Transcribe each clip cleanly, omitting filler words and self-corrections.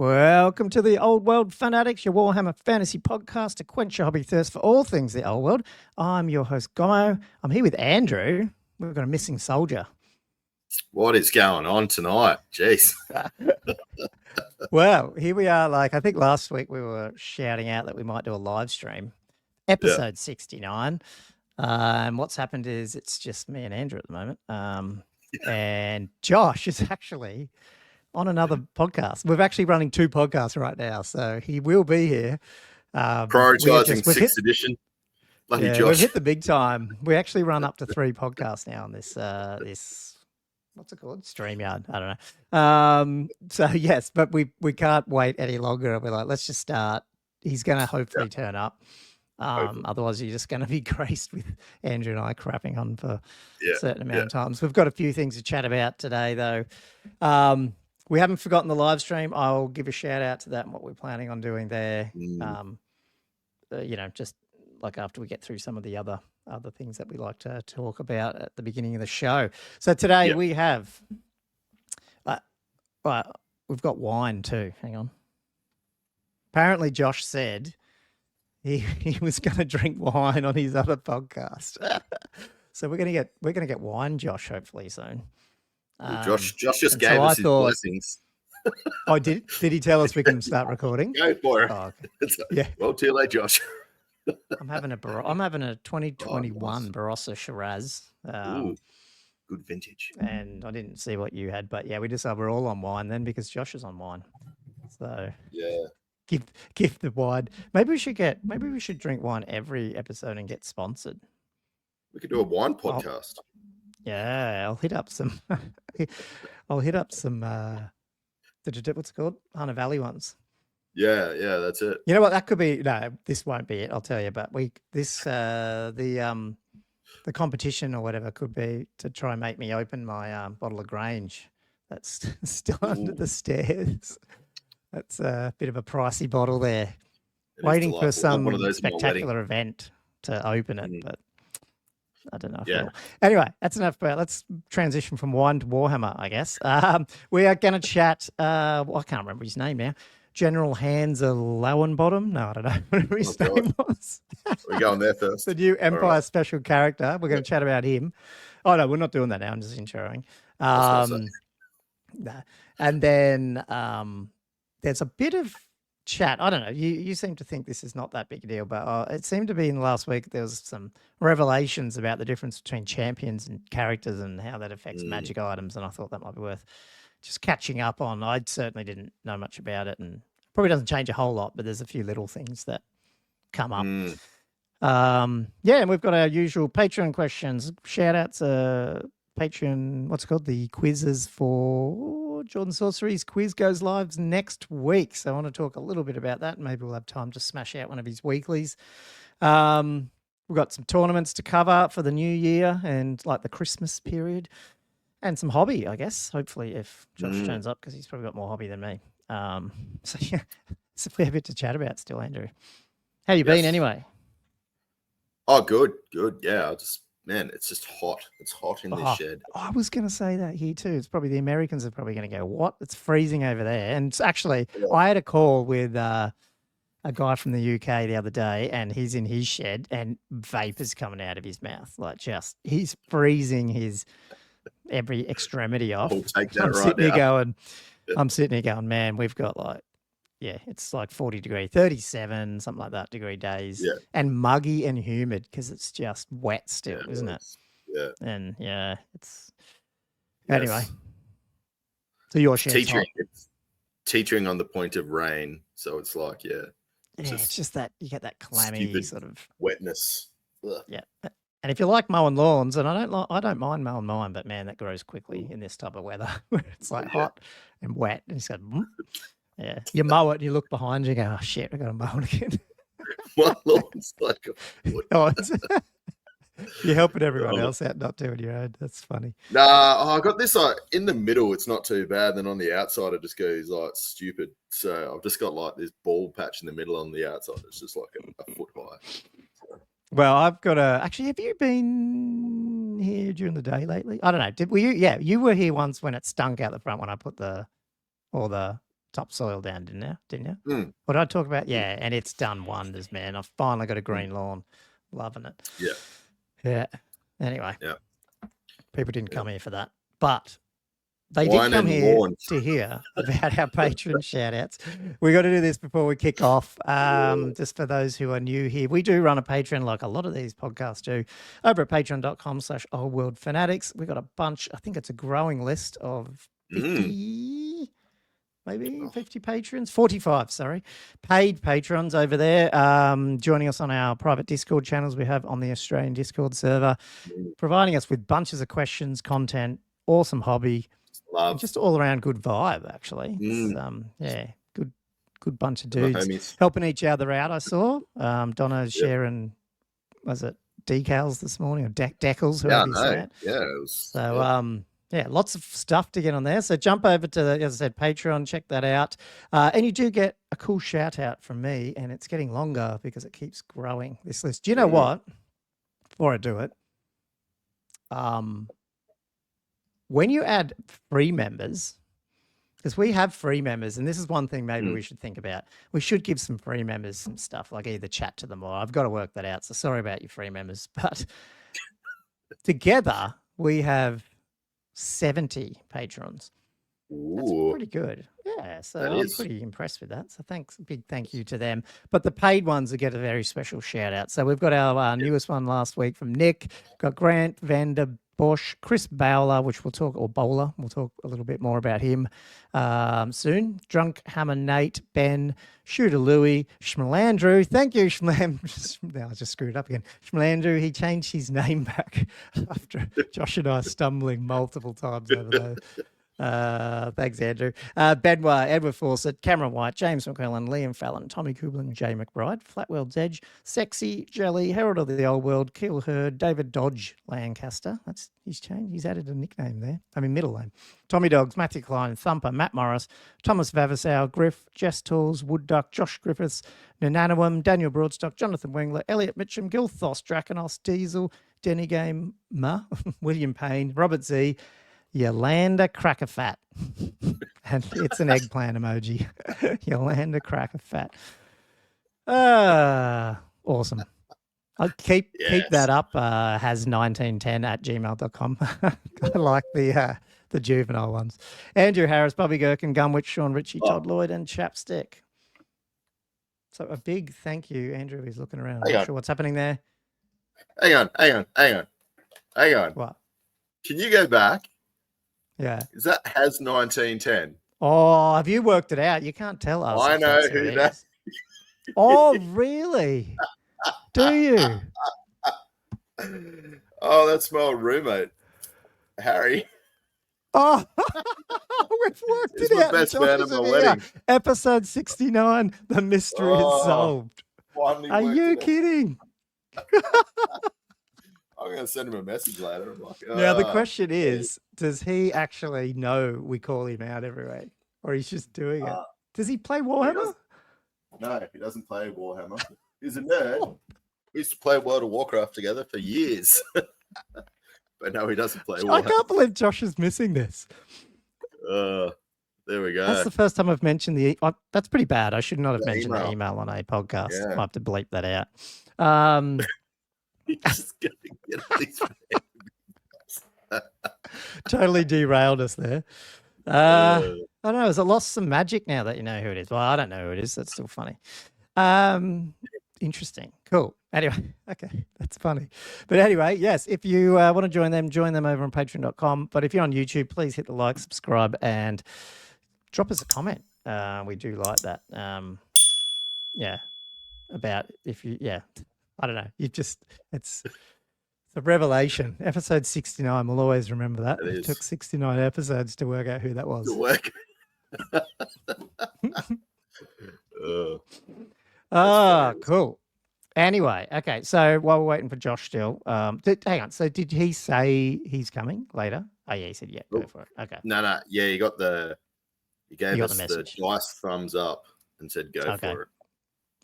Welcome to the Old World Fanatics, your Warhammer fantasy podcast to quench your hobby thirst for all things the old world. I'm your host, Gomo. I'm here with Andrew. We've got a missing soldier. What is going on tonight? Jeez. Well, here we are. I think last week we were shouting out that we might do a live stream, episode 69. And what's happened is it's just me and Andrew at the moment. And Josh is actually on another podcast. We're actually running two podcasts right now, so he will be here. Prioritizing sixth edition. Bloody Josh. We've hit the big time. We actually run up to 3 podcasts now on this what's it called? StreamYard. I don't know. So yes, but we can't wait any longer. We're like, let's just start. He's going to hopefully turn up. Otherwise, you're just going to be graced with Andrew and I crapping on for a certain amount of times. We've got a few things to chat about today, though. We haven't forgotten the live stream. I'll give a shout out to that and what we're planning on doing there. Just like after we get through some of the other things that we like to talk about at the beginning of the show. So today we have, we've got wine too. Hang on. Apparently Josh said he was going to drink wine on his other podcast. So we're going to get wine, Josh, hopefully soon. Josh just gave us his blessings. Oh, did he tell us we can start recording? Go for it. Oh, okay. Yeah. Well, too late, Josh. I'm having a 2021 Barossa Shiraz. Ooh, good vintage. And I didn't see what you had, but yeah, we're all on wine then because Josh is on wine. So yeah, give the wine. Maybe we should drink wine every episode and get sponsored. We could do a wine podcast. Yeah, I'll hit up some. What's it called? Hunter Valley ones. Yeah, that's it. You know what? That could be. No, this won't be it. I'll tell you. But the competition or whatever could be to try and make me open my bottle of Grange that's still under the stairs. That's a bit of a pricey bottle there. Waiting for some spectacular event to open it, but I don't know. Anyway, that's enough about. Let's transition from wine to Warhammer, I guess. We are going to chat. I can't remember his name now. General Hans von Löwenhacke. No, I don't know what his name was. We're going there first. The new Empire special character. We're going to chat about him. Oh no, we're not doing that now. I'm just introing. And then there's a bit of chat. I don't know. You seem to think this is not that big a deal, but it seemed to be in the last week there was some revelations about the difference between champions and characters and how that affects magic items, and I thought that might be worth just catching up on. I certainly didn't know much about it, and probably doesn't change a whole lot, but there's a few little things that come up. And we've got our usual Patreon questions, shout outs, Patreon, what's it called? The quizzes for Jordan Sorcery's quiz goes live next week. So I want to talk a little bit about that. Maybe we'll have time to smash out one of his weeklies. We've got some tournaments to cover for the new year and like the Christmas period and some hobby, I guess, hopefully if Josh turns up because he's probably got more hobby than me. So yeah, it's a fair bit to chat about still, Andrew. How you been anyway? Oh, good. Yeah, it's just hot. It's hot in this shed. I was going to say that here too. It's probably the Americans are probably going to go, what? It's freezing over there. And it's actually, I had a call with a guy from the UK the other day, and he's in his shed and vapors coming out of his mouth. He's freezing his every extremity off. I'll take that I'm sitting here going, man, we've got it's like 40 degree, 37, something like that degree days, and muggy and humid because it's just wet still, isn't it? Yeah. And anyway. So your shed's hot. Teetering on the point of rain, so it's like it's just that you get that clammy sort of wetness. Ugh. Yeah. And if you like mowing lawns, and I don't mind mowing mine, but man, that grows quickly in this type of weather where it's like hot and wet, and it's got. Yeah, you mow it and you look behind you and go, oh shit, I got to mow it again. My lawn's like a foot. You're helping everyone else out, not doing your own. That's funny. Nah, I got this in the middle, it's not too bad. Then on the outside, it just goes like stupid. So I've just got like this bald patch in the middle on the outside. It's just like a foot high. Well, I've got actually, have you been here during the day lately? I don't know. You were here once when it stunk out the front when I put all the topsoil down, didn't you? Mm. What did I talk about? Yeah, and it's done wonders, man. I've finally got a green lawn. Loving it. Yeah. Yeah. Anyway. Yeah. People didn't come here for that. But they Wine did come and here lawn. to hear about our patron shout-outs. We got to do this before we kick off. Just for those who are new here, we do run a Patreon like a lot of these podcasts do over at patreon.com/oldworldfanatics. We've got a bunch. I think it's a growing list of 50, maybe 50 patrons, 45, sorry, paid patrons over there, joining us on our private Discord channels we have on the Australian Discord server, providing us with bunches of questions, content, awesome hobby, and just all around good vibe, actually. It's, yeah, good bunch of dudes helping each other out, I saw. Donna's sharing, was it decals this morning, or decals, whoever you say it. Yeah, it was, so, yeah, lots of stuff to get on there. So jump over to, as I said, Patreon, check that out. And you do get a cool shout out from me, and it's getting longer because it keeps growing, this list. Do you know what? Before I do it, when you add free members, because we have free members, and this is one thing maybe we should think about. We should give some free members some stuff, like either chat to them or I've got to work that out. So sorry about you free members. But together we have 70 patrons. That's pretty good. Yeah, so I'm pretty impressed with that. So thanks, big thank you to them. But the paid ones will get a very special shout out. So we've got our newest one last week from Nick, got Grant Vander Bosch, Chris Bowler, which we'll talk, or Bowler, we'll talk a little bit more about him soon. Drunk Hammer Nate, Ben, Shooter Louie, Schmalandrew. Thank you, Now I just screwed up again. Schmalandrew, he changed his name back after Josh and I stumbling multiple times over there. Thanks, Andrew. Benoit, Edward Fawcett, Cameron White, James McClellan, Liam Fallon, Tommy Kublin, Jay McBride, Flatworld's Edge, Sexy, Jelly, Herald of the Old World, Keel Herd, David Dodge Lancaster. That's his change. He's added a nickname there. I mean, middle name. Tommy Dogs, Matthew Klein, Thumper, Matt Morris, Thomas Vavasow, Griff, Jess Tools, Wood Duck, Josh Griffiths, Nananawam, Daniel Broadstock, Jonathan Wengler, Elliot Mitchum, Gilthos, Draconos, Diesel, Denny Game, William Payne, Robert Z, Yolanda Crackerfat. And it's an eggplant emoji. Yolanda Crackerfat. Awesome. I'll keep that up. Has 1910@gmail.com. I like the juvenile ones. Andrew Harris, Bobby Gherkin, Gunwich, Sean Ritchie, Todd Lloyd, and Chapstick. So a big thank you, Andrew. He's looking around. I'm not sure what's happening there. Hang on. What? Can you go back? Yeah. Is that has 1910? Oh, have you worked it out? You can't tell us. I know who that is. Oh, really? Do you? Oh, that's my roommate, Harry. Oh, we've worked He's it my out. best man at my wedding. Episode 69, the mystery is solved. Are you kidding? I'm going to send him a message later. I'm like, now, the question is, does he actually know we call him out every week? Or he's just doing it? Does he play Warhammer? No, he doesn't play Warhammer. He's a nerd. We used to play World of Warcraft together for years. But no, he doesn't play Warhammer. I can't believe Josh is missing this. There we go. That's the first time I've mentioned the... that's pretty bad. I should not have mentioned the email on a podcast. Yeah. I have to bleep that out. Just gonna get these totally derailed us there. I don't know. Has it lost some magic now that you know who it is? Well, I don't know who it is. That's still funny. Interesting. Cool. Anyway, okay. That's funny. But anyway, yes, if you want to join them over on patreon.com. But if you're on YouTube, please hit the like, subscribe, and drop us a comment. We do like that. Yeah. About if you, I don't know. It's a revelation. Episode 69. We'll always remember that. It took 69 episodes to work out who that was. Cool. Anyway, okay. So while we're waiting for Josh still, hang on. So did he say he's coming later? Oh yeah, he said go for it. Okay. No. Yeah, he gave us the nice thumbs up and said go for it.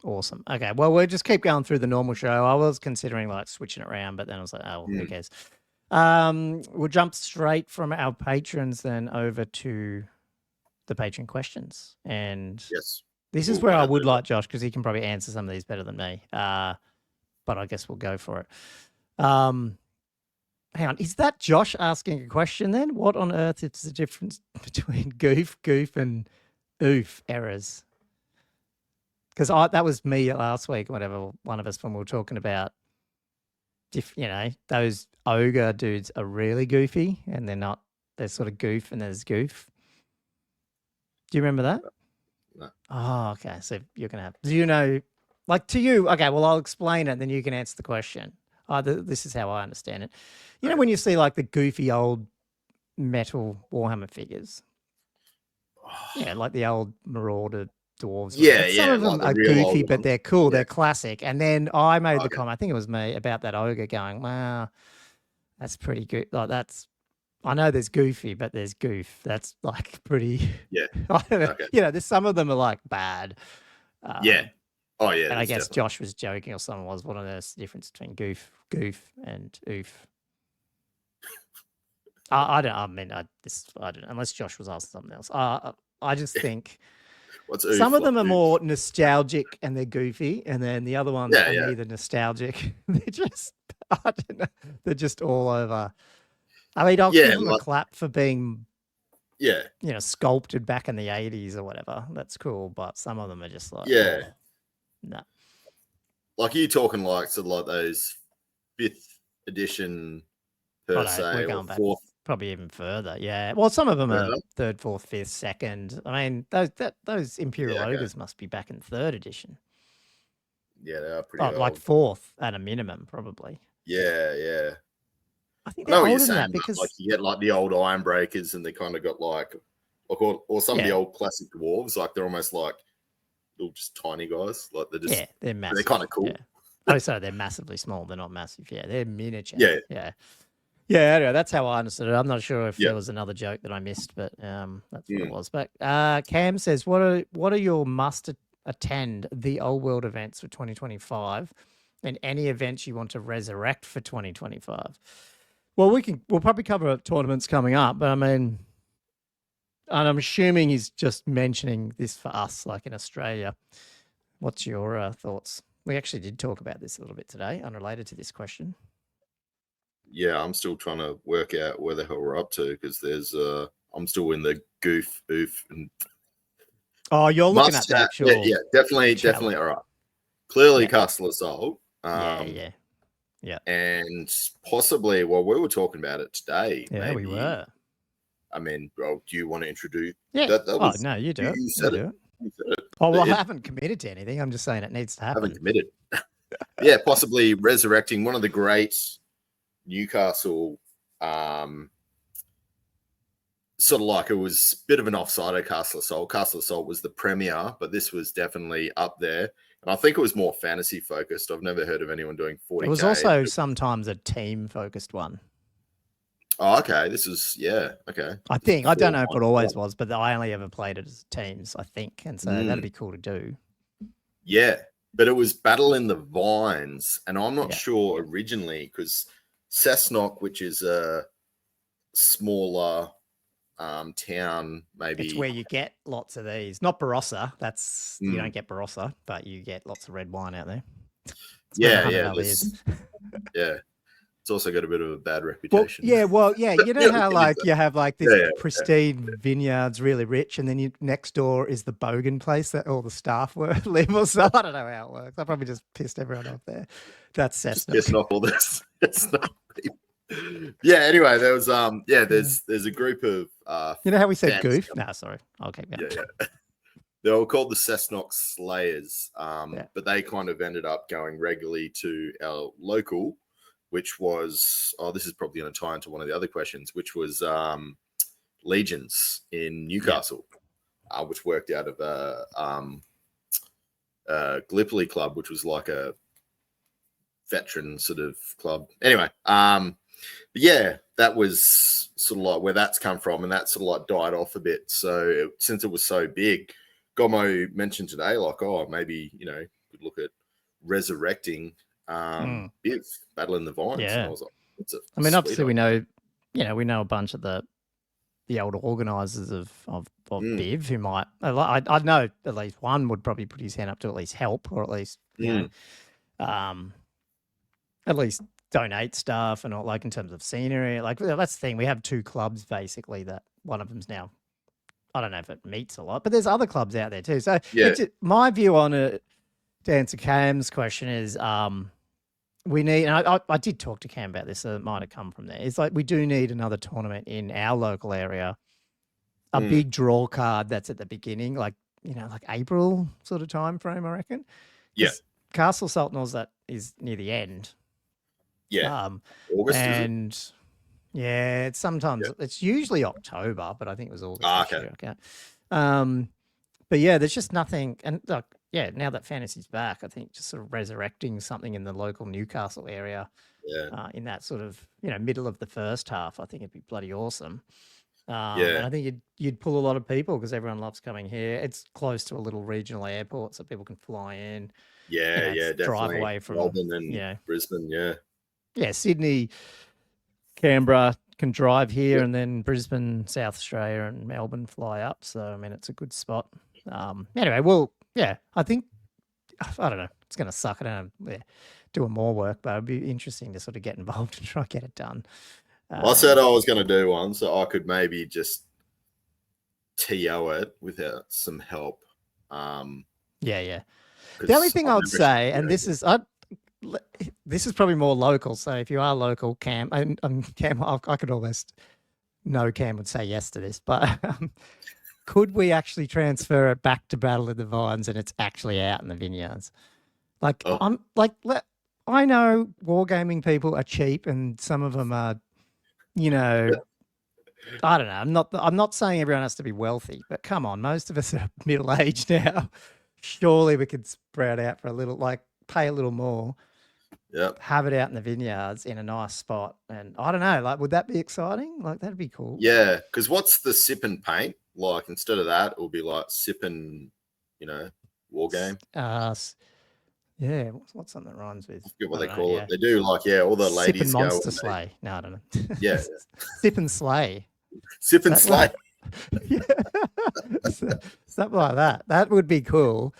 Awesome. Okay. Well, we'll just keep going through the normal show. I was considering like switching it around, but then I was like, oh, who cares? We'll jump straight from our patrons then over to the Patreon questions. And Yes. this is where I would like Josh, because he can probably answer some of these better than me. But I guess we'll go for it. Hang on, is that Josh asking a question then? What on earth is the difference between goof, and oof errors? Because that was me last week, whatever, one of us, when we were talking about, those ogre dudes are really goofy and they're not, they're sort of goof and there's goof. Do you remember that? No. Oh, okay. So you're going to have, do you know, like to you, okay, well, I'll explain it, then you can answer the question. This is how I understand it. You know, when you see like the goofy old metal Warhammer figures, yeah, like the old Marauder dwarves. Yeah, some of them like are the real goofy, old but ones. they're cool. Yeah. They're classic. And then I made the comment, I think it was me, about that ogre going, wow, that's pretty good. Like I know there's goofy, but there's goof. That's like pretty. Yeah. I don't know. Okay. There's some of them are like bad. Yeah. Oh yeah. And I guess definitely. Josh was joking, or someone was. What on earth's the difference between goof, and oof? I don't. I mean, I don't know, unless Josh was asking something else. I just think some of them are more nostalgic and they're goofy, and then the other ones are neither nostalgic. They're just, I don't know. They're just all over. I mean, I'll give them a clap for being, sculpted back in the 80s or whatever. That's cool, but some of them are just like, no. Like, are you talking like sort of like those 5th edition per se, we're going or back 4th? Probably even further, yeah. Well, some of them are 3rd, 4th, 5th, 2nd. I mean, those Imperial Ogres must be back in 3rd edition. Yeah, they are pretty old. Like 4th at a minimum, probably. Yeah. I think they're older than that, because because like you get like the old Iron Breakers, and they kind of got like or some of the old classic dwarves, like they're almost like little just tiny guys. Like they're just they're massive. They're kind of cool. Yeah. Oh, sorry, they're massively small. They're not massive. Yeah, they're miniature. Yeah. Yeah, anyway, that's how I understood it. I'm not sure if there was another joke that I missed, but that's what it was. But Cam says, what are your must attend the old world events for 2025, and any events you want to resurrect for 2025? Well, we'll probably cover tournaments coming up, but I mean, and I'm assuming he's just mentioning this for us, like in Australia. What's your thoughts? We actually did talk about this a little bit today, unrelated to this question. Yeah, I'm still trying to work out where the hell we're up to, because there's I'm still in the goof, oof, and you're looking at the actual. Yeah, definitely. All right, clearly Castle Assault. Yeah. And possibly, well, we were talking about it today. Yeah, maybe. We were. I mean, bro, do you want to introduce? Yeah. That was, no, you do it. You said it. Oh, well, I haven't committed to anything. I'm just saying it needs to happen. I haven't committed. Yeah, possibly resurrecting one of the great Newcastle, sort of like, it was a bit of an offsider, Castle Assault. Castle Assault was the premier, but this was definitely up there. And I think it was more fantasy focused. I've never heard of anyone doing 40K. It was also sometimes a team focused one. Oh, okay. This is, okay. I think, I don't know if it always was, but I only ever played it as teams, I think. And so that'd be cool to do. Yeah, but it was Battle in the Vines. And I'm not sure originally, because Cessnock, which is a smaller town, maybe. It's where you get lots of these. Not Barossa. That's, you don't get Barossa, but you get lots of red wine out there. Yeah. It's also got a bit of a bad reputation. You know how like you have like this pristine vineyards, really rich, and then next door is the bogan place that all the staff live or so. I don't know how it works. I probably just pissed everyone off there. That's Cessnock. Pissing off all this. Yeah. Anyway, there was there's a group of you know how we said goof? No, sorry. Okay. Yeah. They were called the Cessnock Slayers, but they kind of ended up going regularly to our local, which was, this is probably going to tie into one of the other questions, which was Legions in Newcastle, which worked out of a Gallipoli club, which was like a veteran sort of club. Anyway, that was sort of like where that's come from, and that sort of like died off a bit. So since it was so big, Gomo mentioned today, like, maybe, could look at resurrecting Biv, Battle in the Vines. Yeah. And I was like, obviously we know a bunch of the old organisers of Viv, who might. I know at least one would probably put his hand up to at least help, or at least at least donate stuff and all, like in terms of scenery. Like that's the thing. We have 2 clubs basically that one of them's now. I don't know if it meets a lot, but there's other clubs out there too. So my view on it, to answer Cam's question, is we need, and I did talk to Cam about this, so it might have come from there. It's like we do need another tournament in our local area, a big draw card that's at the beginning, like, like April sort of time frame, I reckon. Yeah. Castle Sultanals, that is near the end. Yeah. August, and is it? Yeah, it's sometimes it's usually October, but I think it was August. Okay. Okay. But yeah, there's just nothing, and like, now that Fantasy's back, I think just sort of resurrecting something in the local Newcastle area, in that sort of middle of the first half, I think it'd be bloody awesome. And I think you'd pull a lot of people because everyone loves coming here. It's close to a little regional airport, so people can fly in. Yeah, definitely. Drive away from Melbourne and Brisbane. Yeah, Sydney, Canberra can drive here, and then Brisbane, South Australia, and Melbourne fly up. So I mean, it's a good spot. Anyway, I think, I don't know, it's going to suck. I don't know, doing more work, but it'd be interesting to sort of get involved and try to get it done. I said I was going to do one, so I could maybe just TO it without some help. The only thing I would say, and this is probably more local. So if you are local, Cam, Cam, I could almost know Cam would say yes to this, but could we actually transfer it back to Battle of the Vines and it's actually out in the vineyards? Like, I know wargaming people are cheap and some of them are, I don't know. I'm not saying everyone has to be wealthy, but come on, most of us are middle-aged now. Surely we could spread out for a little, like pay a little more. Yep. Have it out in the vineyards in a nice spot. And I don't know, like, would that be exciting? Like, that'd be cool. Yeah, because what's the sip and paint? Like, instead of that, it'll be like sip and, war game. Yeah, what's something that rhymes with? I forget what they call it. They do like, all the ladies Sip and go. Monster Slay. No, I don't know. Yeah. Sip and Slay. Sip and Slay. Yeah. Something like that. That would be cool.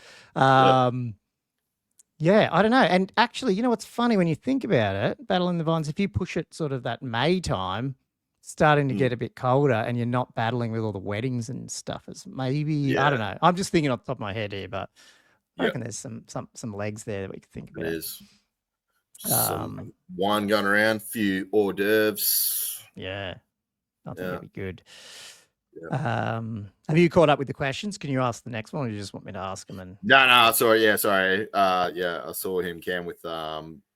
Yeah, I don't know. And actually, what's funny when you think about it, Battle in the Vines, if you push it sort of that May time, starting to get a bit colder and you're not battling with all the weddings and stuff, it's maybe, I don't know. I'm just thinking off the top of my head here, but I reckon there's some legs there that we could think about. There is. Some wine going around, few hors d'oeuvres. Yeah, I think it'd be good. Yeah. Have you caught up with the questions? Can you ask the next one, or you just want me to ask them? No, sorry. I saw him, Cam, with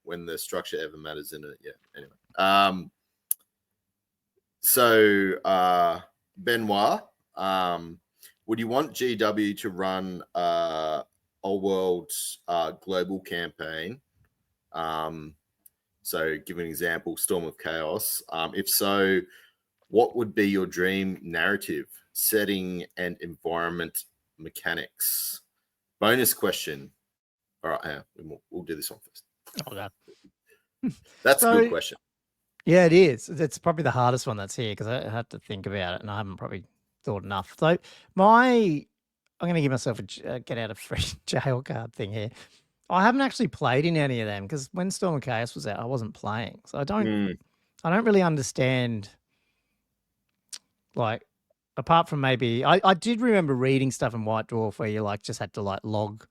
when the structure ever matters in it. Yeah. Anyway. So Benoit, would you want GW to run Old World global campaign? So give an example, Storm of Chaos. If so, what would be your dream narrative, setting, and environment mechanics? Bonus question. All right, we'll do this one first. That's a good question. Yeah, it is. It's probably the hardest one that's here because I had to think about it and I haven't probably thought enough. So I'm going to give myself a get out of free jail card thing here. I haven't actually played in any of them because when Storm of Chaos was out, I wasn't playing. So I don't really understand. Like, apart from maybe, I did remember reading stuff in White Dwarf where you like just had to like log.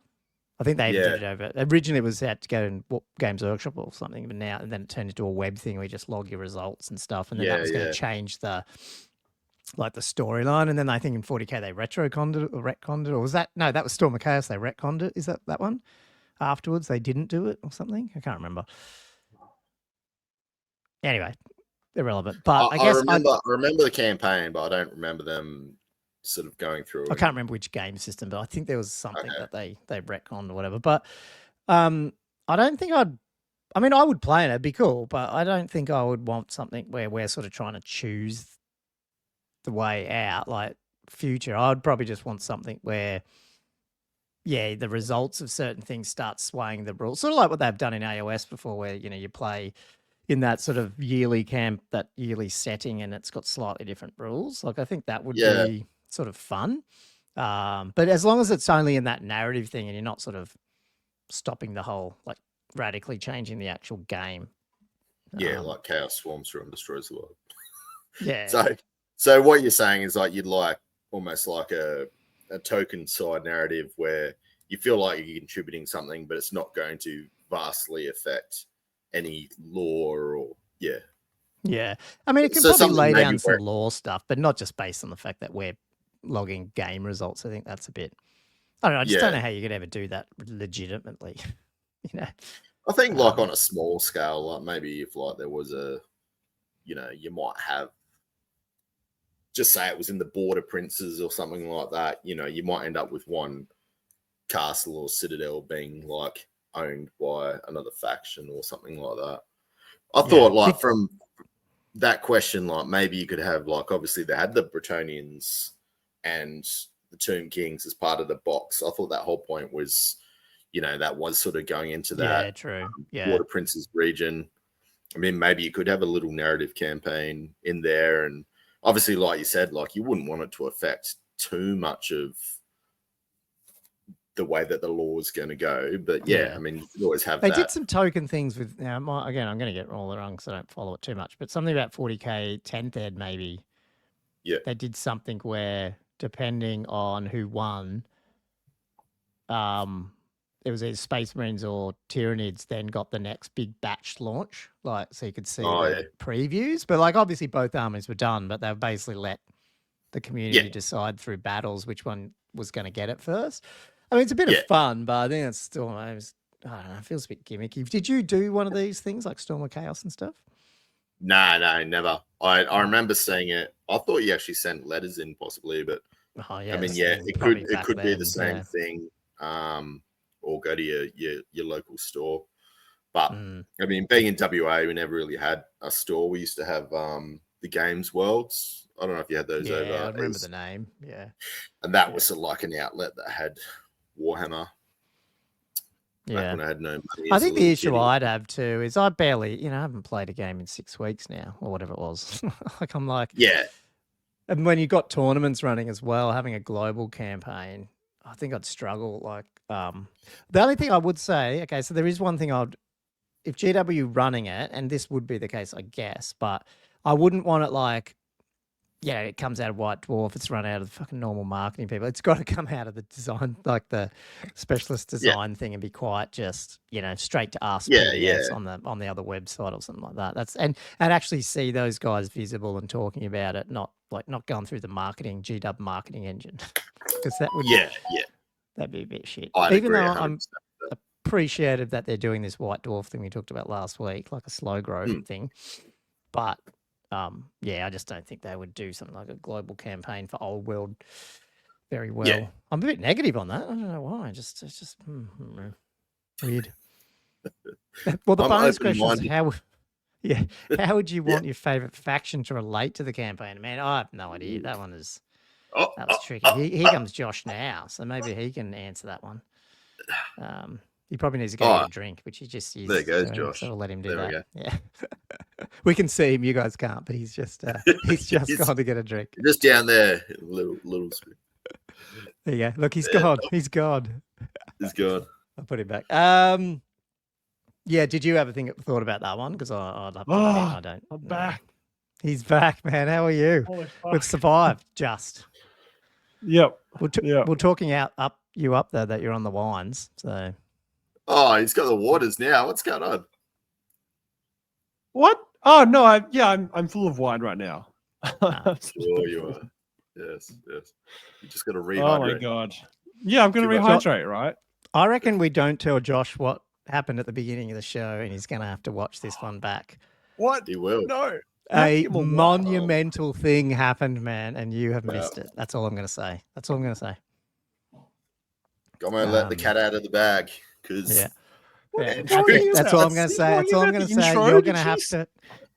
I think they did it over. Originally, it was had to go in Games Workshop or something, but now and then it turned into a web thing where you just log your results and stuff, and then that was going to change the storyline. And then I think in 40K they retconned it, or was that that was Storm of Chaos? They retconned it. Is that one? Afterwards, they didn't do it or something. I can't remember. Anyway. Irrelevant, but I remember the campaign, but I don't remember them sort of going through. I can't remember which game system, but I think there was something that they retconned or whatever. But I don't think I would play it. It'd be cool, but I don't think I would want something where we're sort of trying to choose the way out, like future. I'd probably just want something where, the results of certain things start swaying the rules, sort of like what they've done in AOS before, where you play in that sort of yearly camp, that yearly setting, and it's got slightly different rules. Like I think that would be sort of fun. But as long as it's only in that narrative thing and you're not sort of stopping the whole, like radically changing the actual game. Yeah, like Chaos swarms through and destroys the world. Yeah. So what you're saying is like you'd like almost like a token side narrative where you feel like you're contributing something, but it's not going to vastly affect any lore or Yeah. I mean, it can probably lay down some lore stuff, but not just based on the fact that we're logging game results. I think that's a bit, I don't know. I just don't know how you could ever do that legitimately. You know, I think like on a small scale, like maybe if like there was a, you know, you might have, just say it was in the Border Princes or something like that, you know, you might end up with one castle or citadel being like owned by another faction or something like that. I thought like from that question, like maybe you could have like, obviously they had the Bretonians and the Tomb Kings as part of the box. I thought that whole point was, you know, that was sort of going into that. Yeah, true. Border Princes region. I mean, maybe you could have a little narrative campaign in there. And obviously, like you said, like you wouldn't want it to affect too much of the way that the law is going to go. But I mean, you could always have They did some token things with, again, I'm going to get all wrong because I don't follow it too much, but something about 40k 10th ed maybe. Yeah. They did something where depending on who won, it was either Space Marines or Tyranids then got the next big batch launch, like so you could see the previews. But like obviously both armies were done, but they basically let the community decide through battles which one was going to get it first. I mean, it's a bit of fun, but I think it's still, I don't know, it feels a bit gimmicky. Did you do one of these things like Storm of Chaos and stuff? No, never. I remember seeing it. I thought you actually sent letters in possibly, but I mean, it could be the same thing. Or go to your local store. But I mean, being in WA, we never really had a store. We used to have the Games Worlds. I don't know if you had those over. Yeah, I remember the name. Yeah. And that was sort of like an outlet that had Warhammer. Back when I had no money. I think the issue I'd have too is I barely, I haven't played a game in 6 weeks now or whatever it was. Like I'm like, and when you've got tournaments running as well, having a global campaign, I think I'd struggle. Like, the only thing I would say, okay, so there is one thing if GW running it, and this would be the case, I guess, but I wouldn't want it like, it comes out of White Dwarf, it's run out of the fucking normal marketing people. It's got to come out of the design, like the specialist design thing, and be quite just, straight to us on the other website or something like that. And actually see those guys visible and talking about it, not going through the GW marketing engine, because that would that'd be a bit shit. Even though I'm appreciative that they're doing this White Dwarf thing we talked about last week, like a slow growth thing, but I just don't think they would do something like a global campaign for Old World very well. Yeah. I'm a bit negative on that. I don't know why. It's just weird. Well, the bonus question is how would you want your favorite faction to relate to the campaign? Man, I have no idea. That one is that was tricky. Here comes Josh now, so maybe he can answer that one. He probably needs to go get a drink, which he just used. There goes Josh. So we'll let him do there that. Yeah. We can see him. You guys can't, but he's just gone to get a drink. Just down there, little spoon. There you go. Look, he's gone. He's gone. He's gone. I'll put him back. Did you ever thought about that one? Because I'd love to. I don't. I'm back. He's back, man. How are you? We've survived. Just. Yep. We're talking you up there that you're on the wines. So. Oh, he's got the waters now. What's going on? What? Oh no, I'm full of wine right now. Sure you are. Yes. You just got to rehydrate. Oh my god. Yeah, I'm going to rehydrate, right? I reckon we don't tell Josh what happened at the beginning of the show, and he's going to have to watch this one back. What? He will. No. A monumental thing happened, man, and you have missed it. That's all I'm going to say. I'm going to let the cat out of the bag, because that's all I'm going to say. That's all I'm going to say. You're going to have to.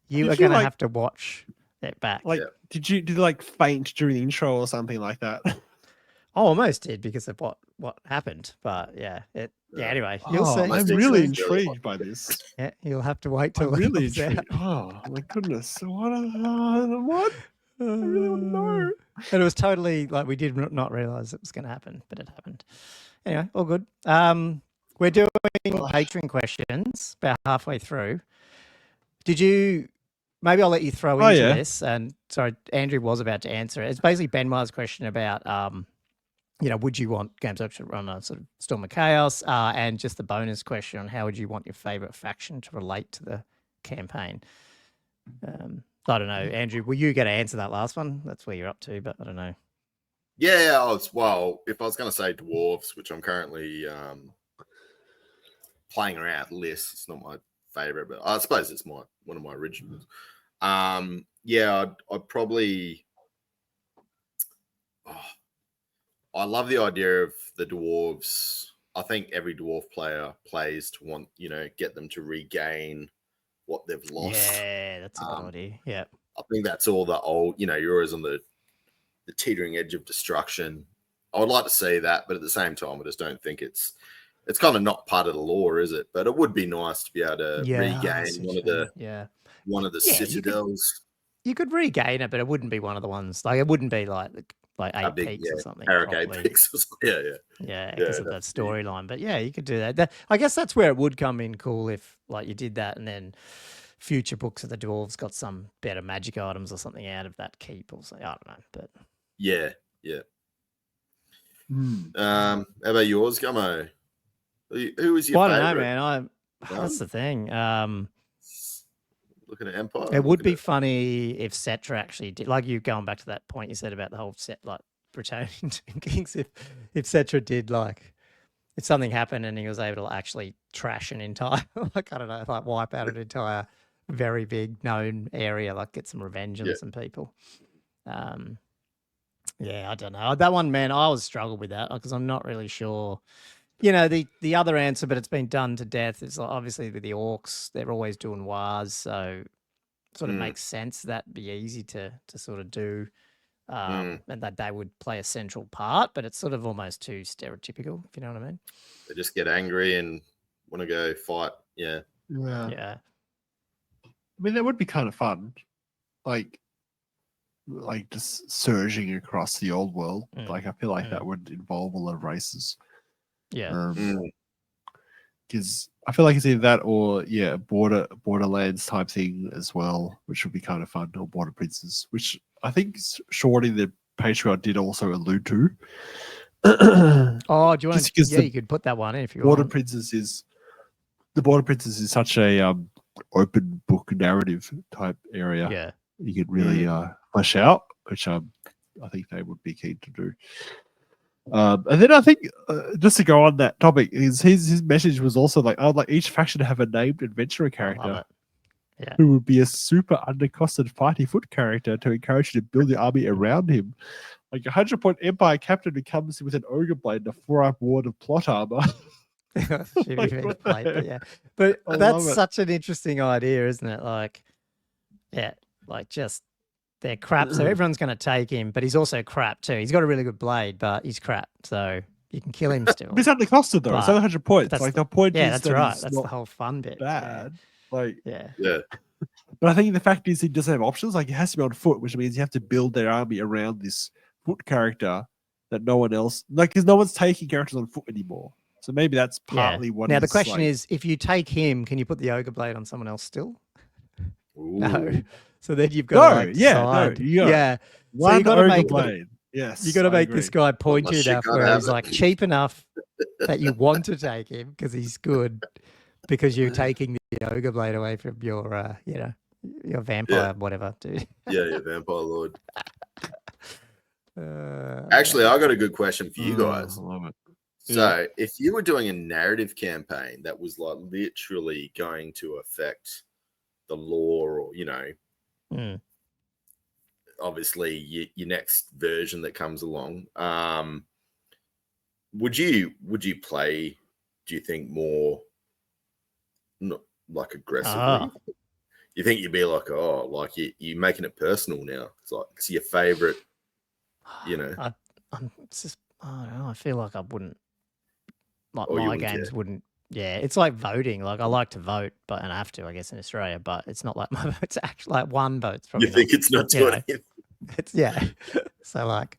You are going to have to watch it back. Like, did you like faint during the intro or something like that? I almost did because of what happened, but anyway, you'll see. I'm really intrigued by this. Yeah, you'll have to wait till I'm really intrigued. Oh my goodness! What? I really want to know. And it was totally like we did not realize it was going to happen, but it happened. Anyway, all good. We're doing Patreon questions about halfway through. Did you? Maybe I'll let you throw into this. And sorry, Andrew was about to answer it. It's basically Benmar's question about, would you want Games Workshop to run a sort of Storm of Chaos? And just the bonus question on how would you want your favorite faction to relate to the campaign? I don't know, Andrew. Were you going to answer that last one? That's where you're up to, but I don't know. Yeah, if I was going to say dwarves, which I'm currently playing around lists, it's not my favorite, but I suppose it's one of my originals. I'd probably. I love the idea of the dwarves. I think every dwarf player plays to want, get them to regain what they've lost. Yeah, that's a good idea. Yeah. I think that's all the old, you're always on the teetering edge of destruction. I would like to see that, but at the same time, I just don't think it's kind of not part of the lore, is it? But it would be nice to be able to regain one of the citadels. You could regain it, but it wouldn't be one of the ones. Like it wouldn't be like 8 peaks or something. Eight peaks. Yeah, because of that storyline. But yeah, you could do that. I guess that's where it would come in cool if like you did that and then future books of the dwarves got some better magic items or something out of that keep or something. I don't know, but yeah. How about yours, Gummo? Who was your favorite? I don't know, man. That's the thing. Looking at Empire. It would be funny if Cetra actually did, like you going back to that point you said about the whole set, like returning to Kings. If Cetra did, like, if something happened and he was able to actually trash an entire, like, I don't know, like wipe out an entire very big known area, like get some revenge on some people. Yeah, I don't know. That one, man, I always struggled with that because I'm not really sure. The other answer, but it's been done to death, is obviously with the orcs. They're always doing wars, so it sort of makes sense. That'd be easy to sort of do, and that they would play a central part, but it's sort of almost too stereotypical, if you know what I mean. They just get angry and want to go fight. Yeah. I mean, that would be kind of fun, like just surging across the old world. Like I feel like that would involve a lot of races. Yeah. Because I feel like it's either that or Borderlands type thing as well, which would be kind of fun, or Border Princes, which I think Shorty the Patreon did also allude to. Oh, do you want to? Yeah, you could put that one in if you want. The Border Princes is such a open book narrative type area. Yeah, you could really flesh out, which I think they would be keen to do. And then I think just to go on that topic, his message was also like, I would like each faction to have a named adventurer character who would be a super undercosted fighty foot character to encourage you to build your army around him. Like a 100-point Empire captain who comes with an ogre blade and a 4-up ward of plot armor. But that's such an interesting idea, isn't it? Like, just they're crap, so everyone's going to take him, but he's also crap too. He's got a really good blade, but he's crap, so you can kill him still. But it's undercosted though. It's only 100 points. Like the point is that's right. That's the whole fun bit. Bad. Like yeah. But I think the fact is he doesn't have options. Like he has to be on foot, which means you have to build their army around this foot character that no one else, like, because no one's taking characters on foot anymore. So maybe that's partly what. Now the question is, if you take him, can you put the ogre blade on someone else still? Ooh. No. So then you've got one so you got to make blade. Yes, you got to make this guy pointy enough where he's like cheap enough that you want to take him because he's good, because you're taking the ogre blade away from your your vampire whatever, dude. Yeah, vampire lord. Actually, I got a good question for you guys. I love it. So, if you were doing a narrative campaign that was like literally going to affect the lore, or obviously your next version that comes along, would you play? Do you think more, not like aggressively? You think you'd be like, you're making it personal now? It's like it's your favorite, I'm just, I don't know. I feel like I wouldn't. Like Or you my wouldn't games care. wouldn't. Yeah, it's like voting. Like I like to vote, but and I have to, I guess, in Australia. But it's not like my vote's actually like one vote's probably. You think it's not doing it? It's So like,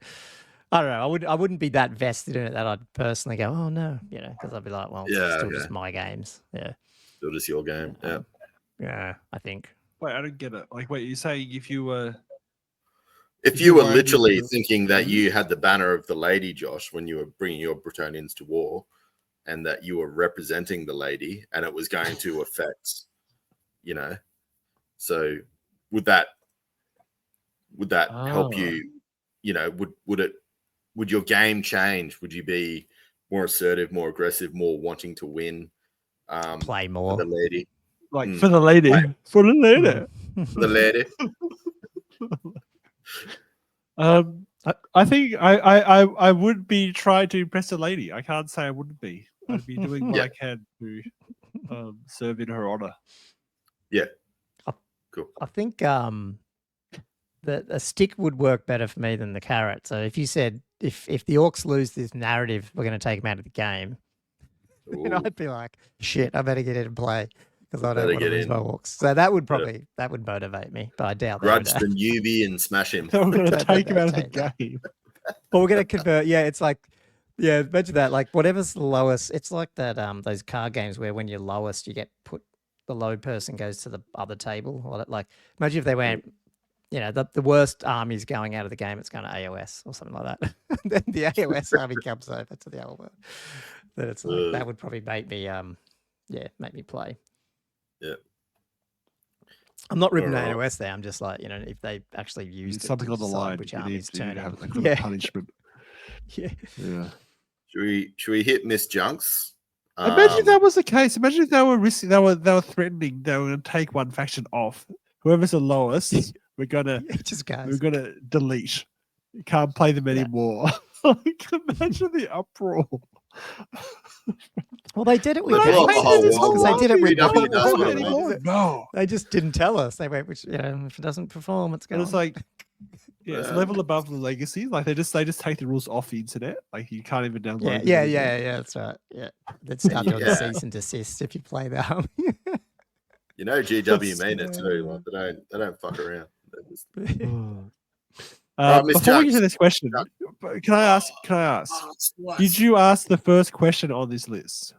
I don't know. I wouldn't be that vested in it that I'd personally go, oh no, because I'd be like, well, it's still just my games. Yeah. Still just your game. Yeah. Yeah, I think. Wait, I don't get it. Like, wait, you're saying if you were literally thinking that you had the banner of the lady, Josh, when you were bringing your Bretonians to war, and that you were representing the lady, and it was going to affect, so would that help you? Would your game change? Would you be more assertive, more aggressive, more wanting to win? Play more for the lady, for the lady, for the lady, for the lady. I think I would be trying to impress a lady. I can't say I wouldn't be. I'd be doing what I can to serve in her honor. Yeah, cool. I think the stick would work better for me than the carrot. So if you said if the orcs lose this narrative, we're going to take them out of the game, then I'd be like, shit, I better get in and play because I don't want to lose my orcs. So that would probably that would motivate me, but I doubt that. Grudge the newbie and smash him. We're going to take him out of the game. But we're going to convert. Yeah, it's like. Yeah, imagine that. Like whatever's the lowest, it's like that. Those card games where when you're lowest, you get put. The low person goes to the other table. Or like, imagine if they went, the worst army's going out of the game. It's going to AOS or something like that. Then the AOS army comes over to the other world. Then it's like that would probably make me, make me play. Yeah. I'm not ripping the AOS there. I'm just like, if they actually used something on the line, which army's turning. Have a punishment. Yeah. Should we hit Miss Junks? Imagine if that was the case. Imagine if they were risking, they were threatening, they were going to take one faction off. Whoever's the lowest, we're gonna delete. You can't play them anymore. Like, imagine the uproar. Well, they did it with No, they just didn't tell us. They went, if it doesn't perform, it's going. It's like, it's level above the legacy. Like they just take the rules off the internet. Like you can't even download. Yeah. That's right. Yeah, they'd start doing the cease and desist if you play that. GW mean it too. Like they don't fuck around. Before we get to this question, can I ask? Did you ask the first question on this list?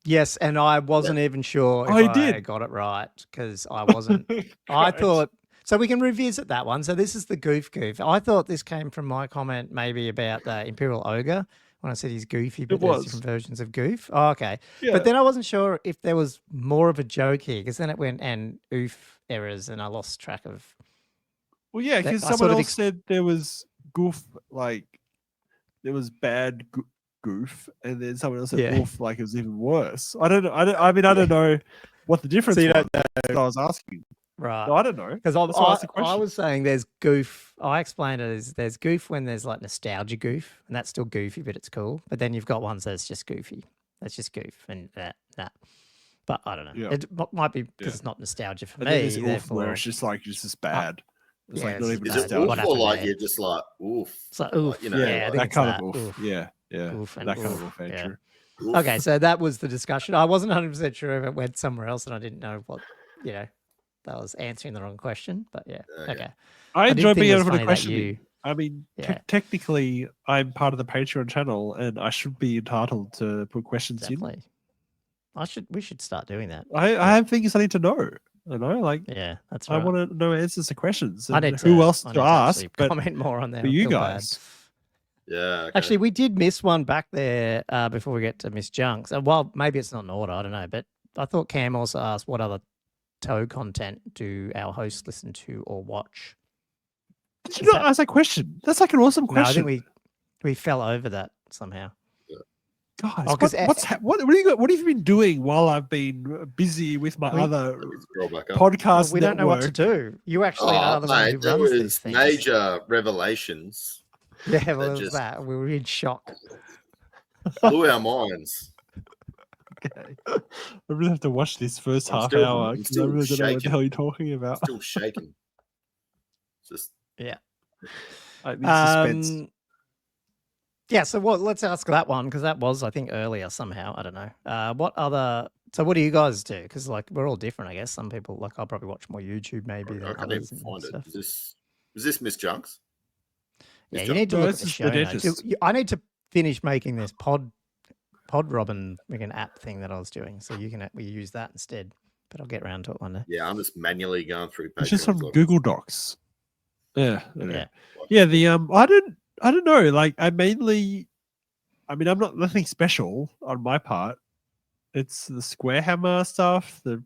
Yes, and I wasn't even sure if I got it right because I wasn't. I thought so. We can revisit that one. So this is the goof. I thought this came from my comment maybe about the Imperial Ogre when I said he's goofy, but there's different versions of goof. Oh, okay, but then I wasn't sure if there was more of a joke here because then it went and oof errors, and I lost track of. Well, yeah, because someone else said there was goof, like there was bad goof, and then someone else said goof, like it was even worse. I don't know. I don't know what the difference was. I was asking. Right. So I don't know. Because I was saying there's goof. I explained it as there's goof when there's like nostalgia goof, and that's still goofy, but it's cool. But then you've got ones that's just goofy. That's just goof and that. But I don't know. Yeah. It might be because it's not nostalgia for me. Therefore, where it's just like it's just bad. It's like not even is it oof or like you're just like oof? It's like oof. That kind of oof. Yeah. Oof and that kind of oof. Yeah. Okay, so that was the discussion. I wasn't 100% sure if it went somewhere else, and I didn't know what that was answering the wrong question. But okay. I enjoy being able to question. I mean, technically, I'm part of the Patreon channel, and I should be entitled to put questions in. We should start doing that. I have things I need to know. That's right. I want to know answers to questions. I need who else to ask? But comment more on that. For you guys. Bad. Yeah. Okay. Actually, we did miss one back there before we get to Miss Junks. Well, maybe it's not in order. I don't know. But I thought Cam also asked what other toe content do our hosts listen to or watch? Did you not ask that question? That's like an awesome question. No, I think we fell over that somehow. Guys, what have you been doing while I've been busy with my other podcast? We don't know what to do. You actually are the one who runs these things. Major revelations. Yeah, well, it was that. We were in shock. Blew our minds. Okay. I really have to watch this first half hour because I really don't know what the hell you're talking about. Still shaking. Just I need suspense. Yeah, so let's ask that one because that was, I think, earlier somehow. I don't know. What do you guys do? Because we're all different, I guess. Some people I'll probably watch more YouTube maybe than others. Find it. Is Was this Miss Junks? Yeah, Miss you need to No, look at this the is show the notes. dentist. I need to finish making this pod Robin freaking app thing that I was doing, so we use that instead. But I'll get around to it one day. Yeah, I'm just manually going through. It's just Patreon's from log. Google Docs. Yeah. Yeah. Yeah, the I don't know. Like I'm not nothing special on my part. It's the Squarehammer stuff, the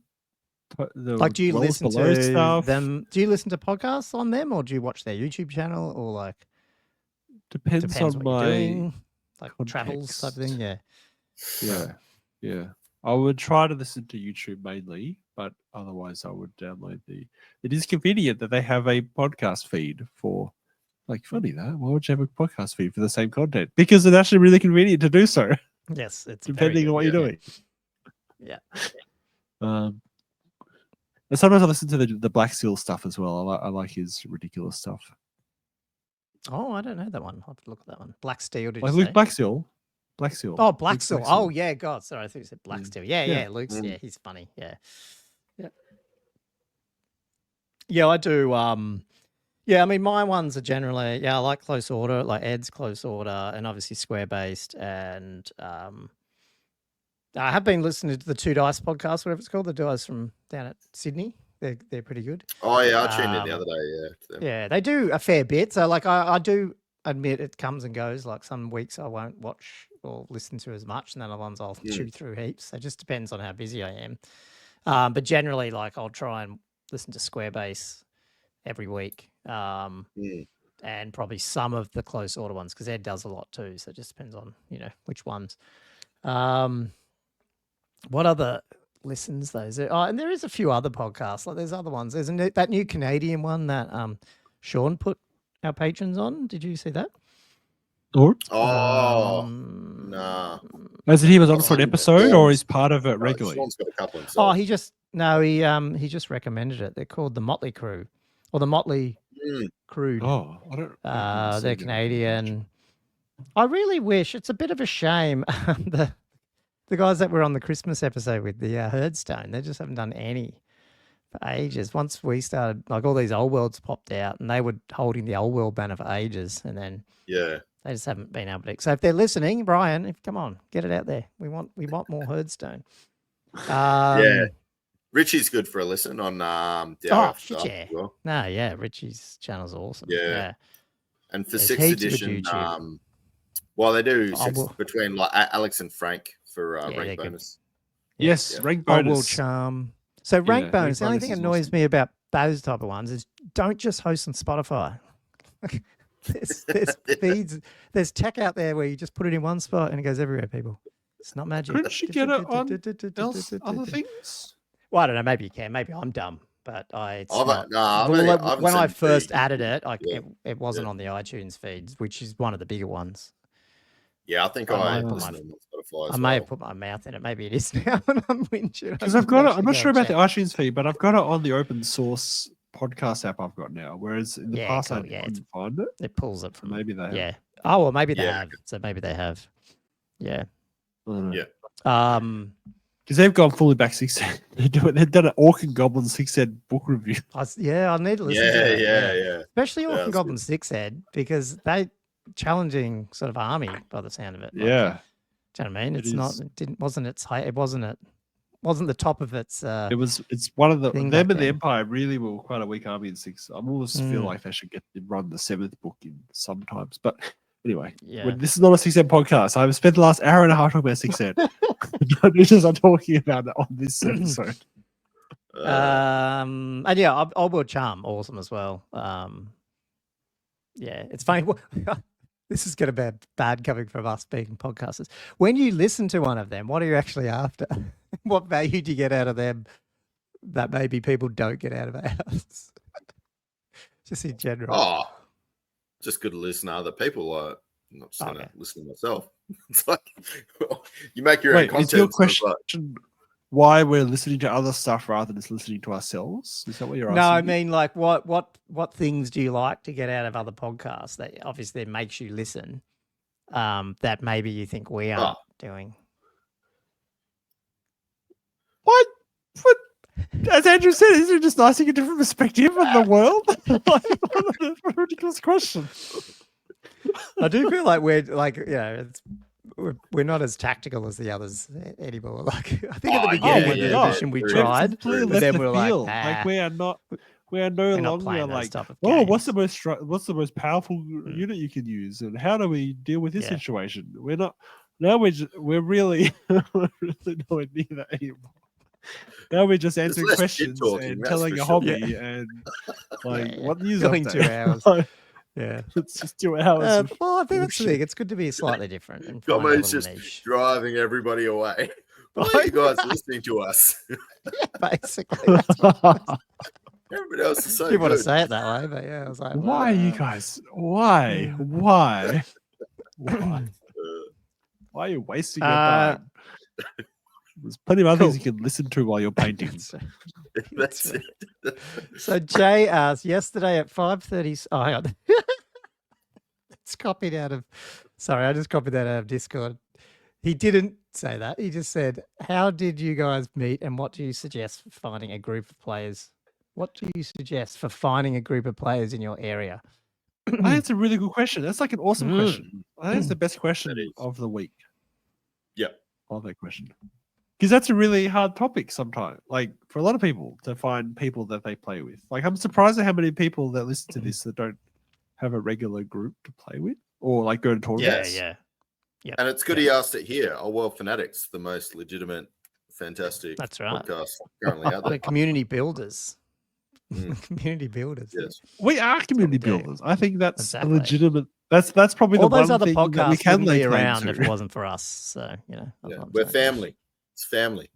Like, do you Wells listen Below to stuff. them? Do you listen to podcasts on them, or do you watch their YouTube channel, or like Depends on on what my you're doing, like travels type context. thing? Yeah. Yeah. I would try to listen to YouTube mainly, but otherwise I would download it is convenient that they have a podcast feed for, like, funny that. Why would you have a podcast feed for the same content? Because it's actually really convenient to do so, Yes, it's depending on what you're doing. Yeah. And sometimes I listen to the Black Seal stuff as well. I like his ridiculous stuff. Oh, I don't know that one. I'll have to look at that one. Black Steel, did Like you Luke say? Black Seal. Black Seal. Oh, Black Luke Steel. Oh, yeah, God. Sorry, I thought you said Black Steel. Yeah. Luke's, Mm. yeah, he's funny. Yeah. Yeah, I do. Yeah, I mean, my ones are generally, I like Close Order, like Ed's Close Order, and obviously Square Based. And I have been listening to the Two Dice podcast, whatever it's called, the guys from down at Sydney. They're pretty good. Oh yeah, I tuned in the other day. Yeah. Yeah, they do a fair bit. So, like, I do admit it comes and goes. Like, some weeks I won't watch or listen to as much, and then other ones I'll chew through heaps. So it just depends on how busy I am. But generally, like, I'll try and listen to Squarebase every week, and probably some of the Close Order ones, because Ed does a lot too. So it just depends on which ones. What other listens though? And there is a few other podcasts. Like, there's other ones. There's that new Canadian one that Sean put our patrons on. Did you see that? Or Nah. as he was on for an episode, or is part of it regularly? Sean's got a couple himself. Oh, he just recommended it. They're called the Motley Crew, or the Motley Crew. Oh, I don't. They're Canadian. I really wish, it's a bit of a shame. The guys that were on the Christmas episode with the Herdstone, they just haven't done any for ages. Once we started, like, all these old worlds popped out, and they were holding the old world banner for ages, and then they just haven't been able to. So if they're listening, Brian, come on, get it out there. We want more Herdstone. Yeah. Richie's good for a listen on shit, yeah. Well. No, yeah, Richie's channel's awesome. Yeah. And for There's 6th edition, they do between like Alex and Frank for rank bonus. Yes, rank bonus. World Charm. So rank bonus, the only thing that annoys me about those type of ones is don't just host on Spotify. There's feeds, there's tech out there where you just put it in one spot and it goes everywhere, people. It's not magic. Couldn't you get it on other things? Well, I don't know. Maybe you can. Maybe I'm dumb, but when when I first added it, it wasn't on the iTunes feeds, which is one of the bigger ones. Yeah, I think I listen on Spotify. I may have put my mouth in it. Maybe it is now when I'm whinging. Because I've got it. I'm not sure about the iTunes feed, but I've got it on the open source podcast app I've got now. Whereas in the past, I couldn't find it. It pulls it from. Maybe they have. Yeah. Oh, well, maybe they have. So maybe they have. Yeah. Yeah. Because they've gone fully back 6 ed. They've done an Orc and Goblin 6 ed book review. I need to listen to that. Yeah. Especially Orc and Goblin 6 ed, because they challenging sort of army by the sound of it. Like, yeah. Do you know what I mean? It wasn't the top of its it's one of them and the Empire really were quite a weak army in 6. I almost feel like they should run the 7th book in sometimes. But anyway, this is not a 6 ed podcast. I've spent the last hour and a half talking about 6 ed. I'm talking about it on this episode. And yeah, Old World Charm, awesome as well. Yeah, it's funny. This is going to be bad coming from us being podcasters. When you listen to one of them, what are you actually after? What value do you get out of them that maybe people don't get out of ours? Just in general. Oh, just good to listen to other people. I'm not just going to listen to myself. It's like you make your own content. Is your question why we're listening to other stuff rather than just listening to ourselves? Is that what you're asking? No, I mean, like, what things do you like to get out of other podcasts that obviously makes you listen, that maybe you think we aren't doing? What? As Andrew said, isn't it just nice to get a different perspective on the world? What a ridiculous question. I do feel like we're like, we're not as tactical as the others anymore. Like I think at the beginning of the edition we tried, but then we're like, we are no longer like, what's the most powerful unit you can use, and how do we deal with this situation? We're not. Now we're really nowhere near that anymore. Now we're just answering questions and telling a hobby and like what news filling update. 2 hours. Yeah, it's just 2 hours. Well, I think that's the thing. It's good to be slightly different. And Gomo's just driving everybody away. Why are you guys listening to us? Basically. Everybody else is so you good. want to say it that way, but yeah, I was like, why are you guys? Why? Why are you wasting your time? There's plenty of other things you can listen to while you're painting. That's it. So Jay asked yesterday at 5:30. Oh, hang on. It's copied out of. Sorry, I just copied that out of Discord. He didn't say that. He just said, "How did you guys meet, and what do you suggest for finding a group of players? What do you suggest for finding a group of players in your area?" I think it's a really good question. That's like an awesome question. I think it's the best question of the week. Yeah, I love that question. Because that's a really hard topic sometimes, like for a lot of people to find people that they play with. Like I'm surprised at how many people that listen to this that don't have a regular group to play with or like go to tournaments. Yeah. And it's good he asked it here. Oh, well, Fanatics, the most legitimate, fantastic podcast currently out there. The community builders. Community builders. Yes. We are community builders. I think that's a legitimate. That's probably all the those one other thing podcasts that we can wouldn't be lay claim around to. if it wasn't for us. So we're family. It's family.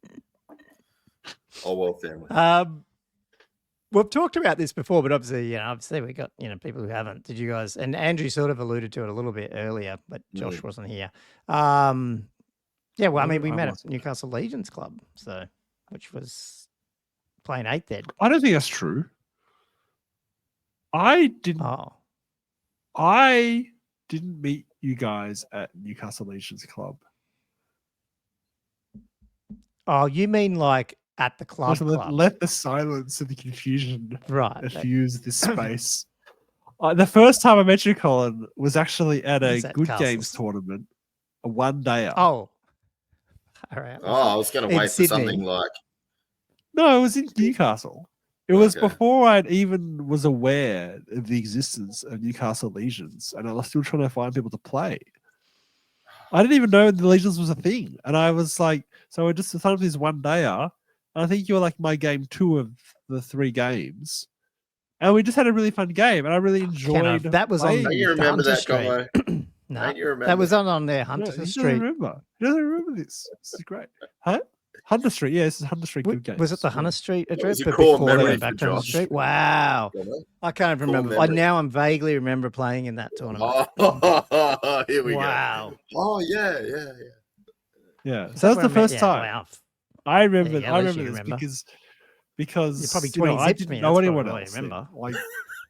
Oh well, family. We've talked about this before, but obviously we got people who haven't. Did you guys? And Andrew sort of alluded to it a little bit earlier, but Josh wasn't here. Yeah, well, I mean, we met at Newcastle Legions Club, which was playing 8th Ed. I don't think that's true. I didn't. Oh. I didn't meet you guys at Newcastle Legions Club. Oh, you mean like at the club? Let the silence and the confusion diffuse this space. The first time I met you, Colin, was actually at a Good Games tournament, a one-dayer. Oh. All right. Oh, I was going to wait for something like... No, it was in Newcastle. It was before I even was aware of the existence of Newcastle Legions, and I was still trying to find people to play. I didn't even know the Legions was a thing, and I was like, so I just thought of this one-dayer, and I think you were like my game 2 of the 3 games, and we just had a really fun game, and I really enjoyed. That was on. Don't you remember that, Street? No, don't you remember? That was on there, Hunter Street. He doesn't remember this. This is great. Huh? Hunter Street, this is Hunter Street Good Games. Was it the Hunter Street address? It was a core memory back for to Hunter Street. Wow, I can't even remember. Now I'm vaguely remember playing in that tournament. Oh, here we go. Wow. Oh yeah. So that's the first time. Wow. I remember. I remember this because you're probably 20 I didn't know anyone else. Remember? Like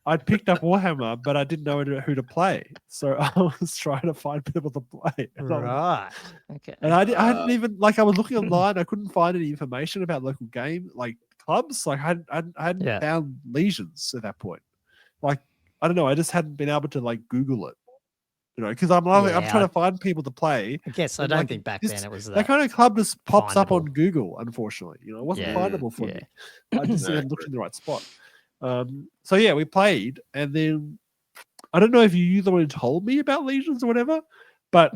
I'd picked up Warhammer, but I didn't know who to play, so I was trying to find people to play. Right. Okay. And I hadn't even I was looking online. I couldn't find any information about local game clubs. Like I hadn't found Legions at that point. Like I don't know. I just hadn't been able to Google it. Because I'm trying to find people to play. I guess I don't think back then it was that kind of club just pops up on Google. Unfortunately, it wasn't findable for me. I just didn't look in the right spot. So we played, and then I don't know if you the one who told me about Legions or whatever, but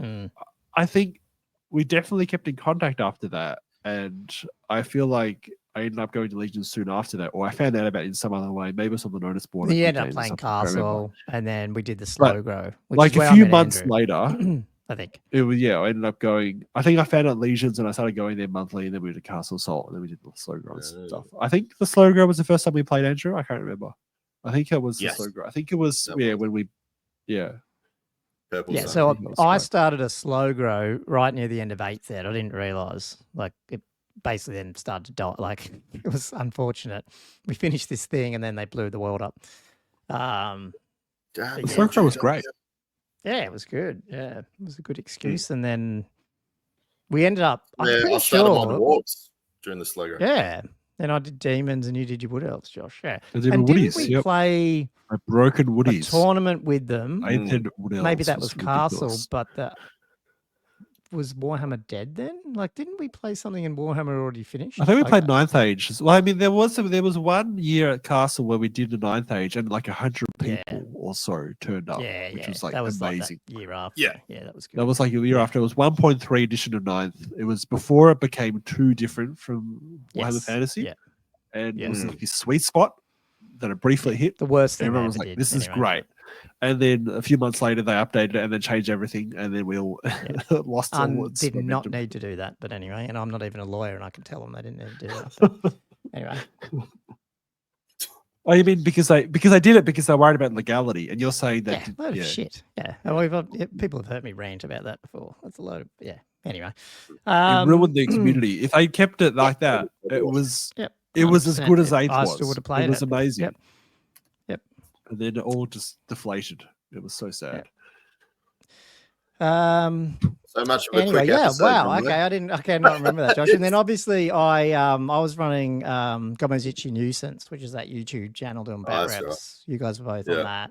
I think we definitely kept in contact after that, and I feel like I ended up going to Legions soon after that, or I found out about it in some other way. Maybe it was on the notice board. We ended up playing Castle, and then we did the Slow Grow. Like a few months later, I think it was. I ended up going. I think I found out Legions, and I started going there monthly, and then we did Castle Assault, and then we did the Slow Grow and stuff. I think the Slow Grow was the first time we played Andrew. I can't remember. I think it was the Slow Grow. I think it was when we Purple Sun. So I started a Slow Grow right near the end of 8th Ed. I didn't realise it basically then started to die. It was unfortunate. We finished this thing and then they blew the world up. The Slow Grow was great. Yeah, it was good. Yeah, it was a good excuse. And then we ended up. I started on the warps during the Slow Grow. Yeah, Then I did demons, and you did your wood elves, Josh. Yeah. And they And were didn't woodies. we play Broken a woodies. tournament with them? I intended wood elves. Maybe that was Castle, ridiculous. but was Warhammer dead then? Like, didn't we play something in Warhammer already finished? I think we played Ninth Age. Well, I mean, there was 1 year at Castle where we did the Ninth Age, and like 100 people or so turned up, which was like that was amazing. Like that year after. Yeah, that was good. That was like a year after. It was 1.3 edition of Ninth. It was before it became too different from Warhammer Fantasy, and it was like this sweet spot that it briefly hit. The worst thing. Everyone was like, "This is great." And then a few months later, they updated it and then changed everything, and then we all lost all its did momentum. not need to do that, but anyway, and I'm not even a lawyer, and I can tell them they didn't need to do that. But anyway. Oh, you mean because I did it because they're worried about legality, and you're saying that load of shit. Yeah, well, people have heard me rant about that before. That's a load of Anyway, it ruined the community. If I kept it like that, it was it was as good as Eighth was. I still would have played it was amazing. Yep. And then it all just deflated. It was so sad. So much of a anyway, quick episode. Wow. Okay, I not remember that, Josh. And then obviously I was running Gomo's Itchy Nuisance, which is that YouTube channel doing bat reps. Right. You guys were both on that.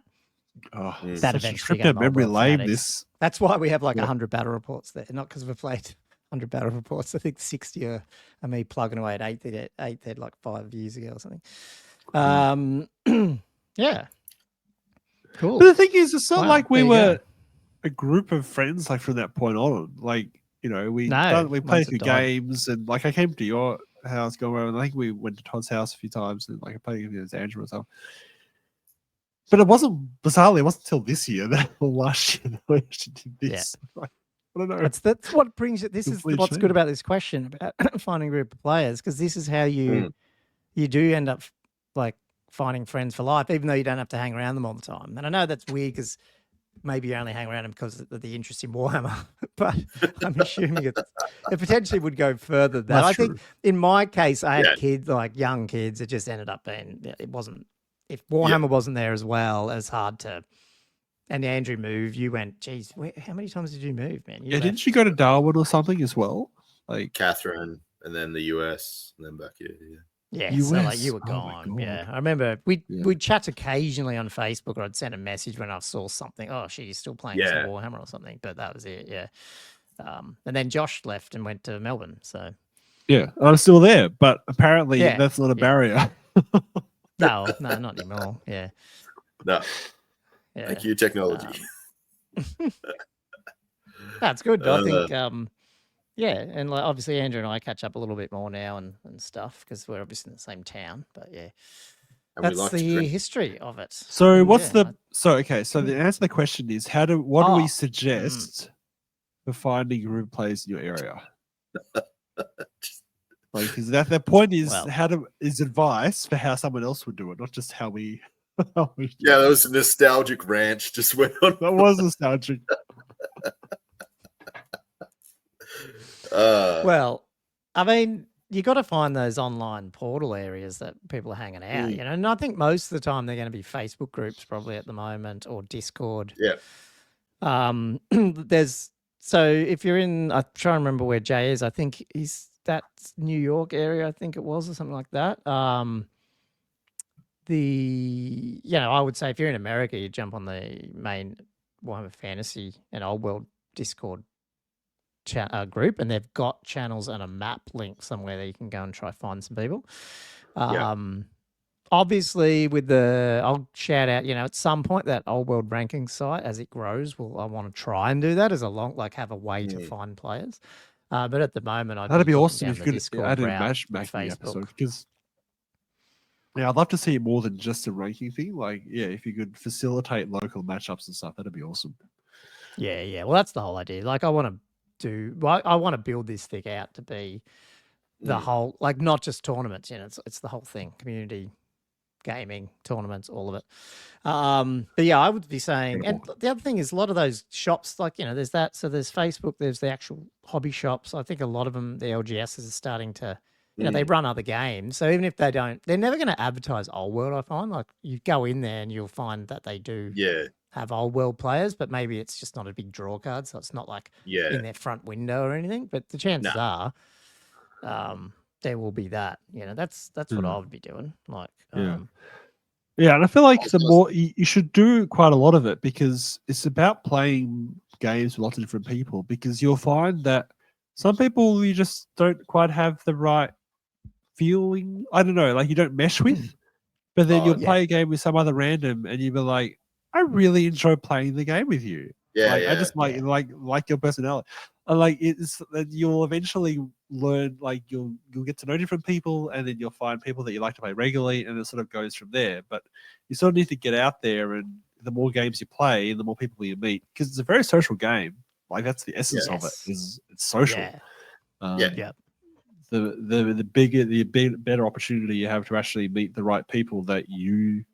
Oh, that eventually got memory lane. This. That's why we have like 100 battle reports there, not because we've played 100 battle reports. I think 60 are me plugging away at 8th ed like 5 years ago or something. Yeah. Cool. But the thing is, it's not like we were go. a group of friends like from that point on. Like, you know, we played a few games, and like I came to your house, going around, and I think we went to Todd's house a few times, and like I played with Andrew and stuff. But it wasn't until this year that last year that we actually did this. Yeah. Like, I don't know. That's what brings it. This is what's good about this question about finding a group of players, because this is how you do end up like finding friends for life, even though you don't have to hang around them all the time. And I know that's weird because maybe you only hang around them because of the interest in Warhammer, but I'm assuming it potentially would go further than that. I think in my case, I had kids, like young kids. It just ended up being, it wasn't, if Warhammer wasn't there as well, as hard to, and Andrew moved, you went, geez, how many times did you move, man? Didn't you go to Darwin or something as well? Like Catherine, and then the US, and then back here. Yeah, so like you were gone. Yeah, I remember we'd chat occasionally on Facebook, or I'd send a message when I saw something. Oh, shit, you're still playing some Warhammer or something. But that was it. Yeah. And then Josh left and went to Melbourne. So yeah, I'm still there, but apparently that's not a barrier. No, not anymore. Yeah. No. Yeah. Thank you, technology. That's good. I think. Yeah, and like obviously Andrew and I catch up a little bit more now and stuff because we're obviously in the same town. But yeah, and that's the history of it. So what's the so the answer to the question is what do we suggest for finding group of players in your area? Like, because that point is is advice for how someone else would do it, not just how we. That was a nostalgic ranch. Just went on. That was nostalgic. Well, I mean, you got to find those online portal areas that people are hanging out, you know. And I think most of the time they're going to be Facebook groups, probably at the moment, or Discord. Yeah. So if you're in, I'm trying to remember where Jay is. I think that's New York area. I think it was, or something like that. I would say if you're in America, you jump on the main Warhammer Fantasy and Old World Discord group, and they've got channels and a map link somewhere that you can go and try find some people. Obviously I'll shout out, at some point that Old World ranking site as it grows, I want to try and do that as have a way to find players. But at the moment, that'd be awesome if you could add a matchmaking episode, because I'd love to see more than just a ranking thing. Like, if you could facilitate local matchups and stuff, that'd be awesome. Yeah. Well, that's the whole idea. Like, I want to build this thing out to be the whole, like, not just tournaments, it's the whole thing, community gaming, tournaments, all of it. But yeah, I would be saying, and the other thing is a lot of those shops, like, there's that, so there's Facebook, there's the actual hobby shops. I think a lot of them, the LGSs are starting to, they run other games. So even if they don't, they're never going to advertise Old World, I find. Like, you go in there and you'll find that they do have Old World players, but maybe it's just not a big draw card, so it's not like in their front window or anything. But the chances are, there will be that. That's what I would be doing. Like, yeah, and I feel like the more you should do quite a lot of it, because it's about playing games with lots of different people, because you'll find that some people you just don't quite have the right feeling. I don't know, like you don't mesh with, but then you'll play a game with some other random and you'll be like, I really enjoy playing the game with you. I just like your personality. Like it's you'll eventually learn, like you'll get to know different people, and then you'll find people that you like to play regularly, and it sort of goes from there. But you sort of need to get out there, and the more games you play, and the more people you meet, because it's a very social game. Like that's the essence of it. Is it's social. The better opportunity you have to actually meet the right people that you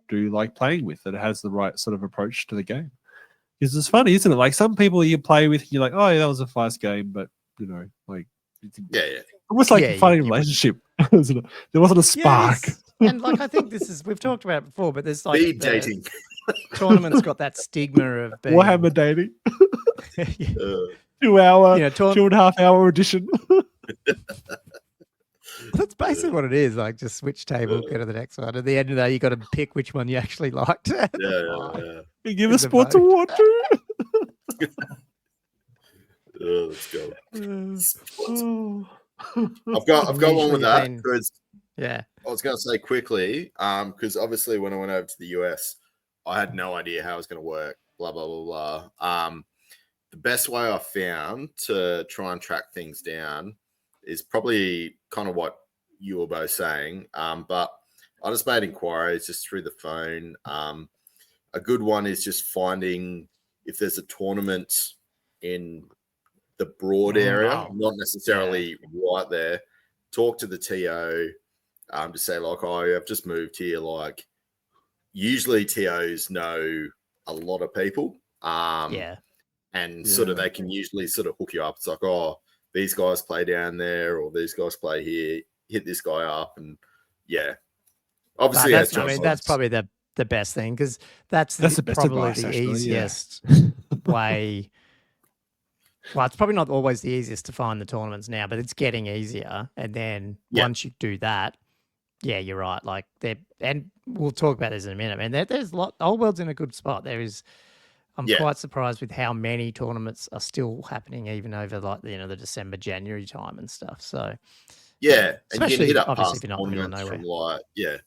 do like playing with, that has the right sort of approach to the game. Because it's funny, isn't it? Like some people you play with, and you're like, oh, yeah, that was a fast game, but like, almost like finding a relationship. There wasn't a spark. And like I think we've talked about it before, but there's like speed dating. Tournament's got that stigma of being Warhammer dating. 2 hour, 2.5 hour edition. That's basically what it is. Like, just switch table, go to the next one. At the end of the day, you got to pick which one you actually liked. You give a Sports Award too. Let's go. I've got one with that. I was going to say quickly, because obviously when I went over to the US, I had no idea how it was going to work. Blah blah blah blah. The best way I found to try and track things down is probably kind of what you were both saying. But I just made inquiries just through the phone. A good one is just finding if there's a tournament in the broad area, not necessarily right there. Talk to the TO to say like, oh, I've just moved here. Like, usually TOs know a lot of people. And sort of they can usually sort of hook you up. It's like, oh, these guys play down there, or these guys play here. Hit this guy up, and obviously that's probably the best thing, because that's probably the easiest way. Well, it's probably not always the easiest to find the tournaments now, but it's getting easier. And then once you do that, you're right. Like and we'll talk about this in a minute. And there's a lot. The whole world's in a good spot. I'm quite surprised with how many tournaments are still happening, even over like the December, January time and stuff. So and especially you can hit up obviously past if you're not in the middle of tournaments nowhere. from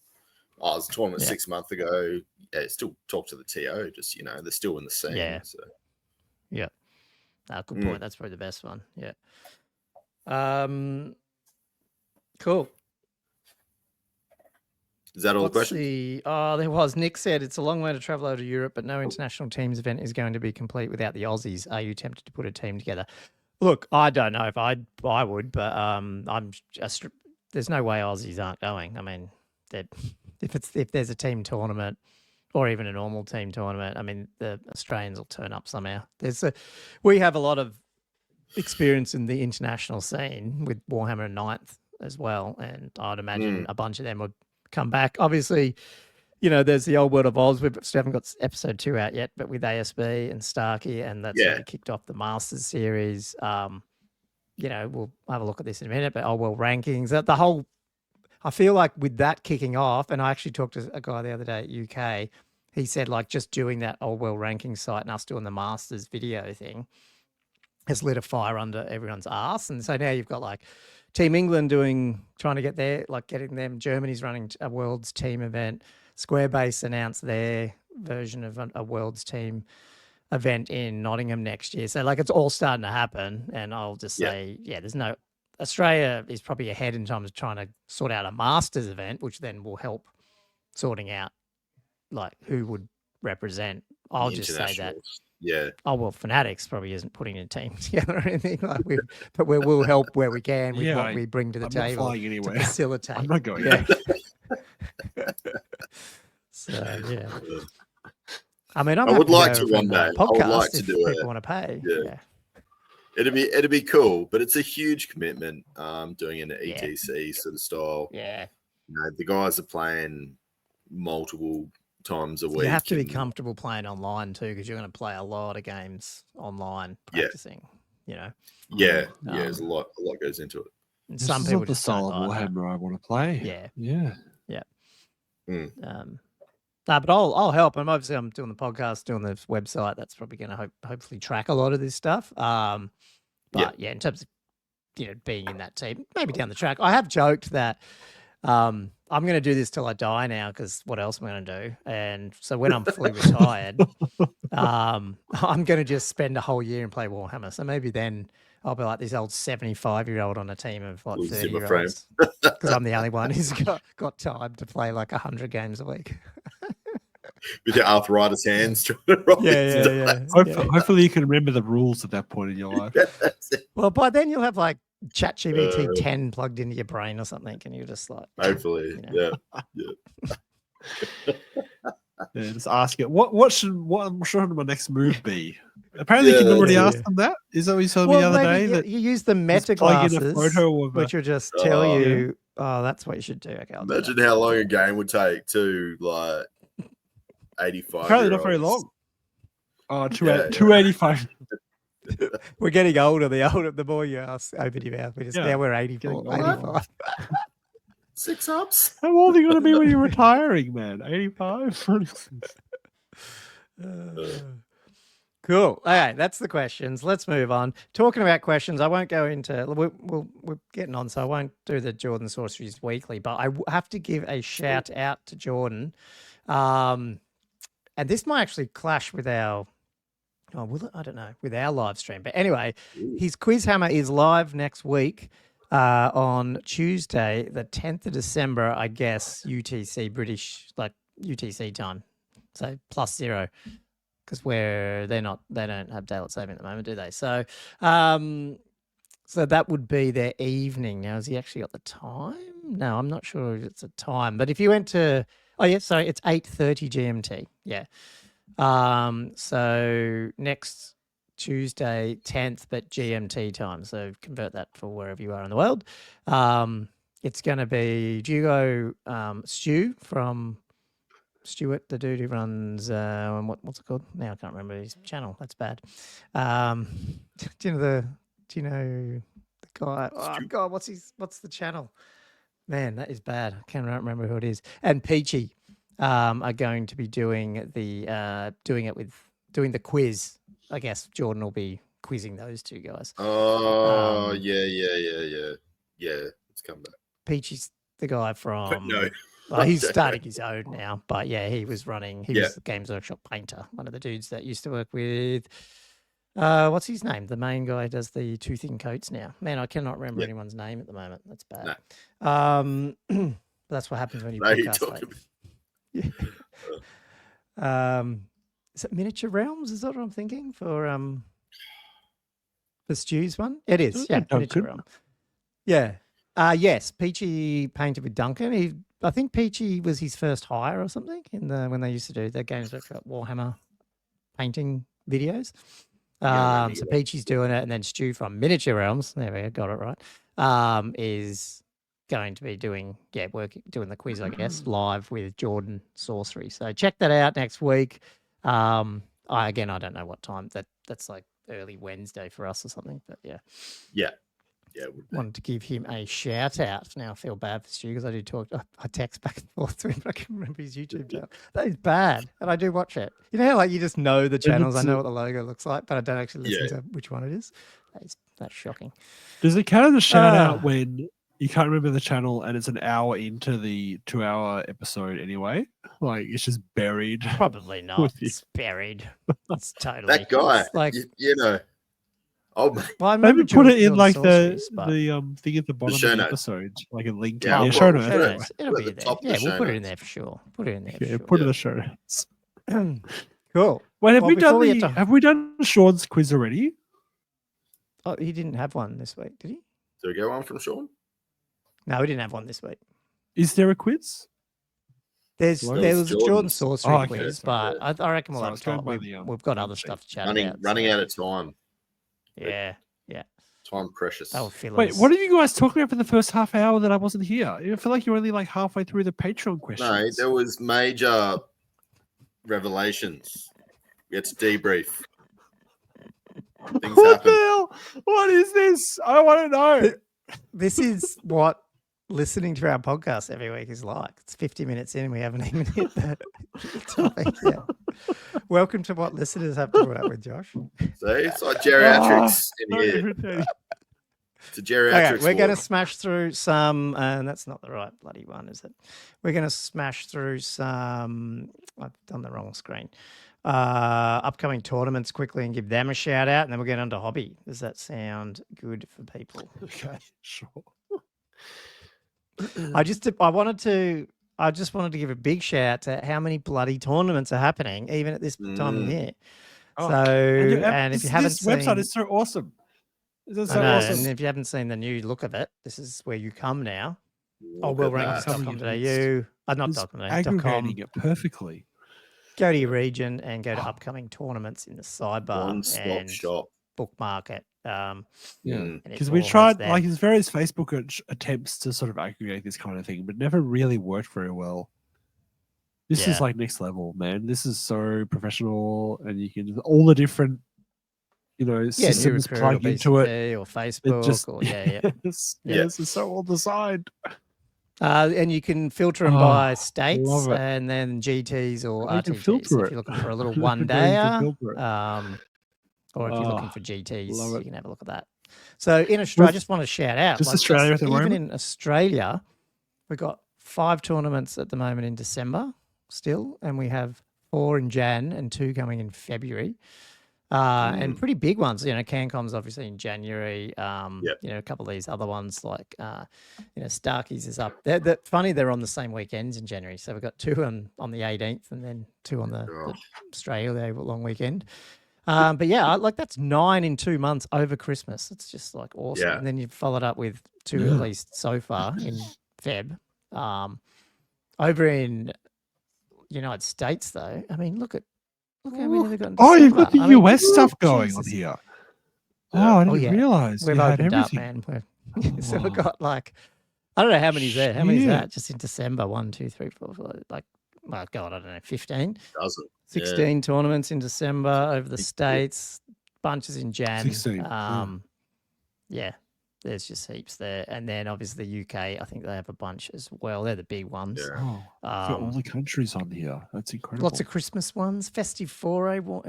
it was a tournament 6 months ago. Still talk to the TO. Just they're still in the scene. So. Good point. That's probably the best one. Cool. Is that all the questions? There was. Nick said it's a long way to travel over to Europe, but no international teams event is going to be complete without the Aussies. Are you tempted to put a team together? Look, I don't know if I would, but I'm just, there's no way Aussies aren't going. I mean, if there's a team tournament or even a normal team tournament, I mean, the Australians will turn up somehow. We have a lot of experience in the international scene with Warhammer 9th as well, and I'd imagine a bunch of them would come back. Obviously, there's the old world of Oz. We still haven't got episode 2 out yet, but with ASB and Starkey, and that's already kicked off the Masters series. We'll have a look at this in a minute, but old world rankings, the whole, I feel like with that kicking off, and I actually talked to a guy the other day at UK, he said like just doing that old world ranking site and us doing the Masters video thing has lit a fire under everyone's ass. And so now you've got like Team England trying to get there, like getting them. Germany's running a World's team event. Squarebase announced their version of a World's team event in Nottingham next year. So like it's all starting to happen. And I'll just say, Australia is probably ahead in terms of trying to sort out a Masters event, which then will help sorting out like who would represent. I'll just say that. Yeah. Oh, well, Fanatics probably isn't putting a team together or anything like but we will help where we can with what we bring to the table. Not flying anywhere. To facilitate. I'm not going. So I mean, I would like to one day. I would like to do it. People want to pay. Yeah. It'd be cool, but it's a huge commitment. Doing an ETC sort of style. Yeah. The guys are playing multiple times a week. You have to be comfortable playing online too, because you're going to play a lot of games online practicing. There's a lot goes into it. And This some is people not the just don't style of like that. Warhammer I want to play. Yeah. Yeah. No, but I'll help. I'm doing the podcast, doing the website. That's probably going to hopefully track a lot of this stuff. But yeah, in terms of being in that team, maybe down the track. I have joked that I'm going to do this till I die now because what else am I going to do? And so when I'm fully retired, I'm going to just spend a whole year and play Warhammer. So maybe then I'll be like this old 75-year-old on a team of like 30-year-olds because I'm the only one who's got time to play like 100 games a week. With your arthritis hands trying to roll these dice. Hopefully you can remember the rules at that point in your life. Well, by then you'll have like ChatGPT 10 plugged into your brain or something, and you're just like, hopefully, yeah. Yeah, just ask it. What should my next move be? Apparently, you can already ask them that. Is that what you told me the other day? That you use the meta glasses, which will just tell you, oh, that's what you should do. Okay, imagine how long a game would take to like 85. Apparently, not very long. Oh, 285. We're getting older. The more you ask, open your mouth. Now we're 84, 85. 6 ups. How old are you going to be when you're retiring, man? 85? Cool. Okay, that's the questions. Let's move on. Talking about questions, I won't go into. We're getting on, so I won't do the Jordan Sorceries weekly. But I have to give a shout out to Jordan, and this might actually clash with our. Oh, will it? I don't know. With our live stream, but anyway, his Quizhammer is live next week on Tuesday, the 10th of December. I guess UTC British, like UTC time, so +0. Because they don't have daylight saving at the moment, do they? So, so that would be their evening. Now, has he actually got the time? No, I'm not sure if it's a time. But if you went to, it's 8:30 GMT. Yeah. So next Tuesday, 10th, but GMT time. So convert that for wherever you are in the world. It's going to be Stu from. Stuart, the dude who runs what's it called? Now I can't remember his channel. That's bad. Do you know the guy? Oh God, what's the channel? Man, that is bad. I can't remember who it is. And Peachy are going to be doing the quiz. I guess Jordan will be quizzing those two guys. Oh yeah. Let's come back. Peachy's the guy from. No. Well, he's starting his own now, but yeah, he was the Games Workshop painter, one of the dudes that used to work with, what's his name? The main guy does the two thin coats now. Man, I cannot remember anyone's name at the moment. That's bad. No. But that's what happens when you podcast. Is it Miniature Realms? Is that what I'm thinking for Stu's one? It is, yeah, Miniature Realms. Yeah. Yes, Peachy painted with Duncan. I think Peachy was his first hire or something when they used to do the Games Workshop Warhammer painting videos. So Peachy's doing it, and then Stu from Miniature Realms, there we go, got it right, is going to be doing the quiz, I guess, live with Jordan Sorcery. So check that out next week. I don't know what time. That's like early Wednesday for us or something, but yeah. Yeah. Wanted to give him a shout out. Now I feel bad for Stu because I do talk. I text back and forth to him, but I can't remember his YouTube channel. That is bad, and I do watch it. You know, how, like you just know the channels. I know what the logo looks like, but I don't actually listen to which one it is. That's shocking. Does it count as a shout out when you can't remember the channel and it's an hour into the 2-hour episode anyway? Like it's just buried. Probably not. It's buried. It's totally that guy. Like you know. Oh, well, I maybe put it in like the thing at the bottom of the episode, like a link. Yeah, show notes. It'll be there. Yeah, we'll put it in there for sure. Put it in there. Yeah, put it in the show notes. Cool. Wait, have we done Sean's quiz already? Oh, he didn't have one this week, did he? Did we get one from Sean? No, we didn't have one this week. Is there a quiz? There was a Jordan Sorcery quiz, but I reckon we'll have time. We've got other stuff to chat about. Running out of time. Yeah. Time precious. Wait, what are you guys talking about for the first half hour that I wasn't here? I feel like you're only like halfway through the Patreon questions. No, there was major revelations. We had to debrief. What the hell? What is this? I want to know. this is what listening to our podcast every week is like. It's 50 minutes in and we haven't even hit the topic yet. Welcome to what listeners have to put up with, Josh. So it's like geriatrics in here. It's a geriatrics. Okay, we're going to smash through some, and that's not the right bloody one, is it? We're going to smash through some, I've done the wrong screen, upcoming tournaments quickly and give them a shout out, and then we'll get onto hobby. Does that sound good for people? Okay, sure. I just wanted to give a big shout out to how many bloody tournaments are happening, even at this time of year. Oh, So, and if you haven't this seen, website is so awesome. It's so I know, awesome. and if you haven't seen the new look of it, this is where you come now. Look at that. Not It's .com, aggregating it perfectly. Go to your region and go to upcoming tournaments in the sidebar One-stop and shop. bookmark it. Yeah, and it because we all tried has there. like there's various Facebook attempts to sort of aggregate this kind of thing, but never really worked very well. This is Yeah. like next level, man. This is so professional, and you can all the different, systems Recruit plug or into it. BCP or Facebook just- or yeah. Yes, it's so well designed. And you can filter them Oh, by states love it. and then GTs or Oh, you can RTGs. filter So if it. you're looking for a little I one didn't know you dayer, could filter it. or if you're looking Oh, for GTs, love it. you can have a look at that. So in Australia, I Well, just want to shout out. just Australia at the even moment? in Australia, we've got 5 tournaments at the moment in December still, and we have 4 in Jan and 2 coming in February. And pretty big ones, CanCom's obviously in January. A couple of these other ones like, Starkeys is up. They're funny, they're on the same weekends in January. So we've got 2 on the 18th and then 2 on the Australia Day long weekend. But yeah, like that's 9 in 2 months over Christmas. It's just like awesome. Yeah. And then you followed up with 2 at least so far in Feb. Over in United States though, I mean, look how many they've got in Oh, you've got the December. I mean, US stuff going on Jesus. here. Yeah. Oh, I didn't realize We've you had opened up, everything. man. So we've got like, I don't know how many's there. How many's Shit. that? Just in December, 1, 2, 3, 4, 5, like, well, God, I don't know, 15, Doesn't. 16 tournaments in December over the States, bunches in Jan. 16, Yeah, there's just heaps there. And then obviously the UK, I think they have a bunch as well. They're the big ones. Yeah. Oh, got all the countries on here. That's incredible. Lots of Christmas ones. Festive Foray at one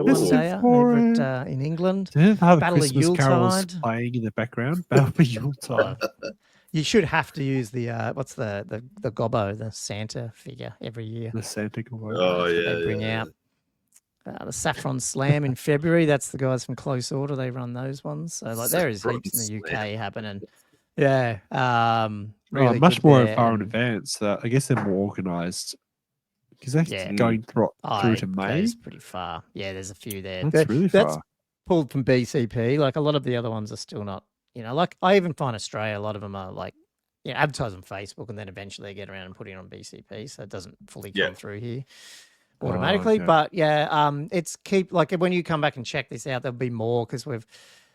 Festive day over in England. Do they have Battle of Christmas carols Yuletide. playing in the background? Battle of Yuletide. You should have to use the what's the gobbo, the Santa figure every year. The Santa Claus. Oh, yeah. They bring out the Saffron Slam in February. That's the guys from Close Order. They run those ones. So like there is Saffron heaps in the UK Slam. happening. Yeah. Really much good more there, far in and- advance. I guess they're more organised. Because that's Yeah. going through to it May. goes pretty far. Yeah, there's a few there. That's really far. That's pulled from BCP. Like a lot of the other ones are still not, like I even find Australia, a lot of them are like, advertise on Facebook and then eventually they get around and put it on BCP. So it doesn't fully come through here automatically. okay. But yeah, it's like when you come back and check this out, there'll be more because we've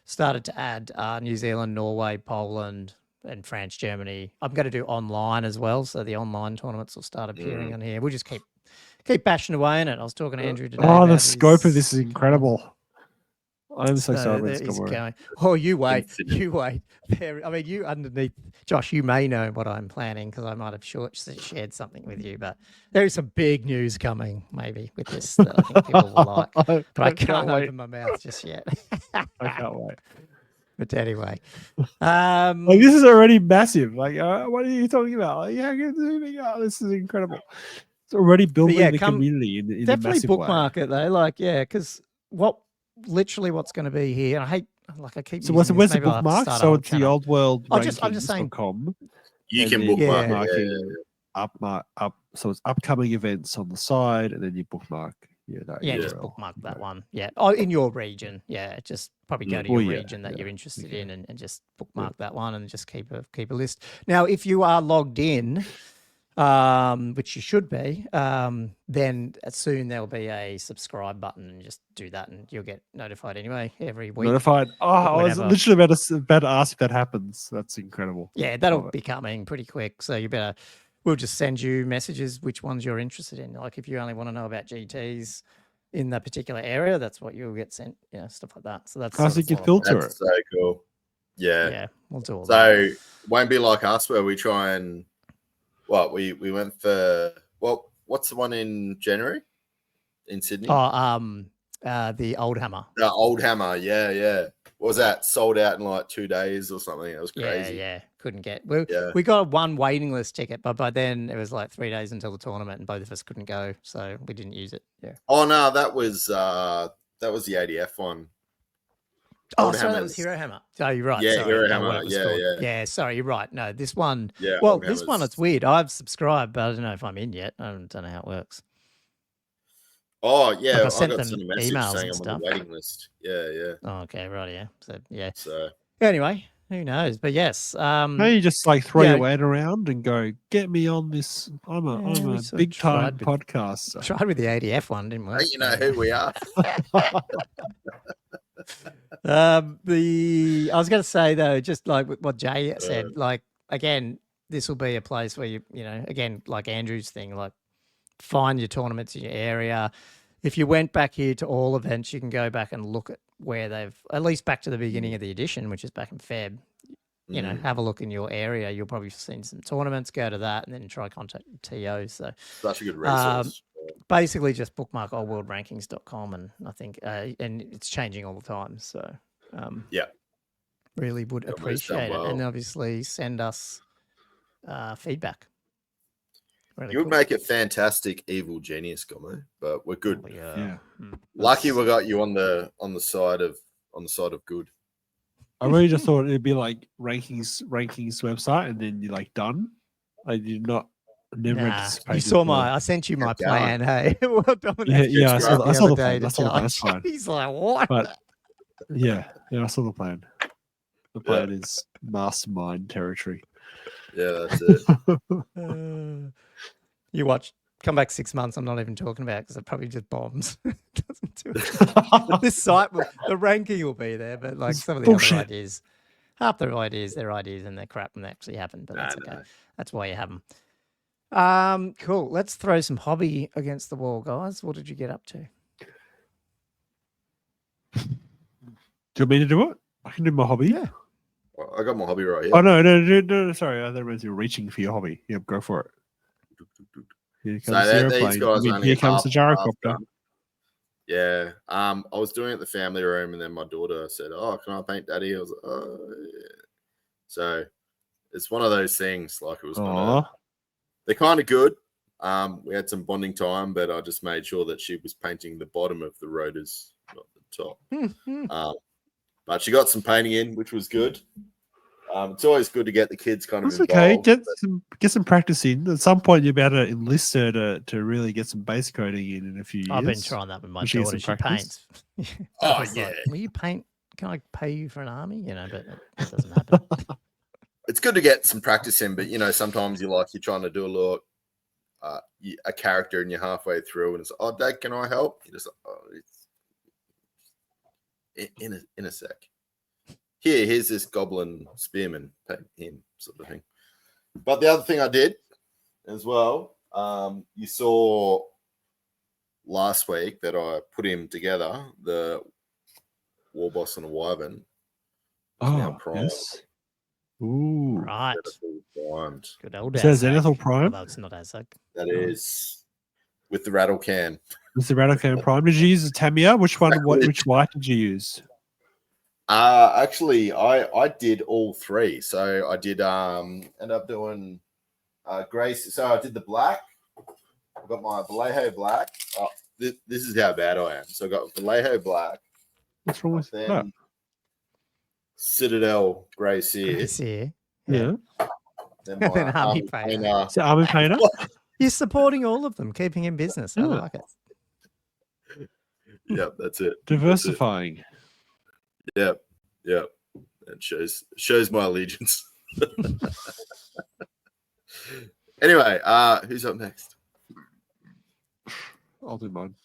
started to add New Zealand, Norway, Poland, and France, Germany. I'm going to do online as well. So the online tournaments will start appearing on here. We'll just keep bashing away in it. I was talking to Andrew today. Oh, the about scope of his- this is incredible. I'm so sorry about there this. is Come on. going. Oh, you wait. Infinite. You wait. I mean, you underneath, Josh, you may know what I'm planning because I might have shared something with you, but there is some big news coming maybe with this that I think people will like. But I can't wait. open my mouth just yet. I can't wait. But anyway. Like this is already massive. Like, what are you talking about? Like, this is incredible. It's already building yeah, the community in a definitely massive way. bookmark it though. Like, yeah, because what's going to be here, and I hate, like I keep So using where's this, the maybe I'll have to bookmark? start a So whole it's the channel. old world. I'm just saying- rankings.com, You and can then bookmark Yeah. it. up. So it's upcoming events on the side, and then you bookmark. Yeah, just URL. bookmark that one. Yeah. Oh, in your region. Yeah. Just probably go to Oh, your yeah, region that yeah, you're interested okay. in and just bookmark that one and just keep a list. Now, if you are logged in, which you should be, then soon there'll be a subscribe button and just do that and you'll get notified anyway every week. Notified. Oh, I was whenever. literally about to ask if that happens. That's incredible. Yeah, that'll Love it. be coming pretty quick. So we'll just send you messages which ones you're interested in. Like if you only want to know about GTs in that particular area, that's what you'll get sent, stuff like that. So that's I sort of think you what- filter it. That's so cool. Yeah. We'll do all that. So won't be like us where we try and we went for what's the one in January in Sydney? The Old Hammer. The Old Hammer, yeah. What was that? Sold out in like 2 days or something. It was crazy. Yeah. Couldn't get. We got one waiting list ticket, but by then it was like 3 days until the tournament, and both of us couldn't go, so we didn't use it. Yeah. Oh no, that was the ADF one. Oh, sorry, that was Hero Hammer. Oh, you're right. Yeah, sorry. Hero No, Hammer. what it was Yeah, called. yeah. Yeah, sorry, you're right. No, this one. Yeah. Well, this one, it's weird. I've subscribed, but I don't know if I'm in yet. I don't know how it works. Oh yeah, Like I sent got them some message emails saying and I'm stuff. on the waiting list. Yeah. Oh, okay, right, yeah. So yeah. So Anyway, who knows? But yes. Maybe you just like throw your weight around and go, get me on this. I'm a big time podcaster. Tried with the ADF one, didn't we? You know who we are. I was going to say though, just like what Jay said, like again, this will be a place where you know, again, like Andrew's thing, like find your tournaments in your area. If you went back here to all events, you can go back and look at where they've, at least back to the beginning of the edition, which is back in Feb. You know, have a look in your area. You'll probably seen some tournaments. Go to that and then try contact TOs. So such a good resource. Basically, just bookmark oldworldrankings.com, and I think and it's changing all the time. So really would appreciate it, and obviously send us feedback. Really you would make it fantastic evil genius, Gomo, but we're good. Oh, yeah. Lucky we got you on the side of good. I really just thought it'd be like rankings website, and then you're like done. I did not. Never anticipated. You saw I sent you my plan. Hey, well, Dominic. Yeah. I saw the plan. I saw the plan. That's fine. He's like, what? But yeah, I saw the plan. The plan is mastermind territory. Yeah, that's it. You watch. Come back 6 months. I'm not even talking about because it probably just bombs. Doesn't do it. This site, the ranking will be there, but like some of the other ideas, half the ideas, they're ideas and they're crap and they actually happen. But that's okay. That's why you have them. Cool. Let's throw some hobby against the wall, guys. What did you get up to? Do you want me to do it? I can do my hobby. Yeah. I got my hobby right here. Oh no! Sorry, I thought you were reaching for your hobby. Yep, go for it. Here comes here comes the gyrocopter. Yeah. I was doing it at the family room, and then my daughter said, "Oh, can I paint Daddy?" I was like, "Oh, yeah." So it's one of those things. Like it was they're kind of good. We had some bonding time, but I just made sure that she was painting the bottom of the rotors, not the top. But she got some painting in, which was good. It's always good to get the kids kind of involved. Okay. Get some practice in. At some point, you'll be able to enlist her to really get some base coding in a few years. I've been trying that with my daughter. She paints. Oh yeah. Like, will you paint? Can I pay you for an army? You know, but it doesn't happen. It's good to get some practice in, but sometimes you're trying to do a character and you're halfway through and it's, "Oh, Dad, can I help?" You just, in a sec. Here's this goblin spearman, paint him, sort of thing. But the other thing I did as well, you saw last week that I put him together, the war boss and a wyvern. Oh, yes. Ooh. Right. Good old Is that Zenithal Prime? Although it's not Azak. That is with the rattle can. With the rattle can Prime. Did you use the Tamia? Which one? Which white did you use? Actually, I did all three. So I did end up doing Grace. So I did the black. I got my Vallejo black. Oh, this is how bad I am. So I got Vallejo black. What's wrong with that? Citadel Grey Seer. Yeah. Then my Army Painter. So Army Painter? You're supporting all of them, keeping in business. I like it. Yep, that's it. Diversifying. That's it. Yep. That shows my allegiance. Anyway, who's up next? I'll do mine.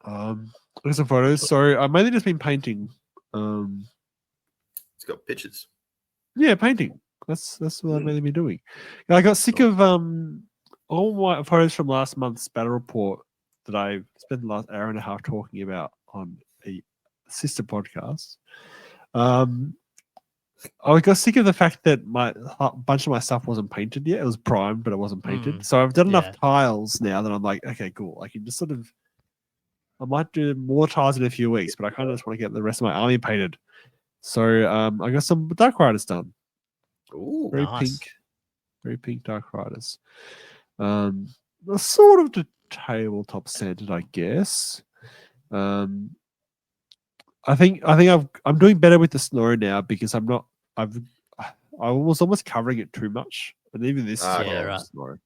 Look at some photos. So I've mainly just been painting. It's got pictures. Yeah, painting. That's what I've mainly been doing. I got sick of all my photos from last month's battle report that I spent the last hour and a half talking about on a sister podcast. I got sick of the fact that a bunch of my stuff wasn't painted yet. It was primed, but it wasn't painted. So I've done enough tiles now that I'm like, okay, cool. I can just sort of, I might do more tiles in a few weeks, but I kind of just want to get the rest of my army painted. So I got some Dark Riders done. Ooh, very nice. very pink Dark Riders. Sort of the tabletop standard, I guess. I think I'm doing better with the snow now because I was almost covering it too much, and even this is a lot of snow.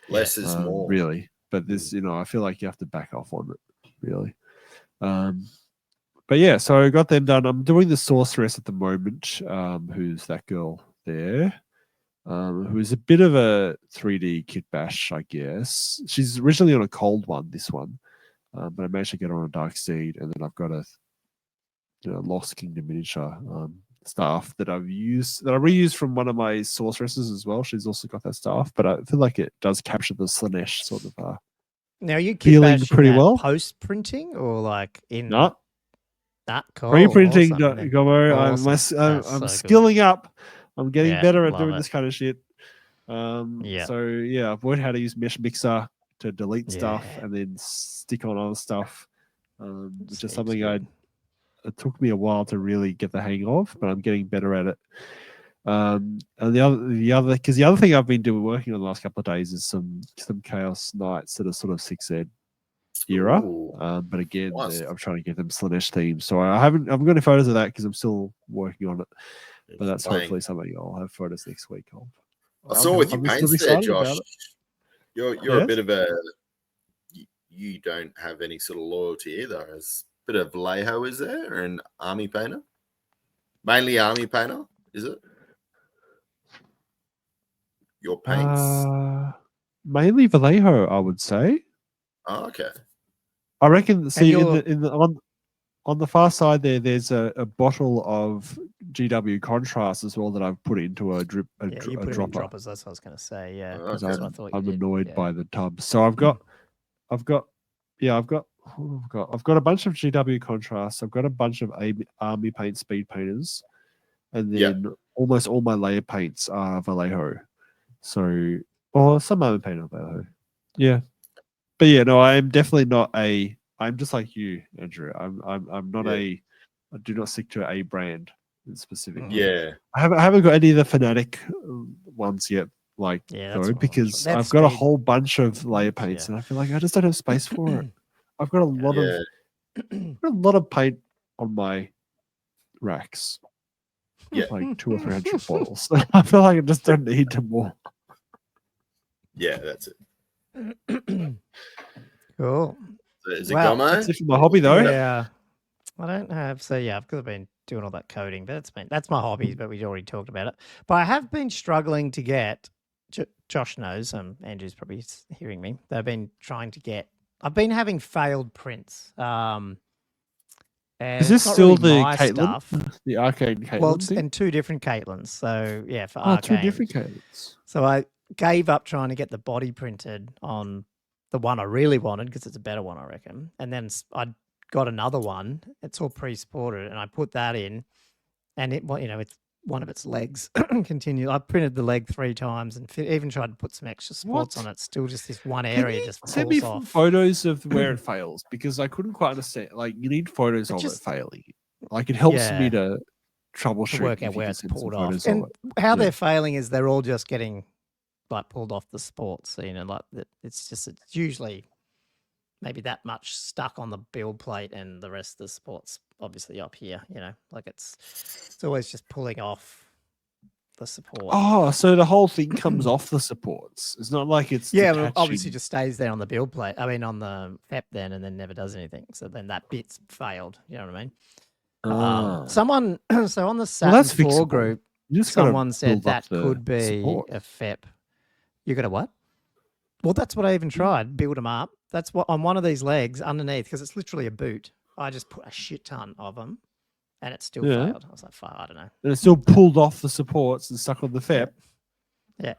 Less is more, really. But this, I feel like you have to back off on it, really. But yeah, so I got them done. I'm doing the Sorceress at the moment. Who's that girl there? Who's a bit of a 3D kit bash, I guess. She's originally on a cold one, this one, but I managed to get her on a Dark Seed, and then I've got a Lost Kingdom miniature staff that I've used, that I reused from one of my sorceresses as well. She's also got that staff, but I feel like it does capture the Slanesh sort of now you feeling pretty well. Post printing or like in no that cool, pre-printing. Awesome, Awesome. I'm skilling up. I'm getting better at doing it. this kind of shit. So yeah, I've learned how to use Mesh Mixer to delete stuff and then stick on other stuff, which is something it took me a while to really get the hang of, but I'm getting better at it. And the other thing I've been working on the last couple of days is some Chaos Knights that are sort of 6th era. But again, nice. I'm trying to get them Slanesh themed. So I haven't got any photos of that because I'm still working on it. But that's hopefully something I'll have photos next week of. I saw with your paints there, Josh. You're a bit of a. You don't have any sort of loyalty either. There's a bit of Vallejo, is there, or an army painter? Mainly army painter, is it? Your paints? Mainly Vallejo, I would say. Oh, okay. I reckon. See, on the far side there's a bottle of GW contrast as well that I've put into a dropper. Droppers. That's what I was going to say. Yeah, okay. I'm annoyed by the tubs. So I've got a bunch of GW contrasts. I've got a bunch of army paint speed painters, and then almost all my layer paints are Vallejo. So, or some army paint of Vallejo. Yeah, but yeah, no, I am definitely not a. I'm just like you, Andrew. I'm not I do not stick to a brand in specific. Yeah, I haven't got any of the Fanatic ones yet. Because I've got a whole bunch of layer paints, and I feel like I just don't have space for it. I've got a lot of paint on my racks. Yeah, like 200 or 300 bottles. I feel like I just don't need more. Yeah, that's it. Cool. Is it Gomo? That's it for my hobby, though. Yeah, I don't have. So yeah, because I've been doing all that coding, but that's my hobbies. But we already talked about it. But I have been struggling to get. Josh knows. Andrew's probably hearing me. They've been trying to get. I've been having failed prints. Is this still really the Caitlin? Stuff. The Arcane Caitlin? Well, and 2 different Caitlins. So yeah, for Arcane. 2 different Caitlins. So I gave up trying to get the body printed on the one I really wanted because it's a better one, I reckon. And then I got another one. It's all pre-supported, and I put that in, and it's one of its legs continued. I printed the leg 3 times and even tried to put some extra spots on it. Still just this one area just falls off. Send me photos of where it fails, because I couldn't quite understand. Like, you need photos of it failing. Like, it helps me to troubleshoot. To work out where it's pulled off. And how they're failing is they're all just getting like pulled off the sports. So, it's usually maybe that much stuck on the build plate, and the rest of the sports obviously up here, like it's always just pulling off the support. Oh, so the whole thing comes off the supports. It's not like it's well, obviously just stays there on the build plate. I mean, on the FEP then, and then never does anything. So then that bit's failed. You know what I mean? Someone, so on the Saturn 4 group, someone said that could be a FEP. You got a what? Well, that's what I even tried. Build them up. That's what on one of these legs underneath, because it's literally a boot. I just put a shit ton of them, and it still failed. I was like, I don't know. And it still pulled off the supports and stuck on the FEP. Yeah.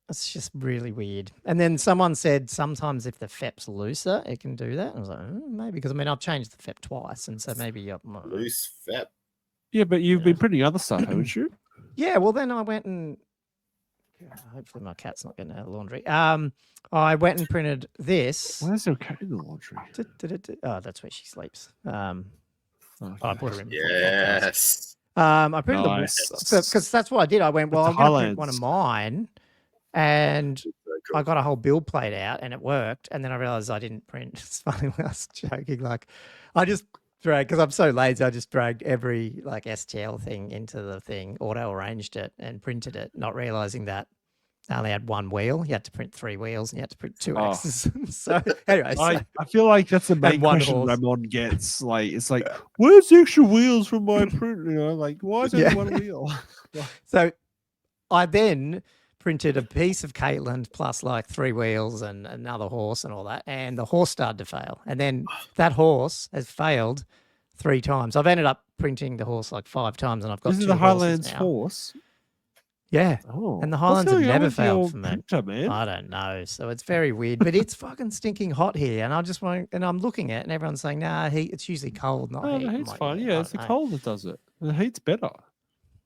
It's just really weird. And then someone said sometimes if the FEP's looser, it can do that. I was like, maybe, because I've changed the FEP twice, and so maybe loose FEP. Yeah, but you've Yeah. been printing other stuff, haven't you? Yeah, well, then I went and hopefully my cat's not getting out of the laundry. I went and printed this. Why is there a cat in the laundry? Oh, that's where she sleeps. I Okay. put her in before the podcast. Yes. I printed Nice. because that's what I did. I went, well, That's I'm the going to print one of mine, and So I cool. got a whole build plate out, and it worked. And then I realized I didn't print. It's funny when I was joking, like I just dragged because I'm so lazy. I just dragged every like STL thing into the thing, auto arranged it, and printed it, not realizing that I only had one wheel. You had to print 3 wheels, and you had to print 2 Oh. X's. So anyway, I feel like that's the main one question horse. Ramon gets. Like, it's like, where's the extra wheels from my print? You know, like, why is there Yeah. only one wheel? So I then printed a piece of Caitlin plus like 3 wheels and another horse and all that, and the horse started to fail. And then that horse has failed 3 times. I've ended up printing the horse like 5 times, and I've got This is 2 the horses Highlands now. horse. Yeah, Oh, and the what's Highlands have going on never with your failed for me. printer, man? I don't know. So it's very weird, but it's fucking stinking hot here, and I just want. And I'm looking at it, and everyone's saying, "Nah, heat. It's usually cold, not Oh, heat." the I'm heat's like, fine. I Yeah, it's the don't know. cold that does it. The heat's better.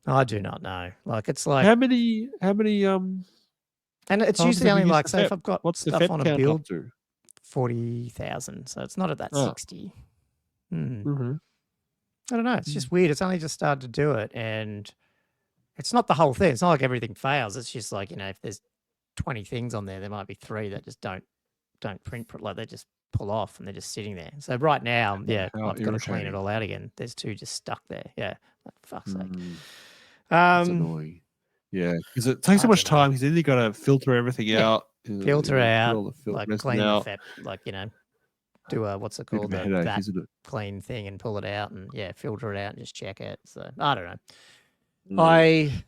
I do not know. Like it's like, How many and it's times usually have you only used like, the say, if FEP? I've got What's the stuff FEP on a count build, up to? 40,000. So it's not at that Oh. 60. Hmm. Mm-hmm. I don't know. It's just weird. It's only just started to do it, and it's not the whole thing. It's not like everything fails. It's just like, if there's 20 things on there might be 3 that just don't print, like they just pull off and they're just sitting there. So right now, yeah, How I've got to clean it irritating. all out again. There's 2 just stuck there. Yeah, for fuck's sake. That's annoying. Yeah, because it takes so I much don't know. time. Because then you got to filter everything Yeah. out. Filter put out, all the like filters clean out. the FEP, like do a what's it Bit called, of a the headache, that isn't it? clean thing, and pull it out, and yeah, filter it out and just check it. So I don't know. Mm.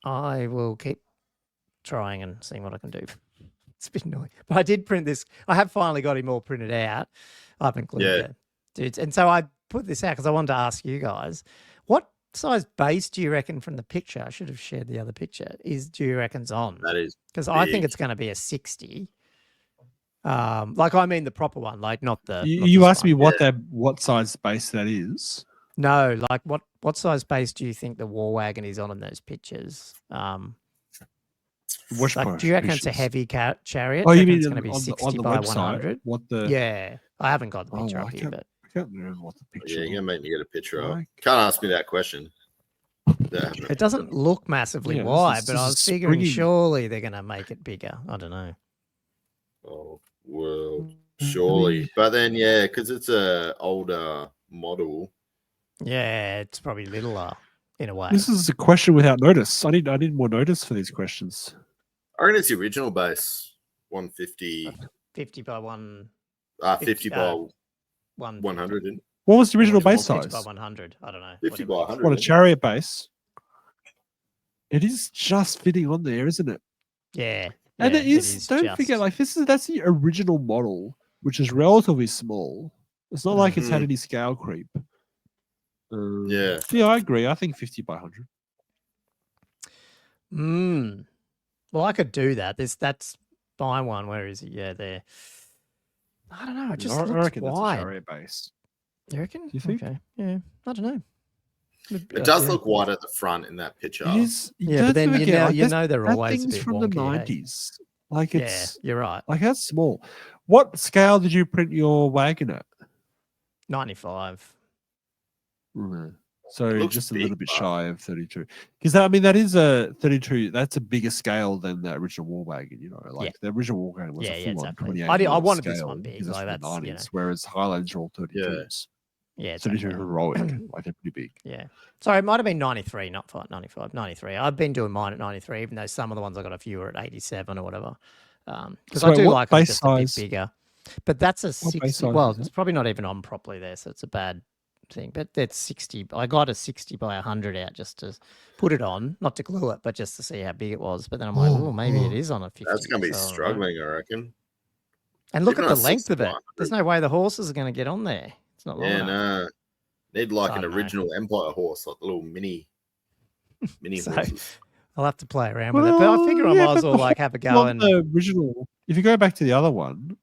I will keep trying and seeing what I can do. It's a bit annoying, but I did print this. I have finally got him all printed out. I've included Yeah. the dudes, and so I put this out because I wanted to ask you guys, what size base do you reckon from the picture? I should have shared the other picture. Do you reckon's on? That is Because I think big. it's going to be a 60. Like I mean the proper one, like not the. not You this asked me one. what size space that is. No, like what size base do you think the war wagon is on in those pictures? Which Like, do you reckon it's a pictures? heavy chariot? Oh, Do you reckon mean it's going to be on 60 the by website? 100? What the? Yeah, I haven't got the Oh, picture I up here, can't, but I can't remember what the picture. Yeah, you're gonna make me get a picture up. Like- Can't ask me that question. it doesn't look massively Yeah, this wide. is- But this I is was figuring springy. surely they're going to make it bigger. I don't know. Oh, well, Mm, surely. But then, yeah, because it's a older model. Yeah, it's probably littler in a way. This is a question without notice. I need more notice for these questions. I reckon it's the original base, 150, 50 by 1. 50 by 1 100. isn't it? What was the original Or base 50 size? by 100. I don't know. 50 by whatever. 100. What, a isn't it? chariot base? It is just fitting on there, isn't it? Yeah. And yeah, it is. Don't forget, just- like that's the original model, which is relatively small. It's not like it's had Mhm. any scale creep. Yeah. Yeah, I agree. I think 50 by 100. Well, I could do that. That's my one. Where is it? Yeah, there. I don't know. It just I looks reckon that's a wide. chariot base. You reckon? You think? Okay. Yeah. I don't know. It does look wide at the front in that picture. It is. Yeah, don't but then forget, like, you know they're that always a thing's bit from the wonky, eh? 90s. Like Yeah, it's you're right. like that's small. What scale did you print your wagon at? 95. So looks just a big, little bit but- shy of 32. Because I mean that is a 32. That's a bigger scale than the original war wagon. You know, like the original war wagon was Yeah, a yeah, full on exactly. 28. I wanted this scale one big, because it's like from the that's, 90s, whereas Highlands are all 32s. Yeah, 32 exactly. heroic, like they're pretty big. Yeah. Sorry, it might have been 93, not 95, 93. I've been doing mine at 93, even though some of the ones I got a few are at 87 or whatever. Because So I do what like them base just a bit size- bigger. But that's a base 60. size Well, is it's it? probably not even on properly there, so it's a bad thing. But that's 60. I got a 60 by 100 out just to put it on, not to glue it, but just to see how big it was. But then I'm like, oh, maybe it is on a 50. That's going to be so I don't know. struggling, I reckon. And look Even at the on length of 60 it. by There's 100. no way the horses are going to get on there. It's not long Yeah, enough. no. Need like I an don't know. original Empire horse, like the little mini So, horses. I'll have to play around with it. But I figure I might as well like have a go Well, and the original. If you go back to the other one,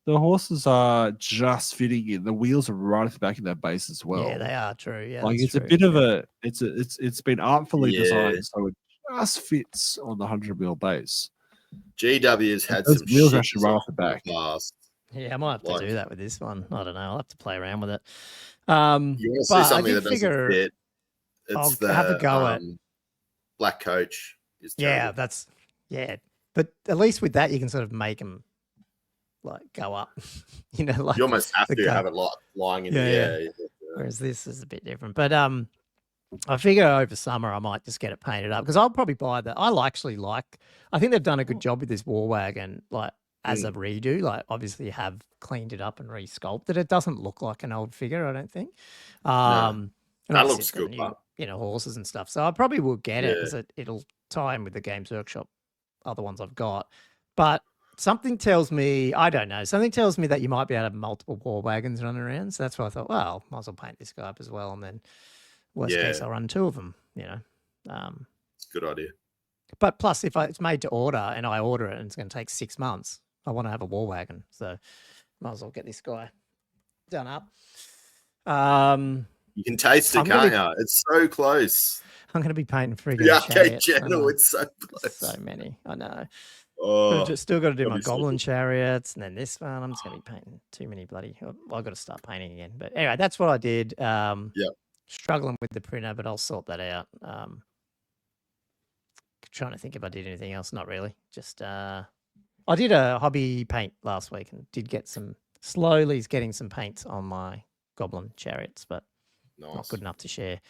The horses are just fitting in. The wheels are right at the back of their base as well. Yeah, they are true. Yeah, like that's it's true. a bit of a it's been artfully Yeah. designed so it just fits on the 100 mil base. GW's had Those some wheels shit actually right off the designs back. in the past. Yeah, I might have to Like- do that with this one. I don't know. I'll have to play around with it. You want to see but I something did that figure- doesn't fit? I'll It's the have a go at- Black Coach. Is Yeah, terrible. but at least with that you can sort of make them like go up. Like You almost have the to go- have it like flying in Yeah, the yeah. air. Whereas this is a bit different. But I figure over summer I might just get it painted up because I'll probably buy that. I think they've done a good job with this war wagon, like as a redo. Like obviously have cleaned it up and re-sculpted. It doesn't look like an old figure, I don't think. And That obviously looks it's got good, new, horses and stuff. So I probably will get it Yeah. because it'll tie in with the Games Workshop other ones I've got. But something tells me, I don't know, something tells me that you might be able to have multiple war wagons running around. So that's why I thought, well, might as well paint this guy up as well. And then worst case, Yeah. I'll run 2 of them, It's a good idea. But plus, if it's made to order and I order it and it's going to take 6 months, I want to have a war wagon. So might as well get this guy done up. You can taste it, I'm gonna can't you? It's so close. I'm going to be painting friggin' The arcade chariots, aren't channel, I? it's so close. So many, I know. Oh, Still got to do gotta my be so goblin good. chariots, and then this one. I'm just going to be painting too many bloody. I've got to start painting again. But anyway, that's what I did. Struggling with the printer, but I'll sort that out. Trying to think if I did anything else. Not really. Just I did a hobby paint last week and did get slowly getting some paints on my goblin chariots, but not nice. good enough to share.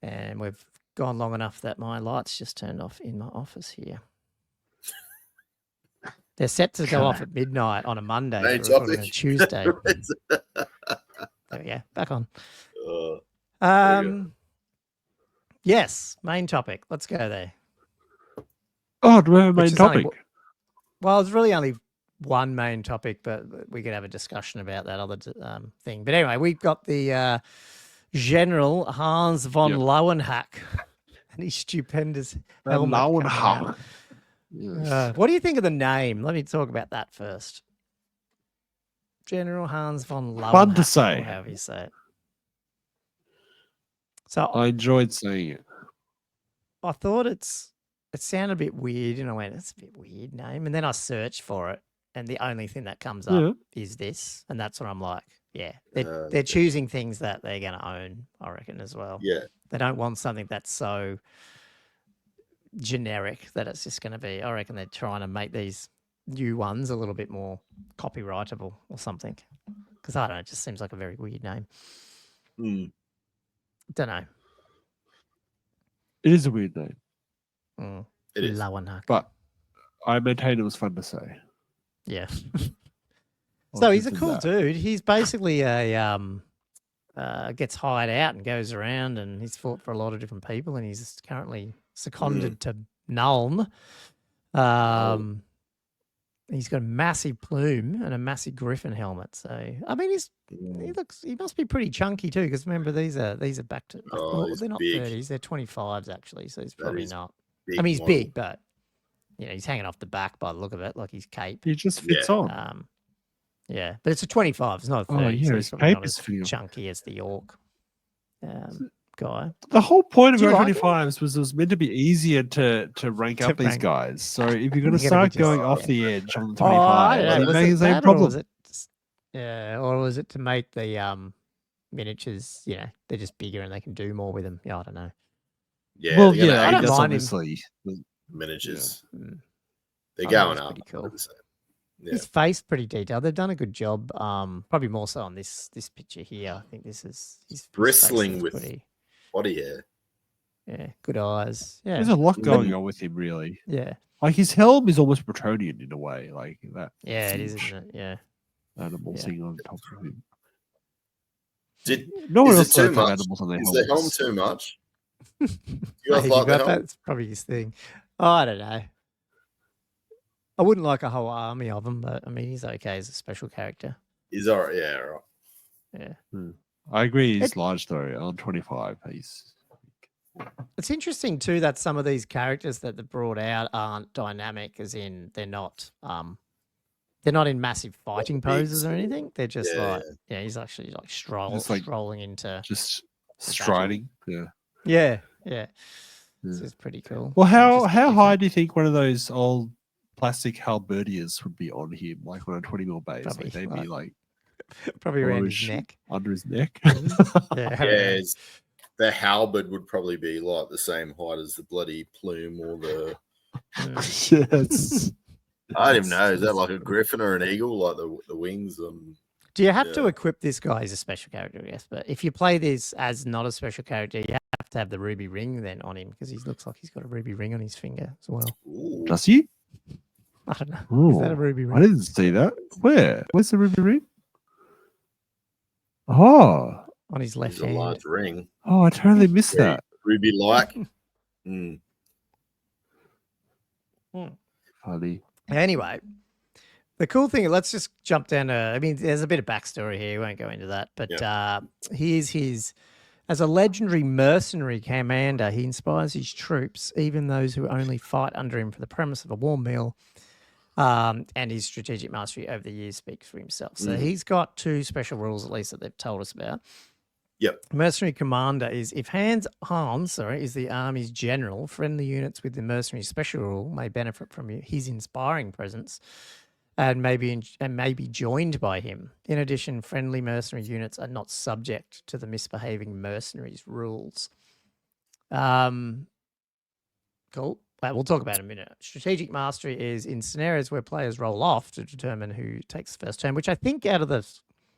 And we've gone long enough that my lights just turned off in my office here. They're set to go off at midnight on a Monday. Main But we're recording on a topic. Tuesday. There we go. Back on. There we go. Yes, main topic. Let's go there. Oh, do we have a main Which is only topic? Well, it's really only one main topic, but we could have a discussion about that other thing. But anyway, we've got the General Hans von Löwenhacke and his stupendous helmet. coming out. Yes. What do you think of the name? Let me talk about that first. General Hans von Löwenhacke. Fun to say. Or however you say it. So I enjoyed seeing it. I thought it sounded a bit weird, and I went, "That's a bit weird name." And then I searched for it, and the only thing that comes up is this, and that's what I'm like, yeah, they're choosing things that they're going to own, I reckon, as well. Yeah. They don't want something that's so generic that it's just going to be. I reckon they're trying to make these new ones a little bit more copyrightable or something. Because I don't know, it just seems like a very weird name. Don't know. It is a weird name. It is. Löwenhacke. But I maintain it was fun to say. Yeah. I'll So he's a give cool them dude. He's basically a gets hired out and goes around, and he's fought for a lot of different people, and he's currently seconded to Nuln. He's got a massive plume and a massive griffin helmet. So I mean, he must be pretty chunky too, because remember these are back to he's they're not big. 30s, they're 25s actually. So he's probably is not. Big I mean, he's model. big, but he's hanging off the back by the look of it, like his cape. He just fits on. Yeah, but it's a 25. It's not a 30. Oh, yeah, so his he's probably cape not is as fitting. chunky as the York guy. The whole point of Do you like 25s was it was meant to be easier to rank To up these rank. guys. So if you're going to You're gonna start be going just- off the edge on the Oh, I 25, don't know. you Was make it the same that, or problem. was it? Or was it to make the miniatures? They're just bigger and they can do more with them. Yeah, I don't know. Yeah. Well, they're gonna I yeah, don't that's mind him. obviously. miniatures. Mm. They're I think going it's up. pretty cool. 100%. Yeah. His face pretty detailed. They've done a good job. Probably more so on this picture here. I think this is his face Bristling is with pretty, body hair. good eyes. Yeah, There's a lot going on with him, really. yeah, Like his helm is almost Bretonian in a way, like that. yeah. It is, huge isn't it? Yeah. Animal Yeah. thing on top of him. Did No one Is it else too likes to have much? animals on their is the helm helmets. too much? You guys Maybe, like the but helm? that's probably his thing. Oh, I don't know. I wouldn't like a whole army of them, but I mean, he's okay as a special character. He's all right. Yeah, all right. Yeah. I agree. He's large though. On 25, he's It's interesting too that some of these characters that they brought out aren't dynamic, as in they're not they're not in massive fighting poses or sort of- anything. They're just Yeah, like, he's actually like Just like- strolling into. Just striding. Yeah. Yeah. Yeah. This is pretty cool. Well, Just a bit how high different. do you think one of those old plastic halberdiers would be on him, like on a 20 mil base? Probably Like they'd be like Probably around below his neck. under his neck. Yeah. I don't know. Yeah, the halberd would probably be like the same height as the bloody plume or the. Yes. I don't even know. Is that like a griffin or an eagle? Like the wings and. Do you have to equip this guy as a special character? Yes, but if you play this as not a special character, you have to have the ruby ring then on him because he looks like he's got a ruby ring on his finger as well. Ooh. Does he? I don't know. Ooh, Is that a ruby ring? I didn't see that. Where? Where's the ruby ring? Oh. On his left It's a hand. large ring. Oh, I totally missed Very that. Ruby like. Mm. Funny. Anyway, the cool thing, let's just jump down to, I mean, there's a bit of backstory here. We won't go into that, but here's his, as a legendary mercenary commander, he inspires his troops, even those who only fight under him for the premise of a war meal. And his strategic mastery over the years speaks for himself. So he's got 2 special rules, at least, that they've told us about. Yep. Mercenary commander is if Hans is the army's general, friendly units with the mercenary special rule may benefit from his inspiring presence and may be joined by him. In addition, friendly mercenary units are not subject to the misbehaving mercenaries rules. Cool. We'll talk about it in a minute. Strategic mastery is in scenarios where players roll off to determine who takes the first turn, which I think out of the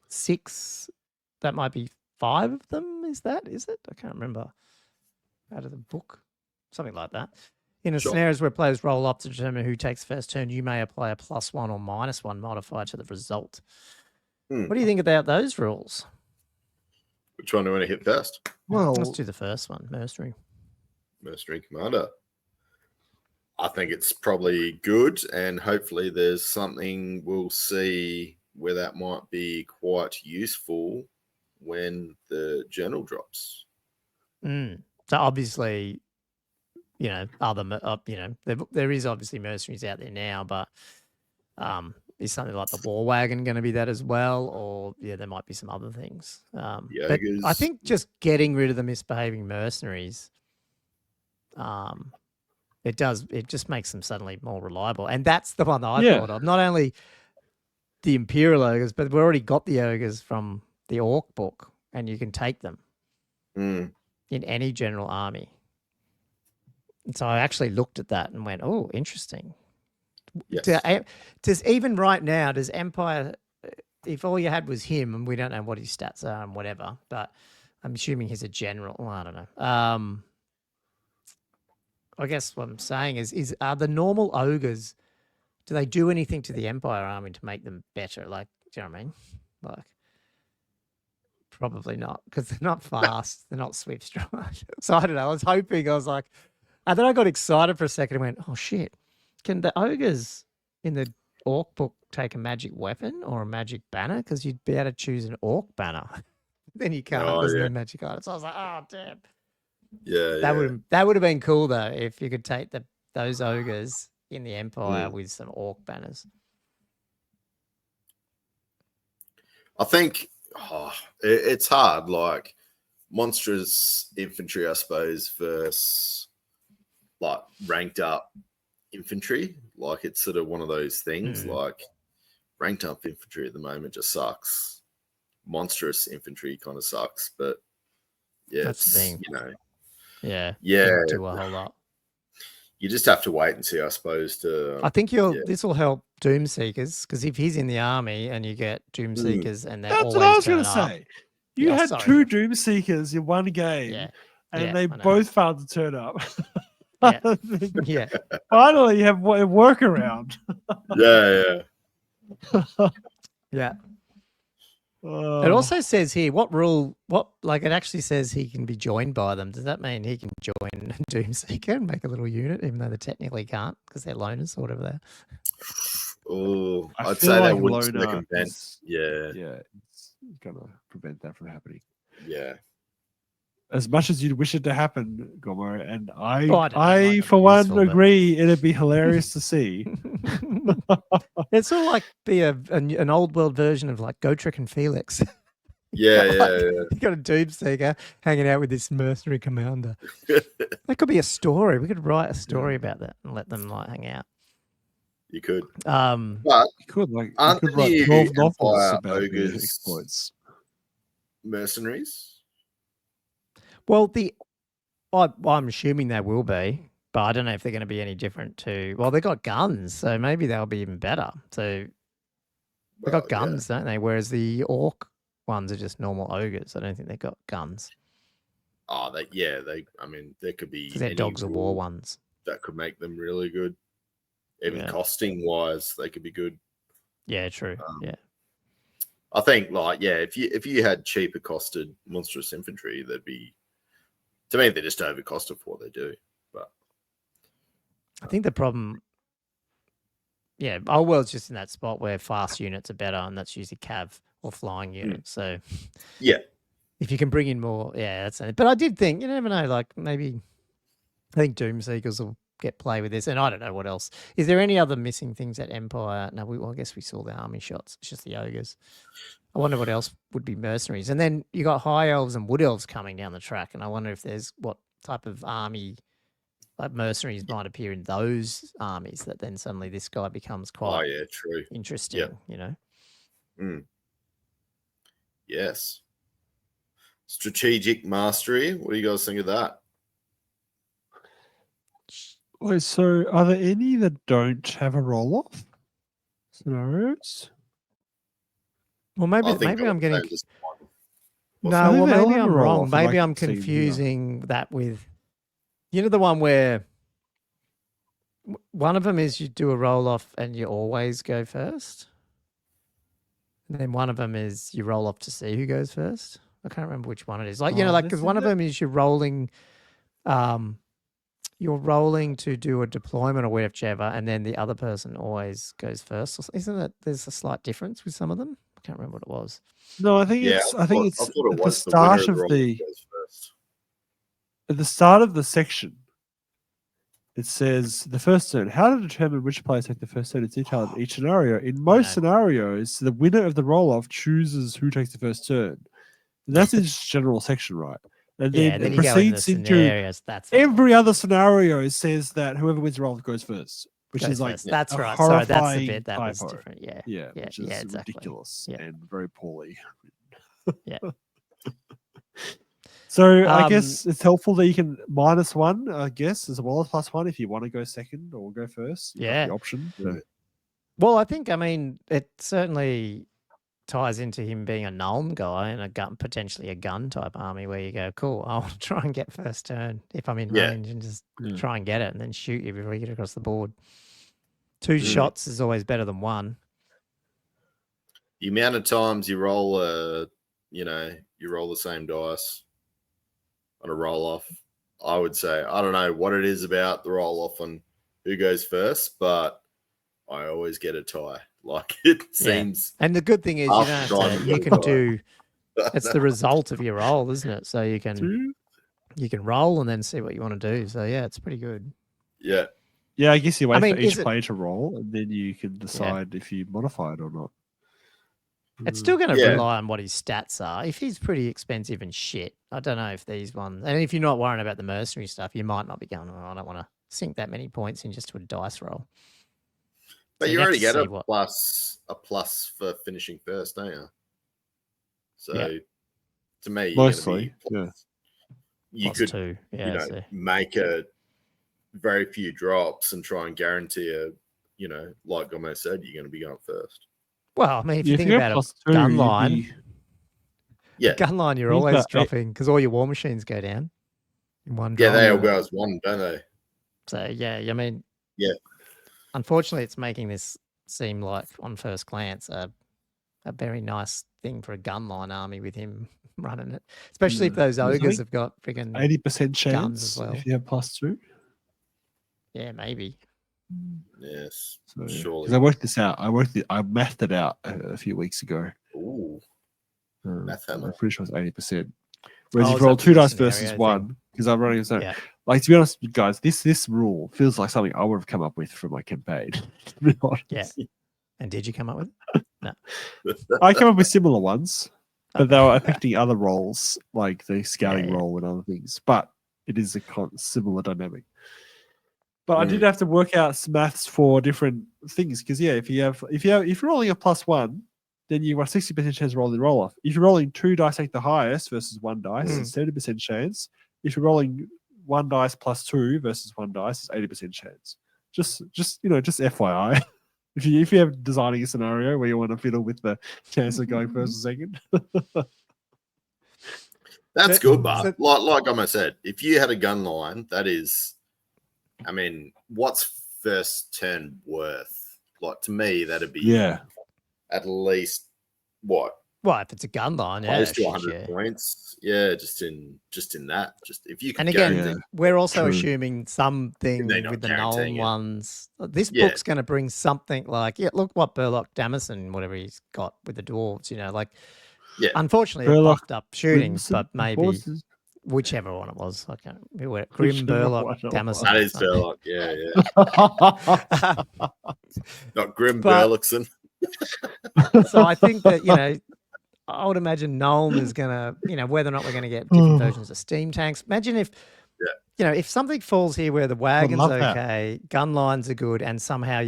6, that might be 5 of them. Is it? I can't remember. Out of the book. Something like that. In scenarios where players roll off to determine who takes first turn, you may apply a +1 or -1 modifier to the result. What do you think about those rules? Which one do you want to hit first? Well, Let's do the first one, mercenary. Mercenary commander. I think it's probably good, and hopefully there's something we'll see where that might be quite useful when the journal drops. So obviously, there is obviously mercenaries out there now, but is something like the war wagon going to be that as well? Or there might be some other things. But I think just getting rid of the misbehaving mercenaries, it just makes them suddenly more reliable. And that's the one that I thought of. Not only the Imperial ogres, but we've already got the ogres from the Orc book, and you can take them in any general army. And so I actually looked at that and went, oh, interesting. Yes. Does even right now, does Empire, if all you had was him, and we don't know what his stats are and whatever, but I'm assuming he's a general. Well, I don't know. I guess what I'm saying is are the normal ogres, do they do anything to the Empire army to make them better? Like, do you know what I mean? Like, probably not, because they're not fast. They're not swift stride. So I don't know. I was hoping, I was like, and then I got excited for a second and went, oh shit, can the ogres in the Orc book take a magic weapon or a magic banner? Because you'd be able to choose an Orc banner. Then you can't. There's no magic item. So I was like, oh damn. That would have been cool though if you could take those ogres in the Empire with some Orc banners. I think it's hard. Like monstrous infantry, I suppose, versus like ranked up infantry. Like it's sort of one of those things. Like ranked up infantry at the moment just sucks. Monstrous infantry kind of sucks, but that's the thing. Yeah. Do a whole lot. You just have to wait and see, I suppose. I think this will help Doomseekers, because if he's in the army and you get Doomseekers and they're that's always what I was going to to say. You had 2 Doomseekers in one game, and they both failed to turn up. Finally, you have a workaround. Yeah. It also says here, it actually says he can be joined by them. Does that mean he can join Doomseeker and make a little unit, even though they technically can't because they're loners or whatever they are? Oh, I'd say that would circumvent. Yeah, it's going to prevent that from happening. Yeah. as much as you'd wish it to happen, Gomo, and I Oh, I don't know, it might I not for be one useful, but- agree it'd be hilarious to see. It's sort of like be an old world version of like Gotrek and Felix. Yeah, Like, yeah, You got a Doomseeker hanging out with this mercenary commander. That could be a story. We could write a story about that and let them like hang out. You could. Um, But You could you aren't could the write new 12 novels Empire about their ogres exploits. mercenaries? well, I'm assuming they will be, but I don't know if they're going to be any different to. Well, they got guns, so maybe they'll be even better. So they got Well, yeah. guns, don't they? Whereas the orc ones are just normal ogres. I don't think they got guns Oh, they. I mean, there could be because they're any dogs of war rule ones. that could make them really good. Even Yeah. costing wise, they could be good. Yeah, true. Yeah. I think, if you had cheaper costed monstrous infantry, they'd be. To me, they're just overcosted for what they do. But I think the problem, our world's just in that spot where fast units are better, and that's usually cav or flying units. So yeah, if you can bring in more, that's it. But I did think, you never know, like maybe I think Doomseekers will get play with this, and I don't know what else. Is there any other missing things at Empire? No, I guess we saw the army shots. It's just the ogres. I wonder what else would be mercenaries. And then you got high elves and wood elves coming down the track, and I wonder if there's what type of army, like mercenaries, might appear in those armies. That then suddenly this guy becomes quite true. interesting. You know. Mm. Yes. Strategic mastery. What do you guys think of that? Wait, so are there any that don't have a roll-off scenarios? Well, I maybe think I'm getting. just one. No, I think well, they all maybe have a I'm roll-off wrong. from, like, Maybe I'm it seems, yeah. confusing that with, the one where one of them is you do a roll off and you always go first, and then one of them is you roll off to see who goes first. I can't remember which one it is. Like because one of them is you're rolling to do a deployment or whichever, and then the other person always goes first. Isn't it? There's a slight difference with some of them. I can't remember what it was. No, I think Yeah, it's I thought it at the was start winner of roll the goes first. at the start of the section. It says the first turn. How to determine which players take the first turn is detailed in each scenario. In most scenarios, the winner of the roll-off chooses who takes the first turn. And that's in its general section, right? And then it you go in the proceeds into scenarios. That's every other scenario says that whoever wins the roll-off goes first, which goes is like first. That's a right. Sorry, that's the horrifying bit that was typo. different. Yeah, which is exactly. ridiculous Yeah. and very poorly. Yeah. So I guess it's helpful that you can -1, I guess, as well as +1 if you want to go second or go first. You got the option. So. Well, I think, it certainly ties into him being a Nuln guy and a gun, potentially a gun type army where you go, cool, I'll try and get first turn if I'm in range and just try and get it and then shoot you before you get across the board. 2 shots is always better than 1. The amount of times you roll you roll the same dice on a roll off, I would say, I don't know what it is about the roll off on who goes first, but I always get a tie. Like it seems. And the good thing is you can do. It's the result of your roll, isn't it? So you can roll and then see what you want to do. So it's pretty good. Yeah. Yeah, I guess you wait for each player to roll, and then you can decide if you modify it or not. It's still going to rely on what his stats are. If he's pretty expensive and shit, I don't know if these ones. And if you're not worrying about the mercenary stuff, you might not be going, I don't want to sink that many points in just to a dice roll. But you already get a plus for finishing first, don't you? So to me, mostly, you plus could 2. make a very few drops and try and guarantee like Gomo said, you're going to be going first. Well, I mean, if you think about a gun line, gun line, you're always dropping because all your war machines go down in one drop. Yeah, they all go as one, don't they? So, I mean, unfortunately, it's making this seem like, on first glance, a very nice thing for a gun line army with him running it, especially if those ogres have got freaking 80% chance guns as well. if you have +2. Yeah, maybe. Yes, so, surely. Because I worked this out. I mathed it out a few weeks ago. Ooh, I'm pretty sure it's 80%. Whereas Oh, if is you roll that 2 the dice versus scenario 1, because I'm running so Yeah. like to be honest, with you guys, this rule feels like something I would have come up with for my campaign. To be honest. Yeah. And did you come up with it? I came up with similar ones, but they Okay. were affecting other roles, like the scouting yeah. role and other things. But it is a similar dynamic. But I did Mm. have to work out some maths for different things because if you're rolling a +1, then you've got 60% chance of rolling the roll off. If you're rolling 2 dice, take the highest versus 1 dice, it's 70% chance. If you're rolling 1 dice +2 versus 1 dice, it's 80% chance. Just FYI. If you have designing a scenario where you want to fiddle with the chance of going first or second. That's But- good, but so- like I said, if you had a gun line, that is, I mean, what's first turn worth? Like to me, that'd be at least what? Well, if it's a gun line, yeah. Close to shit, 100 yeah. points. Yeah, just in that. Just if you could And again, guarantee. we're also True. assuming something They're not with the guaranteeing Nuln it. ones. This Yeah. book's going to bring something like, look what Burlock Damison, whatever he's got with the dwarves, like, Yeah. unfortunately, it Burlock buffed up shooting, Grimson but maybe Horses. whichever one it was. I can't remember. Grim Whichever Burlock one it was. Damison. That or is something. Burlock. Yeah. Not Grim But- Burlockson. So I think that, I would imagine Nuln is going to, whether or not we're going to get different versions of steam tanks. Imagine if, if something falls here where the wagon's love that. okay, gun lines are good, and somehow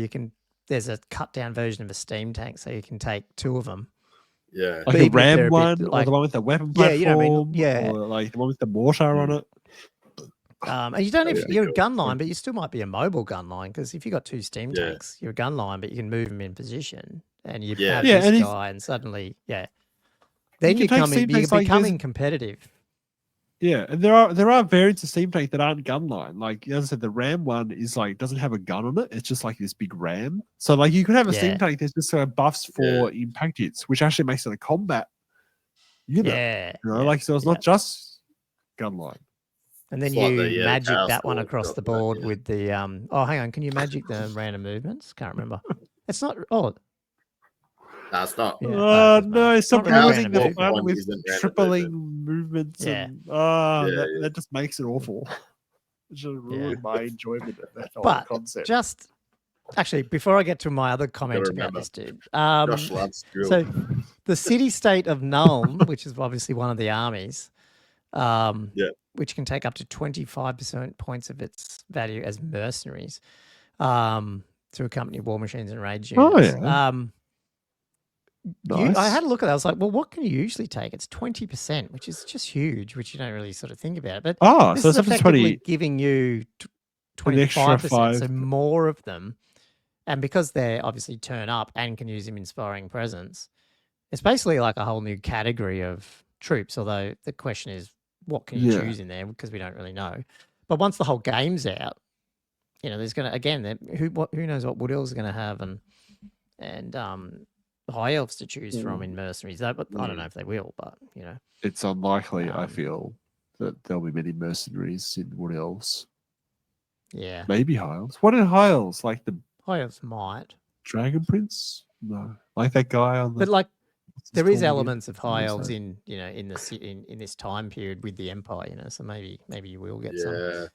there's a cut down version of a steam tank, so you can take 2 of them. Yeah. Like But a even if they're a ram bit, one, or like- the one with the weapon Yeah, platform, you know what I mean? Yeah. or like the one with the mortar on it. And you don't have, Yeah. you're a gun line, but you still might be a mobile gun line, because if you've got 2 steam Yeah. tanks, you're a gun line, but you can move them in position, and you Yeah. have Yeah, this and guy, and suddenly, then You can take steam you're tanks like becoming competitive. Yeah, and there are variants of steam tank that aren't gun line. Like as I said, the ram one is like doesn't have a gun on it. It's just like this big ram. So like you could have a Yeah. steam tank that's just buffs for impact hits, which actually makes it a combat unit. Yeah. Like so it's not just gun line. And then It's like you the, magic Chaos that one Lord across got the that, board yeah. with the oh, hang on, can you magic the random movements? Can't remember. It's not No, it's not. Yeah. No, It's stop not really ruining the random fun movement. with Isn't random tripling movements Yeah. and Yeah. that just makes it awful. It just ruined my enjoyment of that whole But concept. just actually before I get to my other comment Gotta about remember, this dude. Josh loves drill. So the city state of Nuln, which is obviously one of the armies, which can take up to 25% points of its value as mercenaries to accompany war machines and rage units. Nice. I had a look at that. I was like, well, what can you usually take? It's 20%, which is just huge, which you don't really sort of think about. But this so is it's up to effectively 20. giving you An extra 25%, so 5. more of them. And because they obviously turn up and can use them inspiring presence, it's basically like a whole new category of troops. Although the question is, what can you Yeah. choose in there? Because we don't really know. But once the whole game's out, there's going to, again, who knows what Wood Elves are going to have and high elves to choose from in mercenaries. But I don't know if they will, but It's unlikely, I Um, feel, that there'll be many mercenaries in Wood Elves. yeah, Maybe High Elves. What are High Elves? Like the high elves might. Dragon Prince? No. Like that guy on the. But like, what's his there is called again? elements of high What is elves that? in this time period with the Empire, so maybe you will get some. Yeah.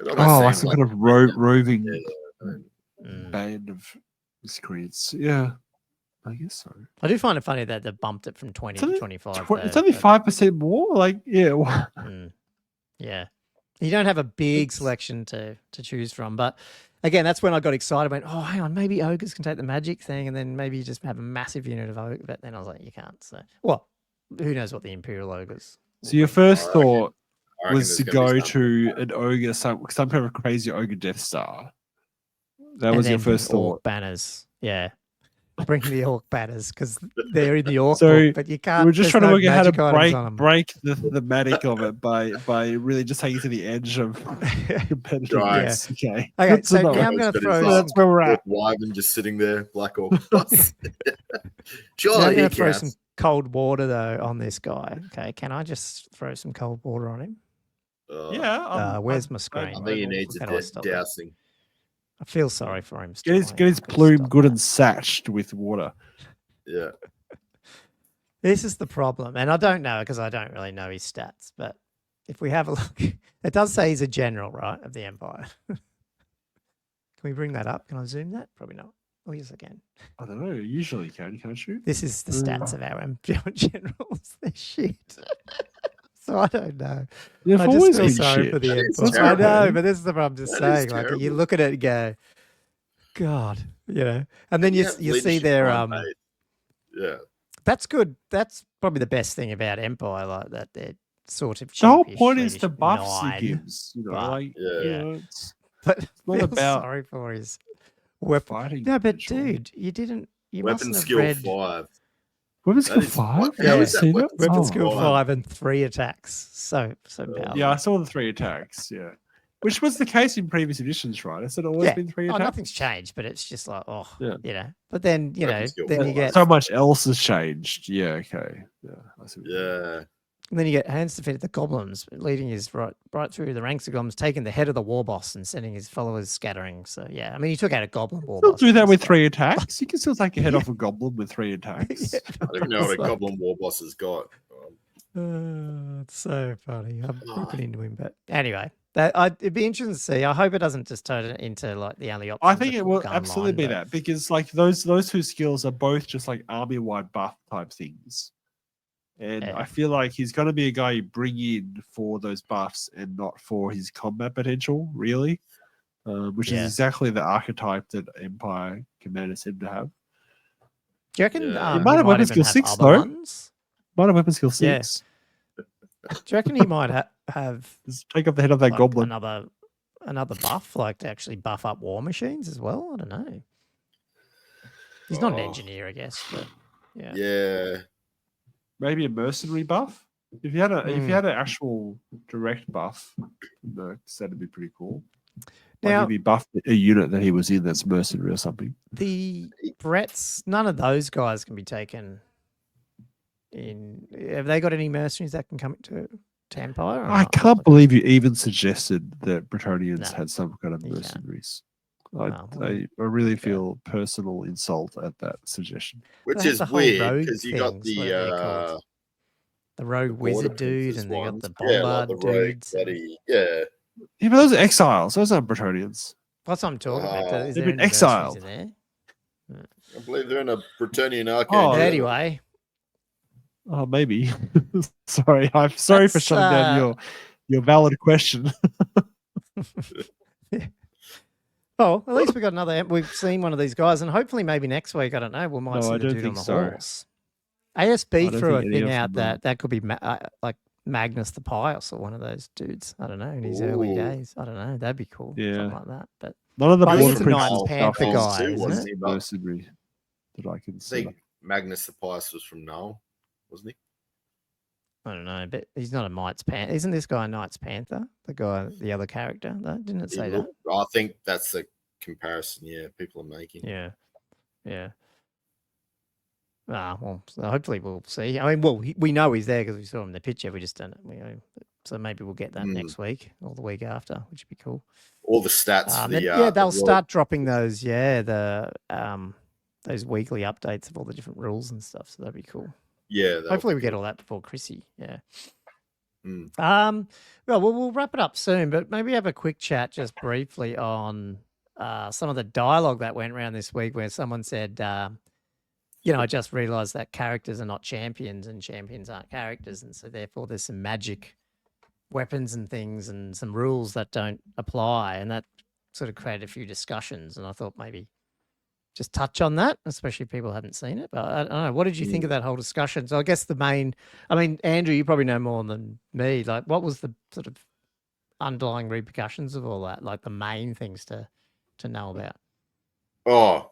Oh, like some kind of roving Mm. band of miscreants. Yeah, I guess so. I do find it funny that they bumped it from 20 It's to only 25. It's only 5% more. Like, yeah. Yeah. You don't have a big selection to choose from. But again, that's when I got excited. Went, oh, hang on, maybe ogres can take the magic thing, and then maybe you just have a massitive unit of ogre. But then I was like, you can't. So, well, who knows what the Imperial ogres. So your first thought I reckon was to there's gonna go be something. to an ogre, some kind of crazy ogre Death Star. That And was your then first orc thought. banners. Yeah. Bring the orc banners because they're in the orc So book, but you can't. We're just there's trying to no work out how to magic items on 'em. break the thematic of it by really just taking it to the edge of competitive. Right. Yes. Okay. Okay, Good to so know. now I'm going But to it's throw. like- That's where we're at. With Wyvern just sitting there, Black Orc. Sure, Now I'm he going to throw some counts. cold water though on this guy. Okay, can I just throw some cold water on him? Yeah. Where's my screen? I think he needs How a do I stop it? dousing. I feel sorry for him. Get his still. plume good and satched with water. Yeah. This is the problem, and I don't know because I don't really know his stats. But if we have a look, it does say he's a general, right, of the Empire. Can we bring that up? Can I zoom that? Probably not. Oh, yes, I can. I don't know. Usually you can, can't you? This is the stats of our generals. They're shit. So I don't know. They've I just always feel been sorry shit. for the That is Empire. I know, terrible. but this is the problem. I'm just That is saying, like, you terrible. look at it and go, God, and then you have see leadership their on base. Yeah. That's good. That's probably the best thing about Empire, like that they're sort of The whole cheapish, point is the leadership buffs he 9, gives. You know, but- like Yeah. it's But not feel about sorry for his weapon. fighting. No, but potential. dude, you didn't. You Weapon mustn't have skill read 5. Weapon skill That is- 5? what- how Have you is that seen it? weapon weapon Oh, skill wow. 5 and 3 attacks. So powerful. Yeah, I saw the 3 attacks. Yeah, which was the case in previous editions, right? Has it always Yeah. been 3 Oh, attacks? nothing's changed, but it's just like, Yeah. But then Weapon skill then you 5. get So much else has changed. Yeah, okay. Yeah, I see what you mean. Yeah. And then you get hands defeated the goblins, leading his right through the ranks of goblins, taking the head of the war boss and sending his followers scattering. So yeah, I mean, he took out a goblin war Still boss. do that with It's 3 attacks. You can still take your head off a goblin with 3 attacks. Yeah. I don't even know what a It's like- Goblin War Boss has got. It's so funny. I'm Oh. looking into him, but anyway, it'd be interesting to see. I hope it doesn't just turn it into like the only option. I think it will absolutely be that because like those 2 skills are both just like army wide buff type things. And Yeah. I feel like he's going to be a guy you bring in for those buffs and not for his combat potential, really, which Yeah. is exactly the archetype that Empire commanders seem to have. Do you reckon Yeah. he He might have weapon even skill have 6 other though. ones? Might have weapon skill Yeah. 6. Do you reckon he might have Just take off the head of that like, goblin. another buff, like to actually buff up war machines as well? I don't know. He's not an Oh. engineer, I guess, but yeah. Yeah. Maybe a mercenary buff. If you had Hmm. an actual direct buff, that'd be pretty cool. Like Now- if he buffed a unit that he was in that's mercenary or something. The Bretts, none of those guys can be taken in. Have they got any mercenaries that can come to Empire? or I not? can't believe you even suggested that Bretonnians No, had some kind of you can't. mercenaries. No, I really feel personal insult at that suggestion. Which They have is the whole weird rogue because you got things, whatever they're called. The rogue Border wizard dude, Princess and they got ones. the Yeah, bombard like the rogue dudes. bloody, yeah. Yeah, but those are exiles. Those aren't Bretonians. That's what I'm talking about. Oh. Is They've there been any mercenaries exiled. in there? I believe they're in a Bretonnian Oh, archangel. But anyway, Oh, maybe. Sorry, I'm sorry for That's, shutting down your valid question. well, at least we got another. We've seen one of these guys, and hopefully, maybe next week, I don't know, we might No, see I the don't dude on think the so. horse. ASB I don't threw a think any thing of out them that could be like Magnus the Pious or one of those dudes. I don't know, in his early Ooh. days. I don't know. That'd be cool. Yeah. Something like that. But None of the I think Border it's a Princes Knights stuff Panther is guy, too, isn't wasn't it? he? But mercenary that I can I see. think Magnus the Pious was from Null, wasn't he? I don't know, but he's not a Knights Panther. Isn't this guy a Knights Panther? The other character? No, didn't it He say that? looked- I think that's the comparison, yeah, people are making. Yeah, yeah. Well, so hopefully we'll see. I mean, well, we know he's there because we saw him in the picture. We just don't. So maybe we'll get that next week or the week after, which would be cool. All the stats. And the, yeah, they'll the start dropping those. Yeah, those weekly updates of all the different rules and stuff. So that'd be cool. Yeah. Hopefully we get all that before Chrissy. Yeah. Mm. Well, we'll wrap it up soon, but maybe have a quick chat just briefly on some of the dialogue that went around this week, where someone said, I just realised that characters are not champions and champions aren't characters, and so therefore there's some magic weapons and things and some rules that don't apply, and that sort of created a few discussions. And I thought maybe just touch on that, especially if people haven't seen it. But I don't know. What did you think of that whole discussion? So I guess Andrew, you probably know more than me. Like, what was the sort of underlying repercussions of all that? Like the main things to know about? Oh,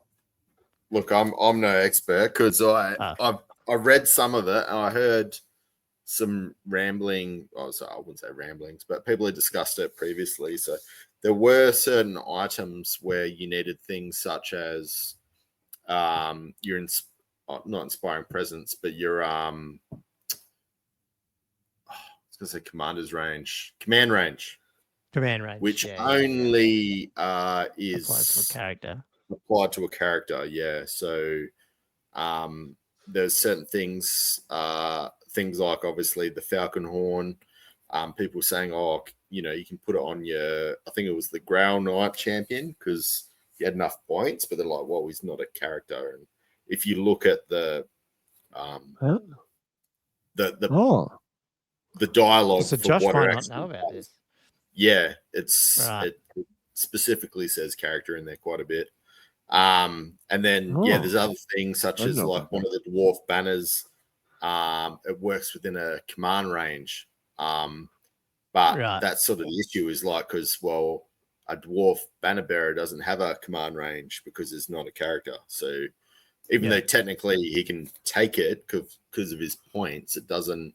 look, I'm no expert because I read some of it and I heard some rambling. Oh, sorry, I wouldn't say ramblings, but people had discussed it previously. So there were certain items where you needed things such as your not inspiring presence, but your I was going to say command range, which only is applied to a character. Applied to a character, yeah. So there's certain things, things like obviously the Falcon horn. People saying, oh, you know, you can put it on your, I think it was the Growl Knight champion because he had enough points, but they're like, well, he's not a character. And if you look at the dialogue So for Josh what might it not know actually about does, this. yeah, it's Right. it specifically says character in there quite a bit. And then there's other things such as like one of the dwarf banners. It works within a command range. But that's sort of the issue is like, because, well, a dwarf banner bearer doesn't have a command range because it's not a character. So even though technically he can take it because of his points, it doesn't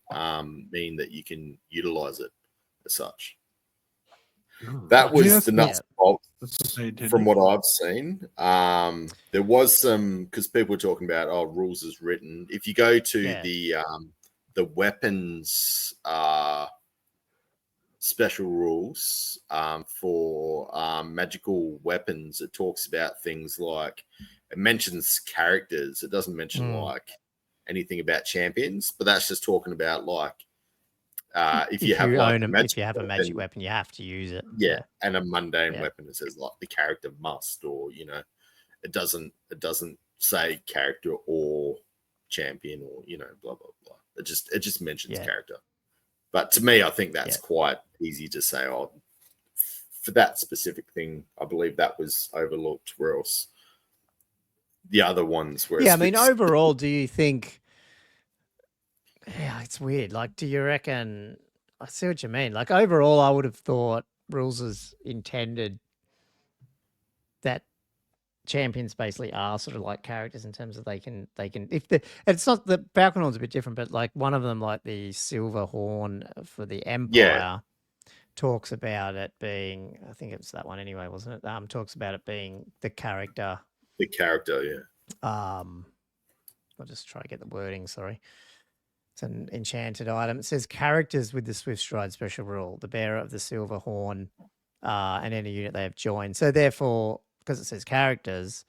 mean that you can utilize it as such. That was the nuts and bolts from what I've seen. There was some, because people were talking about, rules is written. If you go to the weapons special rules for magical weapons, it talks about things like, it mentions characters. It doesn't mention like anything about champions, but that's just talking about like if you have a magic weapon, you have to use it. Yeah, and a mundane weapon, it says like the character must, or you know, it doesn't say character or champion or you know, blah blah blah. It just mentions character. But to me, I think that's quite easy to say. Oh, for that specific thing, I believe that was overlooked. Where else the other ones were? Yeah, I mean, overall, do you think? Yeah, it's weird. Like, do you reckon? I see what you mean. Like, overall, I would have thought rules is intended that champions basically are sort of like characters in terms of they can if the it's not the Falcon Horn's a bit different, but like one of them, like the Silver Horn for the Empire, talks about it being, I think it was that one anyway, wasn't it? Talks about it being the character. The character, I'll just try to get the wording. Sorry. It's an enchanted item. It says characters with the Swift Stride special rule, the bearer of the Silver Horn, and any unit they have joined. So therefore, because it says characters,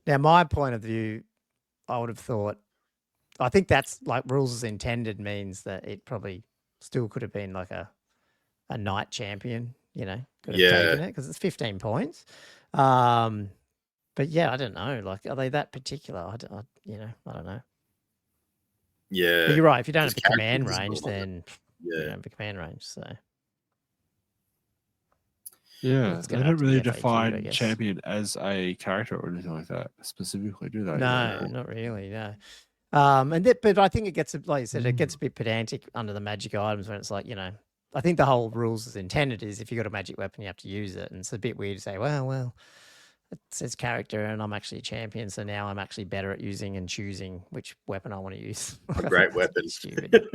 now my point of view, I would have thought, I think that's like rules as intended means that it probably still could have been like a knight champion, you know, could have taken it because it's 15 points. But yeah, I don't know. Like, are they that particular? I don't know. Yeah, but you're right. If you don't have the command range, then you don't have the command range. So they don't really define champion as a character or anything like that specifically, do they? No, not really. No. But I think it gets, like you said, it gets a bit pedantic under the magic items when it's like, you know, I think the whole rules as intended is if you got a magic weapon, you have to use it, and it's a bit weird to say, well. It says character and I'm actually a champion, so now I'm actually better at using and choosing which weapon I want to use. A great weapon. Stupid.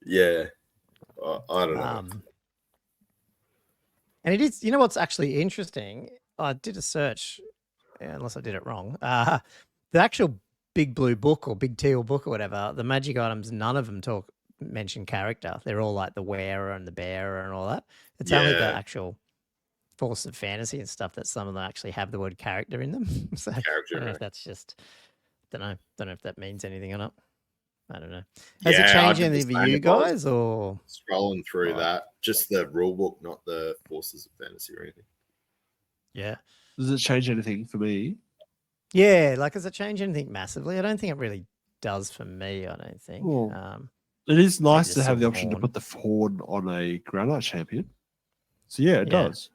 Yeah. I don't know. And it is, you know what's actually interesting? I did a search, unless I did it wrong. The actual big blue book or big teal book or whatever, the magic items, none of them mention character. They're all like the wearer and the bearer and all that. It's only the actual Force of Fantasy and stuff that some of them actually have the word character in them. So I don't know if that's just, don't know if that means anything or not. I don't know. Has it changed anything for you guys, or scrolling through that? Just the rule book, not the Forces of Fantasy or anything. Yeah. Does it change anything for me? Yeah, like does it change anything massively? I don't think it really does for me. I don't think. It is nice to have the option to put the horn on a Ground Knight champion. So yeah, it does.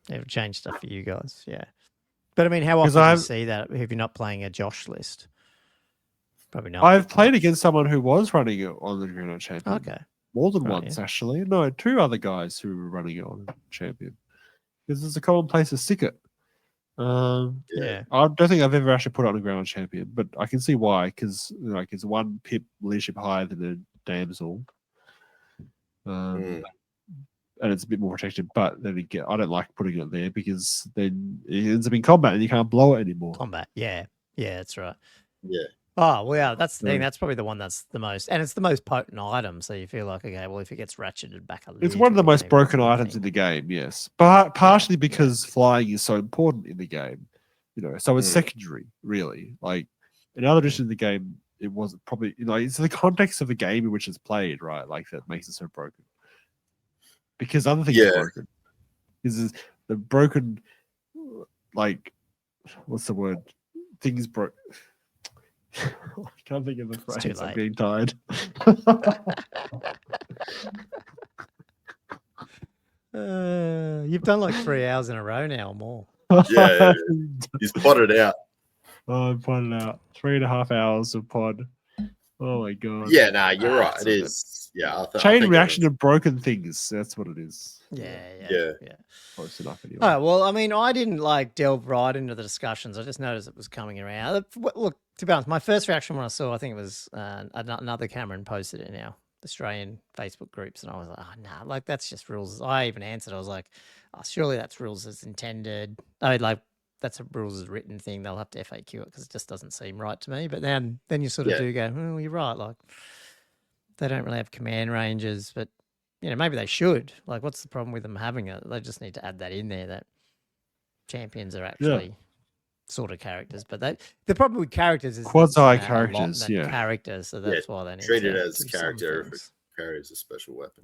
It'll change stuff for you guys, But I mean, how often do you see that if you're not playing a Josh list? Probably not. I've played against someone who was running it on the Ground Knight champion. Okay. More than once, actually. No, 2 other guys who were running it on champion. Because it's a common place to stick it. I don't think I've ever actually put it on a Ground Knight champion, but I can see why. Because like it's 1 pip leadership higher than a damsel. And it's a bit more protected, but then again, I don't like putting it there because then it ends up in combat and you can't blow it anymore. Combat, yeah, that's right. Yeah. Oh, well, that's the thing. That's probably the one that's the most, and it's the most potent item. So you feel like, okay, well, if it gets ratcheted back a little, it's one of the most broken items in the game. Yes, but partially because flying is so important in the game. So it's secondary, really. Like in other editions of the game, it wasn't probably it's the context of the game in which it's played, right? Like that makes it so broken. Because other things are broken. Is the broken, like, what's the word? Things broke. I can't think of the phrase. I'm being tired. You've done like 3 hours in a row now or more. Yeah, he's potted out. Oh, I potted out 3.5 hours of pod. Oh my god. Yeah, nah, you're right. It is. Yeah, chain reaction of broken things. That's what it is. Yeah. Close enough anyway. All right, well, I mean, I didn't like delve right into the discussions. I just noticed it was coming around. Look, to be honest, my first reaction when I saw, I think it was another Cameron posted it in our Australian Facebook groups, and I was like, oh, nah, like that's just rules. I even answered. I was like, oh, surely that's rules as intended. I mean, like that's a rules as written thing. They'll have to FAQ it because it just doesn't seem right to me. But then you sort of do go, oh, you're right. Like they don't really have command ranges, but maybe they should. Like, what's the problem with them having it? They just need to add that in there that champions are actually sort of characters. But the problem with characters is quasi characters, characters. So that's why they need treat to it as character if it carries a special weapon.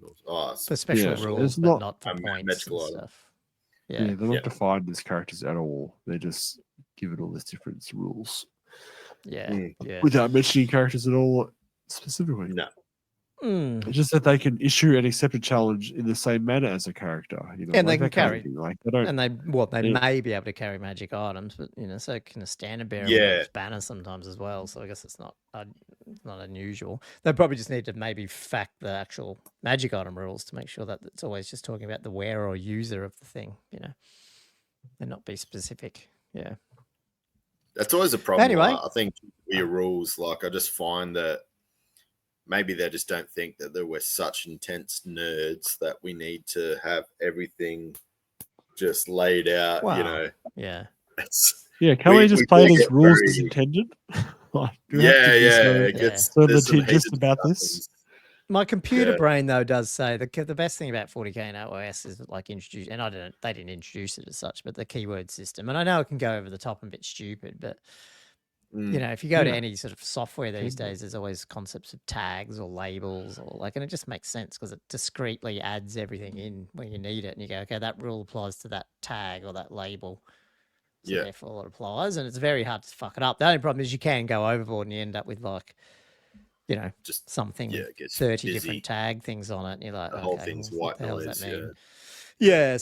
For special rules, but not for points and stuff. Yeah, they're not defined as characters at all. They just give it all these different rules. Without mentioning characters at all specifically. No. It's just that they can issue and accept a challenge in the same manner as a character, and they can carry. They may be able to carry magic items, but so it can stand a bearer banner sometimes as well. So I guess it's not unusual. They probably just need to maybe fact the actual magic item rules to make sure that it's always just talking about the wearer or user of the thing, and not be specific. Yeah, that's always a problem. Anyway, I think with your rules, like I just find that. Maybe they just don't think that we're such intense nerds that we need to have everything just laid out, Yeah. Can we just play these rules as intended? It gets so litigious about this. My computer brain though does say the best thing about 40k and OS is like introduce, and they didn't introduce it as such, but the keyword system. And I know it can go over the top and a bit stupid, but if you go to any sort of software these days, there's always concepts of tags or labels and it just makes sense because it discreetly adds everything in when you need it. And you go, okay, that rule applies to that tag or that label. So therefore it applies. And it's very hard to fuck it up. The only problem is you can go overboard and you end up with just something, 30 different tag things on it. And you're like, the whole thing's white noise.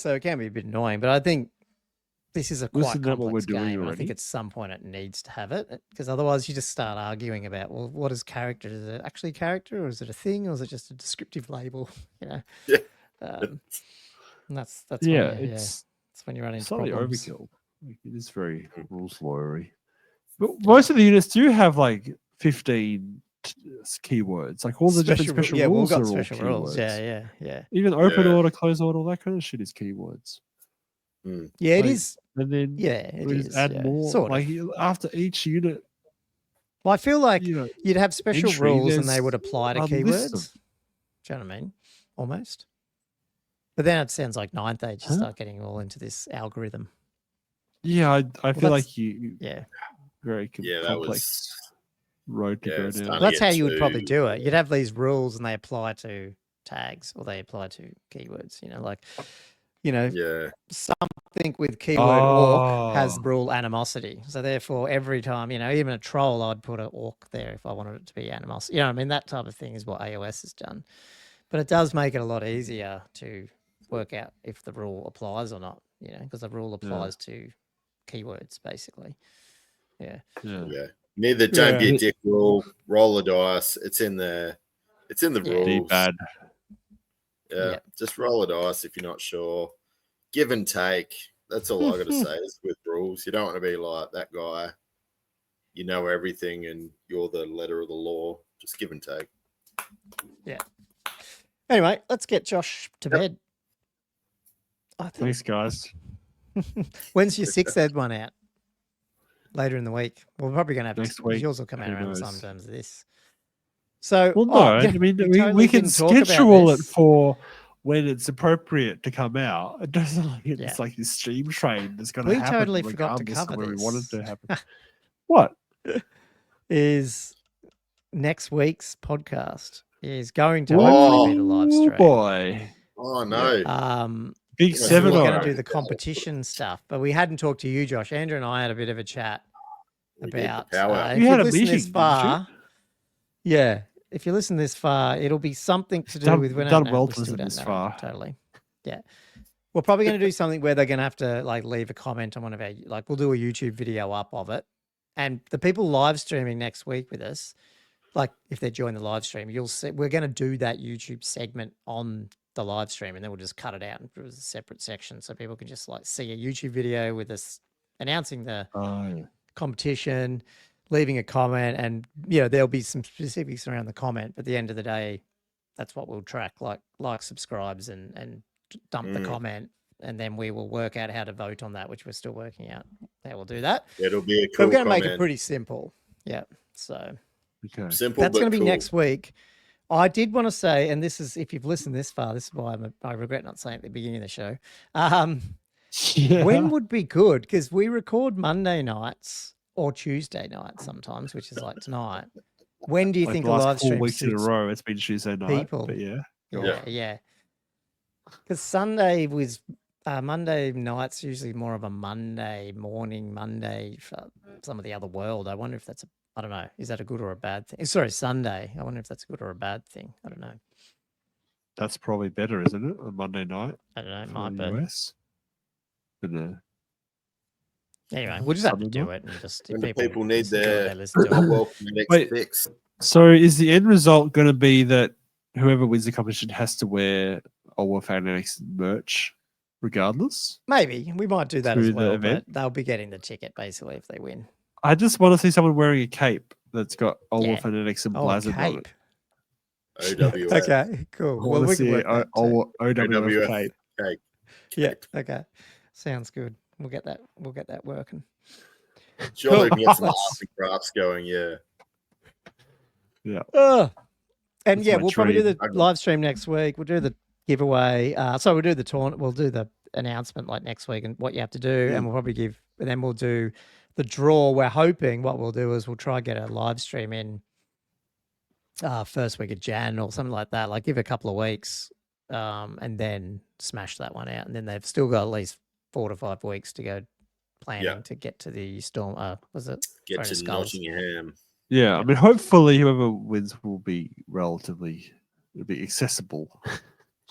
So it can be a bit annoying, but I think this is a quite complex game. And I think at some point it needs to have it because otherwise you just start arguing about, well, what is character? Is it actually character or is it a thing or is it just a descriptive label? And that's it's when you run into problems. Overkill. It is very rules lawyery. But most of the units do have like 15 keywords. Like all the different special rules are all special rules. Yeah. Even open order, close order, all that kind of shit is keywords. Yeah, it is. And then it is. Add more. Sort of. After each unit. Well, I feel like you'd have special rules and they would apply to keywords. Do you know what I mean? Almost. But then it sounds like ninth age to start getting all into this algorithm. Yeah, I feel like you. Very complex. That was road to go down. That's how you would probably do it. You'd have these rules and they apply to tags or they apply to keywords. Something with keyword orc has rule animosity. So therefore, every time, even a troll, I'd put an orc there if I wanted it to be animosity. That type of thing is what AOS has done. But it does make it a lot easier to work out if the rule applies or not, because the rule applies to keywords, basically. Yeah. Neither don't be a dick rule, roll a dice. It's in the rules. Bad. Just roll a dice if you're not sure. Give and take. That's all I got to say is with rules. You don't want to be like that guy. You know everything and you're the letter of the law. Just give and take. Yeah. Anyway, let's get Josh to bed. Thanks, guys. When's your 6th ed one out? Later in the week. We're probably going to have next week. Yours will come out around some terms of this. So, we can schedule it for when it's appropriate to come out. It doesn't like it's Yeah. like this stream train that's going to We happen. totally forgot to regardless of cover where we want this. it to happen. What? Is next week's podcast is going to hopefully be the live stream. Boy. Oh no. Big Yeah, So seven. we're or- going to do the competition stuff, but we hadn't talked to you, Josh. Andrew and I had a bit of a chat We did the about. power. If You had you've a listened meeting, this didn't far, yeah. If you listen this far, it'll be something to do with. Done well to listen this far. Totally, yeah. We're probably going to do something where they're going to have to like leave a comment on one of our like. We'll do a YouTube video up of it, and the people live streaming next week with us, like if they join the live stream, you'll see we're going to do that YouTube segment on the live stream, and then we'll just cut it out and put it as a separate section so people can just like see a YouTube video with us announcing the competition, leaving a comment, and there'll be some specifics around the comment. But at the end of the day, that's what we'll track, like subscribes and dump the comment, and then we will work out how to vote on that, which we're still working out how we'll do that. It'll be a But cool we're going to make comment. it pretty simple. Yeah. So Okay. Simple, that's but going to be cool. next week. I did want to say, and this is if you've listened this far, this is why I regret not saying at the beginning of the show. Yeah. When would be good? Because we record Monday nights or Tuesday nights sometimes, which is like tonight. When do you Like think the a last live 4 stream weeks in a suits row, it's been Tuesday night. people? But yeah. Yeah. Because Sunday was Monday nights usually more of a Monday morning, Monday for some of the other world. I wonder if that's I don't know. Is that a good or a bad thing? Sorry, Sunday. I wonder if that's a good or a bad thing. I don't know. That's probably better, isn't it? On Monday night I don't know. It for might the be. US. But, Anyway, we'll just have to Sunday do night. it and just When the people need listen to it, their they listen to it. well for the next Wait. fix. So is the end result going to be that whoever wins the competition has to wear Old World Fanatics merch regardless? Maybe we might do that as Through the well, but event? they'll be getting the ticket basically if they win. I just want to see someone wearing a cape that's got Old Yeah. World Fanatics and Oh, blazoned on it. cape. OWF. Okay, cool. I Well, want to we can see work that too. OWF cape. Okay. Yeah. Okay. Sounds good. We'll get that working. Sure, we can get some Let's- arts and crafts going. Yeah. Yeah. And That's yeah, my we'll probably do dream. the live stream next week. We'll do the giveaway. So we'll do the tournament. We'll do the announcement like next week and what you have to do, and we'll probably and then we'll do the draw. We're hoping what we'll do is we'll try get a live stream in first week of Jan or something like that. Like give it a couple of weeks, and then smash that one out. And then they've still got at least 4 to 5 weeks to go planning to get to the storm. Was it Get Throne of to Skulls? Nottingham. Yeah, I mean, hopefully whoever wins will be relatively accessible.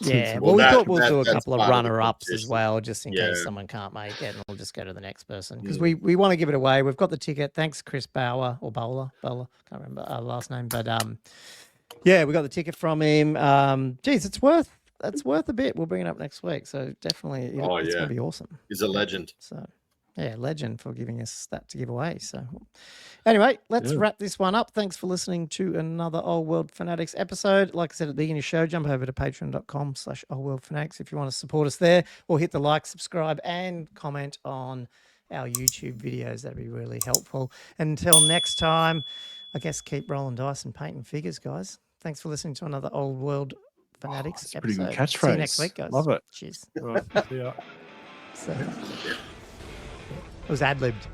Yeah, Well, well, we that- thought we'll that- do a that's couple of part of the runner-ups as competition. well, just in Yeah. case someone can't make it, and we'll just go to the next person because Yeah. we want to give it away. We've got the ticket. Thanks, Chris Bowler or Bowler, can't remember last name, but yeah, we got the ticket from him. Geez, it's worth a bit. We'll bring it up next week, so definitely, Oh, it's yeah. gonna be awesome. He's a legend. So, yeah, legend for giving us that to give away. So, anyway, let's wrap this one up. Thanks for listening to another Old World Fanatics episode. Like I said at the beginning of the show, jump over to patreon.com/oldworldfanatics if you want to support us there, or hit the like, subscribe, and comment on our YouTube videos. That'd be really helpful. Until next time, I guess keep rolling dice and painting figures, guys. Thanks for listening to another Old World Fanatics That's a episode. pretty good catchphrase. See you next week, guys. Love it. Cheers. All right, see ya. So, it was ad-libbed.